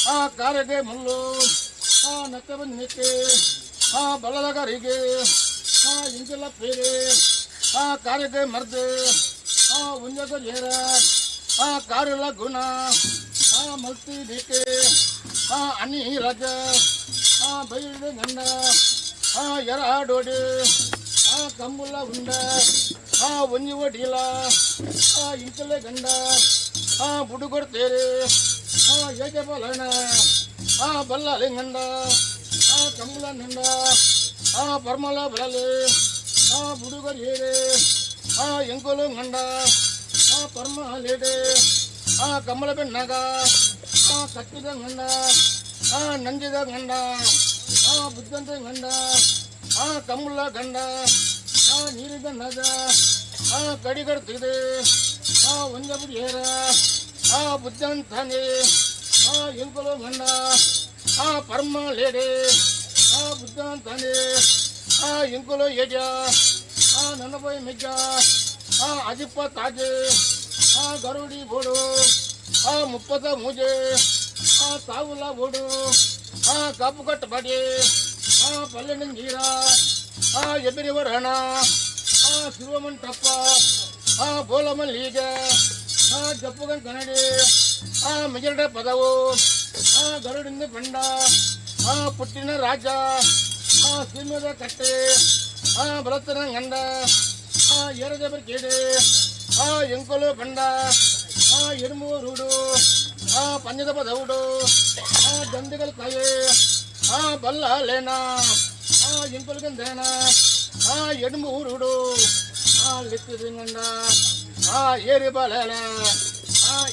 ಕಾರ್ಯಕ್ಕೆ ಮುಳ್ಳು ನಕ್ಕೆ ಬಂದು ನಿಕ್ಕೆ ಬಲ್ಲದ ಕಾರಿಗೆ ಇಂಕೆಲ್ಲ ಪೇರೆ ಕಾರ್ಯಕ್ಕೆ ಮರ್ದೆ ಉಂಜಕ ಜೇರ ಕಾರ್ಯಲ್ಲ ಗುಣ ಮಲ್ತಿ ನಿಕ್ಕೆ ಅನಿ ರಾಜ ಬೈಡೆ ಗಂಡ ಎರಾಡೋಡಿ ಕಂಬುಲ್ಲ ಉಂಡ ಒಂಜಿ ಒಡಿಲ ಇಂಕಲೆ ಗಂಡ ಬುಡುಗೊಡ್ತೇರೆ ಏಕೆ ಬಲಣ ಬಲ್ಲಾಲೆ ಗಂಡ ಕಂಬುಲ ನಿಂಡ ಪರ್ಮಲ ಬಲಲೆ ಬುಡುಗೊರೇರೆ ಎಂಕೊಲು ಗಂಡ ಪರ್ಮಲೇಡೆ ಕಮಲ ಬೆನ್ನಗ ಕಟ್ಟಿದ ಗಂಡ ನಂಜಿದ ಗಂಡ ಬುದ್ಧಂತೆ ಗಂಡ ಕಮಲ ಗಂಡ ನೀರಿದ ನಗ ಕಡಿಗಡ್ತಿದೆ ಒಂದ ಬುಡಿಯೇರ ಬುದ್ಧಂತಾನೆ ಎಂಕೊಲು ಗಂಡ ಪರ್ಮಲೇಡೆ ಬುದ್ಧಂತಾನೆ ಎಂಕೊಲು ಏಜ ನನ್ನ ಬೈ ಮೆಜ್ಜ ಅಜಿಪ್ಪ ತಾಜೆ ಗರುಡಿ ಬೋಡು ಮುಪ್ಪದ ಮೂಜೆ ತಾವುಲ ಬೋಡು ಕಾಪು ಕಟ್ಟ ಬಾಡಿ ಪಲ್ಲೆನ ನೀರ ಎಬ್ಬರಿವರ ಹಣ ಶಿವಮಂಟಪ್ಪ ಬೋಲ ಮಲ್ಲಿಗೆ ಜಪ್ಪುಗ ಕನ್ನಡಿ ಮೆಜರಡೆ ಪದವು ಗರುಡಿಂದ ಬಂಡ ಪುಟ್ಟಿನ ರಾಜ ಸಿಂಹದ ಕಟ್ಟೆ ಬಲತನ ಗಂಡ ಎರಡ ಬರ್ಕೇಡೆ ಎಂಕೊಲು ಬಂಡ ಎಡುಮೂರುಡು ಪಂಜದ ಪದವುಡು ದಂಡಿಗಳ ಕಾಯೆ ಬಲ್ಲಾಲೇನ ಎಂಕೊಲ್ಗಂದೇನ ಎಡುಮೂರುಡು ಲೆಕ್ಕಿದ ಗಂಡ ಏರಿ ಬಲೇಳ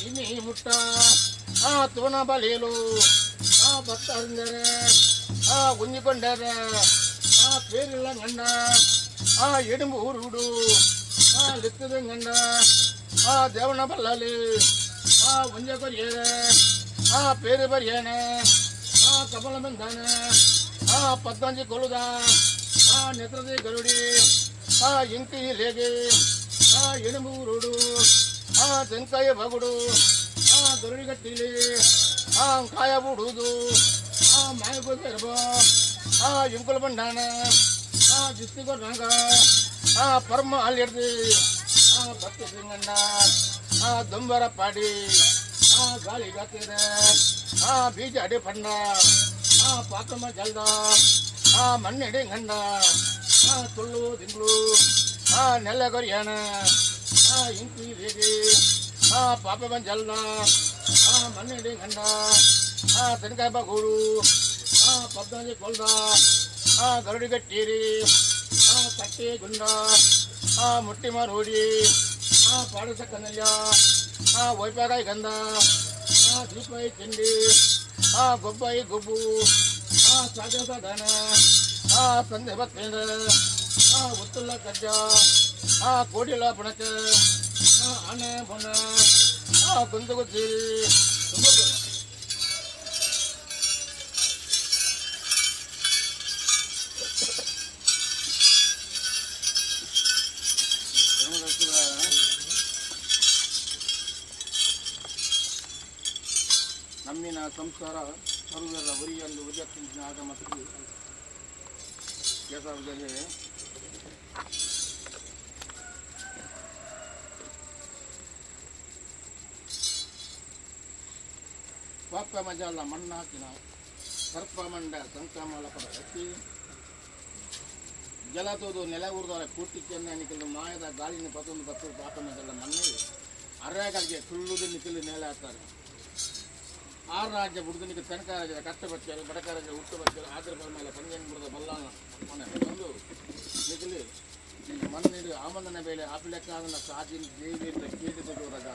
ಇನ್ನಿ ಮುಟ್ಟ ತೋನ ಬಲೇಲು ಭತ್ತ ಅರಿಂದರೆ ಉಂಜಿಕೊಂಡರೆ ಪೇರಿಲ್ಲ ಗಂಡ ಎಡುಮೂರುಡು ಲೆಕ್ಕಿದ ಗಂಡ ದೇವನ ಬಲ್ಲಲಿ ಒಂಜ ಕೊರಿಯರೆ ಪೇರು ಬರಿಯೇನೆ ಕಮಲ ಬಂದಾನೆ ಪದ್ಮಂಜಿ ಕೊಳುದ ನೆತ್ರದಿ ಗರುಡಿ ಇಂಕಿ ಲೇಗೆ ಎಡುಮೂರುಡು ತೆಂಕಾಯ ಬಗುಡು ಗರುಡಿಗಟ್ಟಿಲಿ ಕಾಯ ಬುಡುದು ಮಾಯಗೋದರ್ಬ ಎಂಕುಲು ಬಂಡಾನ ದಿಸ್ತಿಗೊರ್ನಾಗ ಪರ್ಮ ಅಲ್ಲಿರ್ದಿ ಭಕ್ತಿ ಸಿಂಗಣ್ಣ ದೊಂಬರ ಪಾಡಿ ಗಾಳಿ ಗಾತಿದೆ ಬೀಜ ಅಡಿ ಪಂಡ ಪಾಕಮ್ಮ ಜಲ್ದ ಮಣ್ಣೆಡಿ ಗಂಡ ತುಳ್ಳು ದಿಂಗಳು ನೆಲ್ಲಗೊರಿಯಾನ ಇಂಕಿ ರೇಗಿ ಪಾಪ ಬಂಜಲ್ದ ಮಣ್ಣೆಡಿ ಗಂಡ ತೆನಕಾಯ ಬಗೂಡು ಪದ್ಮಜಿ ಕೊಲ್ದ ಗರುಡಿಗಟ್ಟೀರಿ ಕಟ್ಟಿ ಗುಂಡ ಮುಟ್ಟಿ ಮಾರೋಡಿ ಪಾಡಸ ಕನ್ನಯ್ಯ ವೈಪಾಗಾಯಿ ಗಂಧ ದೀಪಾಯಿ ತಿಂಡಿ ಗೊಬ್ಬಾಯಿ ಗೊಬ್ಬು ಸಾಗಸ ದನ ಸಂದೆ ಬತ್ತೇಂದ್ರ ಒತ್ತುಲ್ಲ ಕಜ್ಜ ಕೋಡಿಲ ಬುಣಕ್ಕೆ ಆನೆ ಬುಣ ಕುಂದುಗುತ್ತೀರಿ ತುಂಬ ನಮ್ಮಿನ ಸಂಸಾರ ಸರ್ವರ ಉರಿಯಂದು ಉಜತ್ತಿನ ಆಗಮತ್ತಿ ಕೇಸವದಲ್ಲಿ ಪಾಪ ಮಜಾಲ ಮಣ್ಣಾಕಿನ ಸರ್ಪ ಮಂಡ ಸಂಕ್ರಮಣ ಪದ ಹಚ್ಚಿ ಜಲ ತೋದು ನೆಲ ಉರಿದವರ ಕೂಟಿ ಚೆನ್ನನಿಕಲು ಮಾಯದ ಗಾಳಿನ ಪತ್ತೊಂದು ಪತ್ತು ಪಾಪ ಮಜಾಲ ಮಣ್ಣು ಅರ್ರೆಗಳಿಗೆ ಸುಳ್ಳುದು ನಿಖಿಲು ನೆಲೆ ಹಾಕ್ತಾರೆ ಆರು ರಾಜ್ಯ ಬುಡುದನಿಗೆ ತನಕ ರಾಜ್ಯದ ಕಷ್ಟ ಬಚ್ಚಾರು ಬಡಕ ರಾಜ್ಯ ಹುಟ್ಟು ಬಚ್ಚಾರು ಆದ್ರ ಮೇಲೆ ಪಂಜನ್ ಬುಡದ ಬಲ್ಲಾನ ಮನೆ ಒಂದು ನಿಖಿಲು ಮಣ್ಣಿಡು ಆಮಂದನ ಬೇಳೆ ಆಪಿಲೆಕ್ಕಾದನ್ನ ಸಾಜಿನ ದೇವಿಯಿಂದ ಕೀಟಿದ್ದು ರಜಾ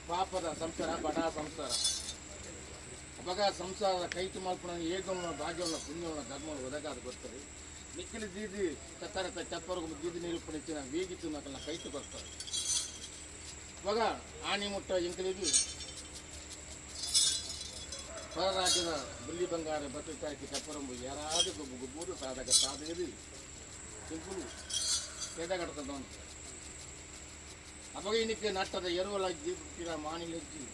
ಪಾಪದ ಸಂಸಾರ ಬಡ ಸಂಸಾರ ಅವಾಗ ಸಂಸಾರದ ಕೈತು ಮಾಡ್ಕೊಂಡು ಏಕವನ್ನ ಭಾಗ್ಯವನ್ನ ಪುಣ್ಯವನ್ನ ಧರ್ಮವನ್ನು ಒದಗಾದ ಬರ್ತಾರೆ ನಿಖಿಲು ದೀದಿ ಕತ್ತರತ ಚಪ್ಪರ್ಗು ದೀದಿ ನಿರೂಪಣೆ ವೇಗಿತ್ತು ನಕಲ್ನ ಕೈತು ಬರ್ತಾರೆ ಇವಾಗ ಆಣಿ ಮುಟ್ಟ ಎಂಕಲಿಗೆ ಹೊರ ರಾಜ್ಯದ ಬುಲ್ಲಿ ಬಂಗಾರ ಬಟ್ಟೆ ಚಪ್ಪರಂಬು ಯಾರಾದ ಗುಬ್ಬೂರು ಸಾಧಕ ಸಾಧಕದಿ ಸಿಂಪುಲು ಎಡಗಡ್ತದವನು ಅವಾಗ ಇನ್ನಕ್ಕೆ ನಟ್ಟದ ಎರುವಲಾಗಿ ಮಾನಿಲೆಜ್ಜಿ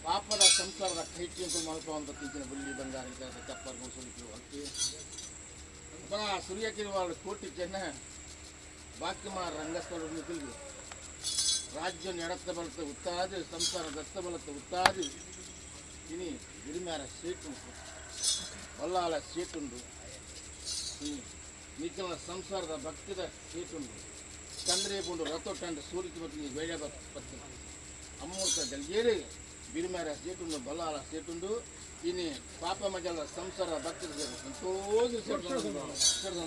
ಪಾಪದ ಸಂಸಾರದ ಕೈಟಿಯಂತೂ ಮಲ್ಪವಂತ ತೀಚಿನ ಬುಳ್ಳಿ ಬಂಗಾರ ಚಪ್ಪರ್ಗೂ ಸುಲಿಕಿ ಹೊತ್ತಿ ಸೂರ್ಯಕಿರಿ వాళ్ళు కోటిచ్చన్న ಬಾಕಿಮಾರ ರಂಗಸ್ಥಳ ನಿಖಿಲ್ಗೆ ರಾಜ್ಯ ಎಡತ್ತ ಬಲತ್ತ ಉತ್ತಾದು ಸಂಸಾರ ದತ್ತ ಬಲತ್ತ ಉತ್ತಾದು ಇನಿ ಗಿರಿಮ್ಯಾರ ಸೀಟುಂಟು ಹೊಲ್ಲಾಲ ಸೀಟುಂಡು ನಿಖಿಲ್ನ ಸಂಸಾರದ ಭಕ್ತಿದ ಸೀಟುಂಡು ಚಂದ್ರೇ ಪುಂಡು ರಥೊಟ್ಟಂಡು ಸೂರ್ಯಕ್ಕೆ ಬತ್ತಿಗೆ ಬೇಡ ಬತ್ತ ಅಮೂರ್ತ ಜಲ್ಗೇರಿ ಗಿರಿಮ್ಯಾರ ಸೀಟುಂಡು ಬಲ್ಲಾಲ ಸೀಟುಂಡು ini papa majalah samsara bakti itu serta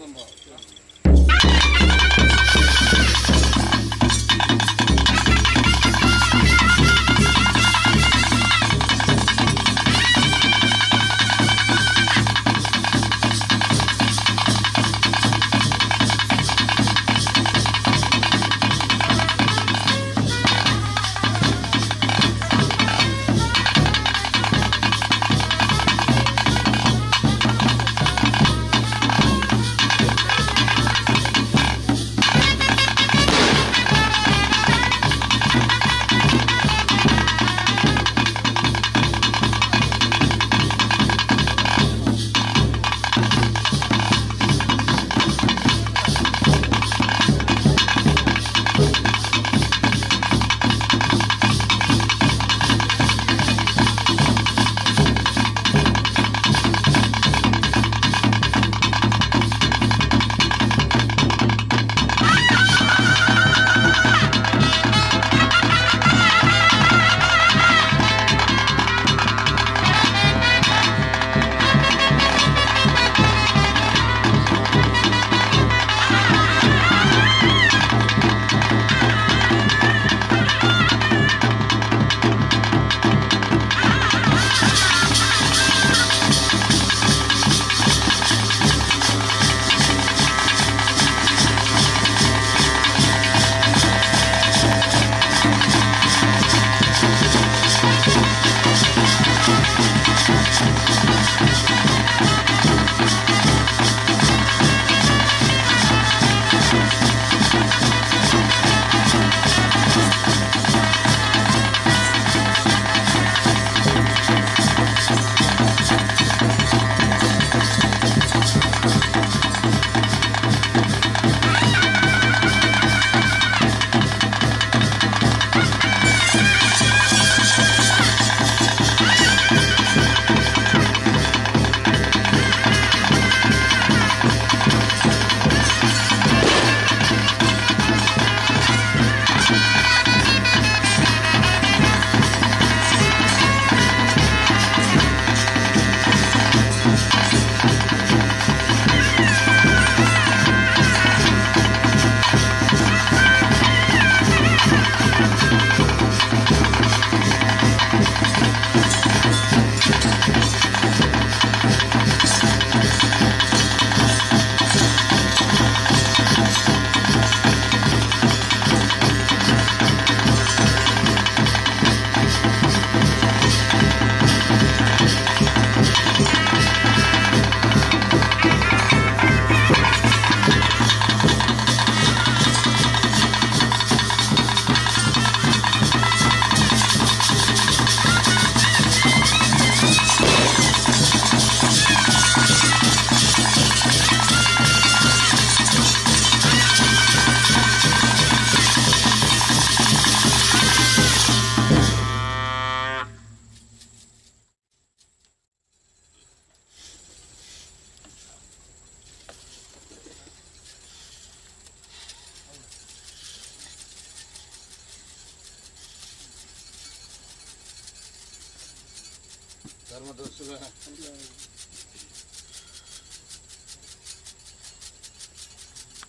ಧರ್ಮದೋಸುಗ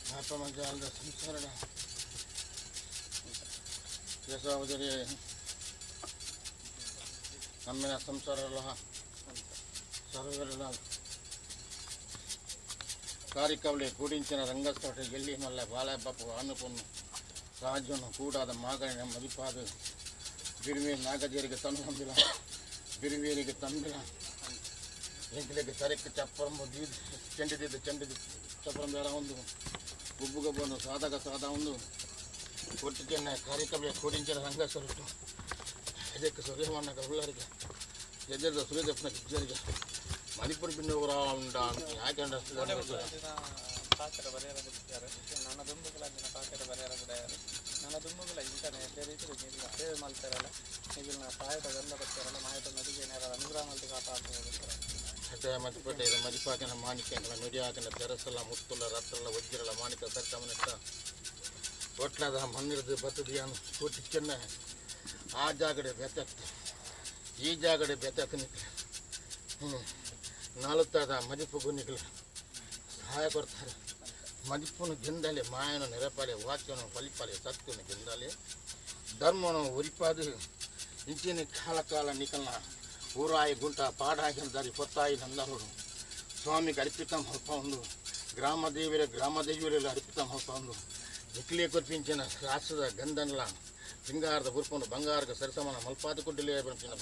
ಪಾಪ ಮಜಾಲದ ಸಂಸಾರದ ಯಶೋದರಿ ನಮ್ಮಿನ ಸಂಸಾರಲ್ಲ సర్వల కారికవలే కూడించిన రంగస్థోట ఎల్లి మల్ల బాలబాపు ఆనుకున్న రాజ్యం కూడాద మాగని మదిపాదు బిరిమే నాగజేరికి సంబంధిల బిరివేరికి తండ్రిల ఇంటికి సరికి చప్పరం చెండిది చప్పరం ಬೇಡ ಒಂದು ಗುಬ್ಬುಗಬ್ಬನು ಸಾದಾಗ ಸಾದ ಒಂದು ಒಟ್ಟು ಚೆನ್ನ ಕಾರ್ಯಕ್ರಮ ಕೂಡಿಂచిన ರಂಗಸ್ಥೋಟ ಇದಕ್ಕೆ ಸುರೇಮಣ್ಣ ಕಲ್ಲರಿಗೆ ಎದ್ದೆಲ್ಲ ಸುರೇದಪ್ಪನ ಕಿಚ್ಚರಿಗೆ ಮಣಿಪುರ ಬಿನ್ನವರ ಯಾಕೆಂಡ ಪಾತ್ರ ಬರೆಯರ ಬಿಡ್ತಾರೆ ನನ್ನ ದುಂಬುಗಳಂದಿನ ಪಾತ್ರ ಬರೆಯರ ಬಿಡ್ತಾರೆ ನನ್ನ ದುಂಬುಗಳ ಇಂತಾನೆ ಎದ್ದೇ ರೀತಿ ನೀವು ಸೇವೆ ಮಾಡ್ತಾರಲ್ಲ ಈಗಿನ ಪಾಯದ ಗಂಧ ಬರ್ತಾರಲ್ಲ ಮಾಯದ ನದಿಗೆ ನೇರ ಅನುಗ್ರಹ ಮಲ್ತಿ ಕಾಪಾಡ್ತಾರೆ ಮಧ್ಯಪಟ್ಟೆ ಮದಿಪಾಕಿನ ಮಾಣಿಕ್ಯಗಳ ನುಡಿಯಾಕಿನ ತೆರಸಲ್ಲ ಮುತ್ತುಲ್ಲ ರತ್ನಲ್ಲ ವಜ್ರಲ್ಲ ಮಾಣಿಕ ಸರ್ಕಮನಿಟ್ಟ ಒಟ್ಲಾದ ಮಣ್ಣಿಡ್ದು ಬತ್ತದಿಯಾನು ಕೂಟಿ ಚೆನ್ನ ಆ ಜಾಗಡೆ ಬೆತ್ತಕ್ತ ಈ ಜಾಗಡೆ ಬೆತ್ತಕ್ಕ ನಿಕ್ಲ ನಾಳುತ್ತಾದ ಮದಿಪುಗೂ ನಿಕ್ಲ ಸಹಾಯ ಕೊಡ್ತಾರೆ ಮದಿಪುನು ಗೆಂದಾಲೆ ಮಾಯನು ನೆರಪಾಲೆ ವಾಕ್ಯನು ಫಲಿಪಾಲೆ ಸತ್ಯನು ಗೆಂದಾಲೆ ಧರ್ಮನು ಉರಿಪಾದು ಇಂಚಿನ ಕಾಲ ಕಾಲ ನಿಕಲ್ನ ಊರಾಯಿ ಗುಂಟ ಪಾಡಾಗಿನ ದಾರಿ పొత్తాయి నందనుడు స్వామికి అర్పితం అవుతా ఉంది గ్రామదేవీలు అర్పితం అవుతా ఉంది నిఖిలే కురిపించిన రాష్ట్ರದ ಗಂಧನ್ಲ ಸಿಂಗಾರದ ಬುರ್ಕೊಂಡು ಬಂಗಾರದ ಸರಸಮನ ಮಲ್ಪಾದ ಕುಡ್ಡಿಲೇ ಬಂಪಿನ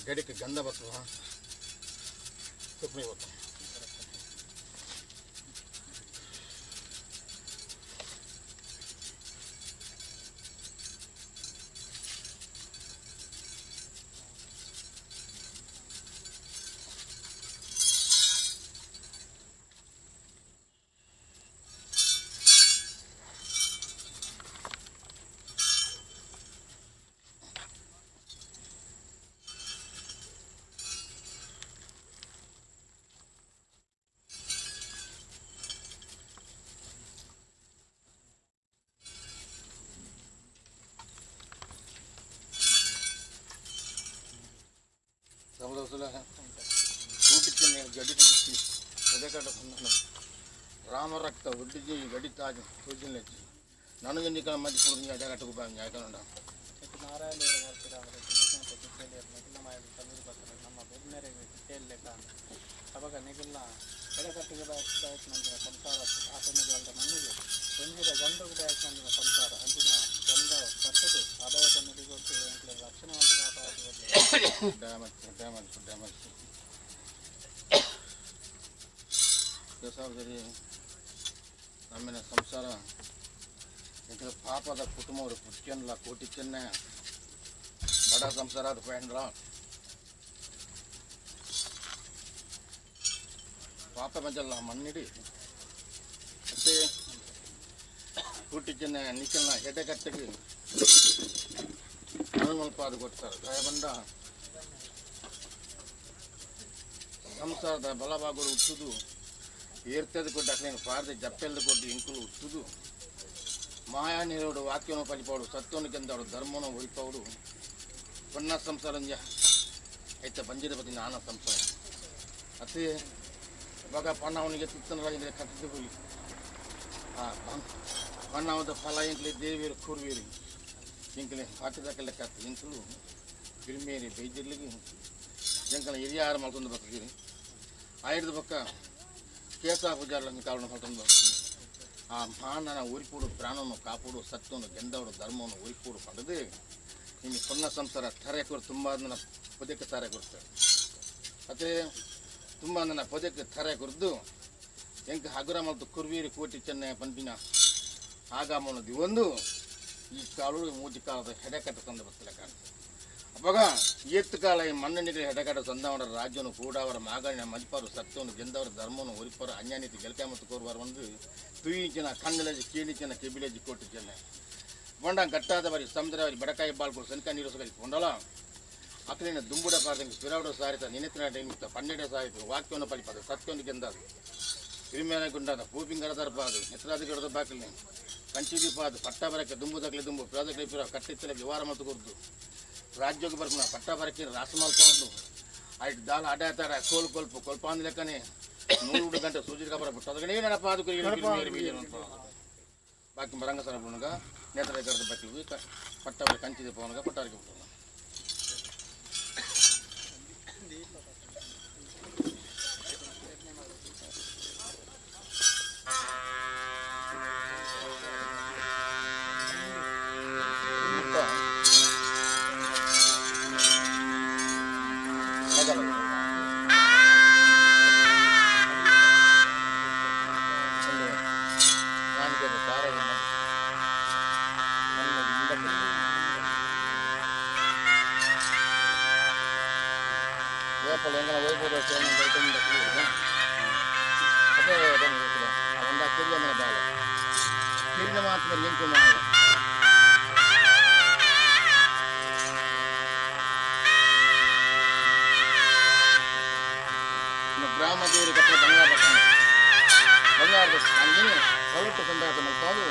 ಗಡಿಗೆ ಗಂಧ ಬರ್ತದ ಸುಪ್ರೀಂ ಹೋಗ್ತಾನೆ ಕೂಟಿದ್ದೇನೆ ಗಡಿ ತಿರುಗಿಸಿ ಎದೆಕಟ್ಟ ಬಂದನು ರಾಮ ರಕ್ತ ಒಡ್ಡಿಗೆ ಗಡಿ ತಾಜು ಸೂಚನೆ ನನಗೆ ನಿಕ್ಕ ಮಧ್ಯ ಎದೆಕಟ್ಟకు ಬಾಗಿ ಯಾಕಂಡ ನಾರಾಯಣ ನಮ್ಮ ಬೆನ್ನರೆ ಕೇಳಲೆಕ್ಕ ಅವಾಗ ನಿಗಲ್ಲ ಎಡೆಕಟ್ಟಿಗೆ ನಂತರ ಸಂಸಾರ ಆತನಿಗಳಂತ ಮಣ್ಣಿಗೆ ಹೊಂದಿದ ಗಂಡು ನಂದಿನ ಸಂಸಾರ ಅಂತಿನ ಗಂಧ ಬರ್ತದೆ ಆದಾಯ ಕಣ್ಣಿಗೊಟ್ಟು ರಕ್ಷಣೆ ಅಂತ ಸಹೋದರಿ ನಮ್ಮಿನ ಸಂಸಾರ ಪಾಪದ ಕುಟುಂಬವರು ಪುಟ್ಕೆನ್ಲ ಕೋಟಿ ಚೆನ್ನ ಬಡ ಸಂಸಾರ ಅದು ಪೇಂದ್ರ ಪಾಪ ಮಂಜಲ್ಲ ಮಣ್ಣಿಡಿ ಮತ್ತೆ ಕೋಟಿ ಚೆನ್ನ ನಿಖಲ್ನ ಎಡೆಗಟ್ಟಿಗೆ ಅನುಮಲ್ಪಾದ ಕೊಡ್ತಾರೆ ದಯ ಬಂದ ಸಂಸಾರದ ಬಲಭಾಗಗಳು ಹುಟ್ಟುದು ಏರ್ತದ ಕೊಟ್ಟು ಅಕ್ಲೇನು ಪಾರ್ದೆ ಜಪ್ಪೆಲ್ದ ಕೊಟ್ಟು ಇಂಕುಲು ಹುಟ್ಟುದು ಮಾಯಾ ನೀರೋಡು ವಾಕ್ಯವನ್ನು ಪಲಿಪೋಡು ಸತ್ವನು ಕೆಂದವಡು ಧರ್ಮವನ್ನು ಒಳಿಪೋಡು ಪಣ್ಣ ಸಂಸಾರ ಆಯ್ತ ಬಂಜಿದ ಬದಿ ನಾನ ಸಂಸಾರ ಅತ್ತೆ ಇವಾಗ ಪಣ್ಣವನಿಗೆ ತುತ್ತನಲಾಗಿದ್ರೆ ಕಟ್ಟಿದ್ದು ಹೋಗಿ ಪಣ್ಣವದ ಫಲ ಇಂಕ್ಲೆ ದೇವಿಯರು ಕೂರ್ವೀರಿ ಇಂಕ್ಲೆ ಪಾಠದಕ್ಕೆಲ್ಲ ಕತ್ತು ಇಂಕಲು ಗಿರಿಮೇರಿ ಬೈದಿರ್ಲಿಗೆ ಎಂಕಲ ಹಿರಿಯಾರು ಮಲ್ತೊಂದು ಬಕ್ಕಿರಿ ಆಯ್ದ ಪಕ್ಕ ಕೇಸ ಪೂಜಾರ ಕಾರಣ ಮಲ್ತೊಂದು ಬಕ್ಕಿರಿ ಆ ಮಾನನ ಉರಿಪೂಡು ಪ್ರಾಣವನ್ನು ಕಾಪುಡು ಸತ್ವವನ್ನು ಗೆಂದವಡು ಧರ್ಮವನ್ನು ಉರಿಪೂಡು ಪಡೆದು ನಿಮಗೆ ಪುಣ್ಯ ಸಂಸಾರ ತರೆ ಕೊಡು ತುಂಬ ನನ್ನ ಪದಕ್ಕೆ ತರೆ ಕೊಡ್ತಾರೆ ಮತ್ತು ತುಂಬ ನನ್ನ ಪದಕ್ಕೆ ತರೆ ಕೊಡ್ದು ಎಂಕ ಹಗುರ ಮತ್ತು ಕುರ್ವೀರಿ ಕೋಟಿ ಚೆನ್ನೈ ಪಂಪಿನ ಆಗಾಮನದಿ ಒಂದು ಈ ಕಾಲು ಮೂಜಿ ಕಾಲದ ಹೆಡೆಕಟ್ಟ ತಂದು ಬರ್ತಿಲ್ಲ ಕಾಣ್ತದೆ ಅವಾಗ ಎತ್ತು ಕಾಲ ಈ ಮಣ್ಣನಿಗೆ ಹೆಡೆಕಟ್ಟ ತಂದವರ ರಾಜ್ಯವನ್ನು ಕೂಡ ಅವರ ಮಾಗಣಿನ ಮಲ್ಪಾರು ಸತ್ಯವನ್ನು ಗೆಂದವರ ಧರ್ಮವನ್ನು ಉರಿಪರು ಅನ್ಯಾನೀತಿ ಗೆಲ್ಕ ಮತ್ತು ಕೋರುವಾರ ಒಂದು ತುಯಿಚಿನ ಕಣ್ಣಲಜಿ ಕೀಳಿಚಿನ ಕೆಬಿಲೇಜಿ ಕೋಟಿ ಚೆನ್ನೈ ಬಂಡ ಗಟ್ಟಾದ ಬಾರಿ ಸಮುದ್ರವರಿ ಬಡಕಾಯಿ ಬಾಳ್ಗಳು ಸನಿಕ ನೀರು ಸಗಲಿ ಕೊಂಡಲ ಅಕ್ಕಲಿನ ದುಂಬುಡ ಪಾದಂಗೆ ಪಿರಾವಡ ಸಾರಿತ ನಿನೆತ್ತಿನ ಡೈನಿಕ್ತ ಪನ್ನೆಡೆ ಸಾರಿತು ವಾಕ್ಯವನ್ನು ಪಲಿಪಾದ ಸತ್ಯವನ್ನು ಗೆಂದಾದ ಕ್ರಿಮಿಯನ ಗುಂಡಾದ ಪೂಪಿಂಗರ ದರ್ಪಾದು ನೆತ್ರಾದಿಗಡದ ಬಾಕಲಿ ಕಂಚಿದೀಪಾದು ಪಟ್ಟ ಬರಕ್ಕೆ ದುಂಬುದಕ್ಲೆ ದುಂಬು ಪಿರಾದಕ್ಲೆ ಪಿರ ಕಟ್ಟಿತ್ತಲಕ್ಕೆ ವಾರ ಮತ್ತು ಕೊರ್ದು ರಾಜ್ಯಕ್ಕೆ ಬರ್ಪನ ಪಟ್ಟ ಬರಕ್ಕೆ ರಾಸಮಲ್ಪಂದು ಆಯ್ತು ದಾಲ ಅಡ್ಡಾತಾಡ ಕೋಲ್ ಕೊಲ್ಪು ಕೊಲ್ಪಾಂದ ಲೆಕ್ಕನೆ 100 ಗಂಟೆ ಸೂಜಿ ಕಬರ ಬಿಟ್ಟು ಅದಕ್ಕೆ ಏನಪ್ಪ ಅದಕ್ಕೆ ಬಾಕಿ ಮರಂಗ ಸರ ಪುನಗ ನೇತ್ರ ಗರದ ಬಾಕಿ ಪಟ್ಟ ಕಂಚಿದೆ ಪವನಗ ಪಟ್ಟಾರಿಗೆ ಬಿಟ್ಟು ವೇಪಲ್ ಎಂಗಲ ವೈಭವ ಅದೇ ಒಂದು ಕೆರಿಯ ಮೇಲೆ ಬಾಳ ಕೆರಿನ ಮಾತ್ರ ಎಂಟು ಮಾಡ ಗ್ರಾಮ ದೇವರಿಗೆ ಕಟ್ಟೆ ಬಂಗಾರದ ಹಂಗೇನೆ ಹೊರಟು ಕೊಂಡಾಟ ಮಾಡ್ಕೊಂಡು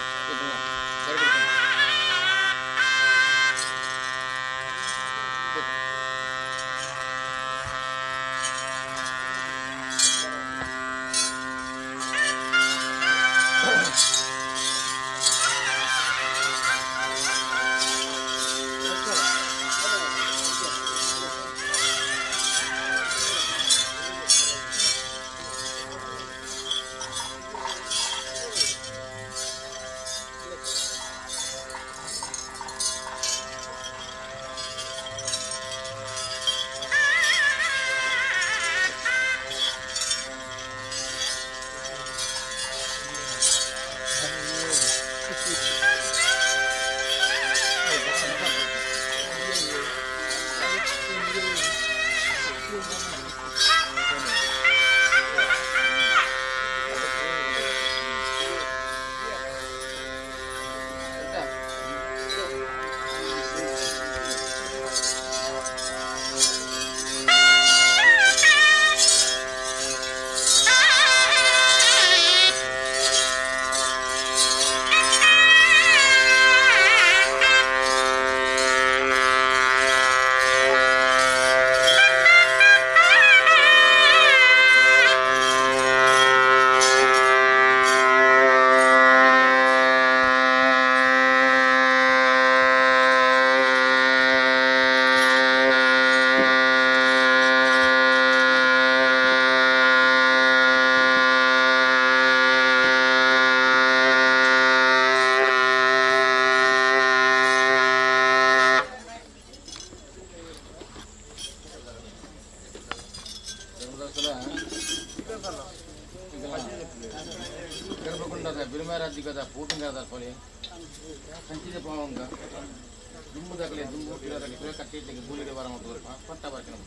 ಗರ್ಭಗುಂಡದ ಬಿರುಮಾರಾಧಿಕದ ಪೂಟಿಂಗದ ಕೊಲೆ ಕಂಚಿನ ಪಾವಂಗ ದುಂಬುದಾಗಲೇ ದುಂಬು ಇರೋದಾಗಲೇ ಕಟ್ಟಿಟ್ಟಿಗೆ ಗೂಳಿಗೆ ಬರ ಮತ್ತು ಪಟ್ಟ ಬರ್ತೀನಿ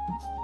ನಾವು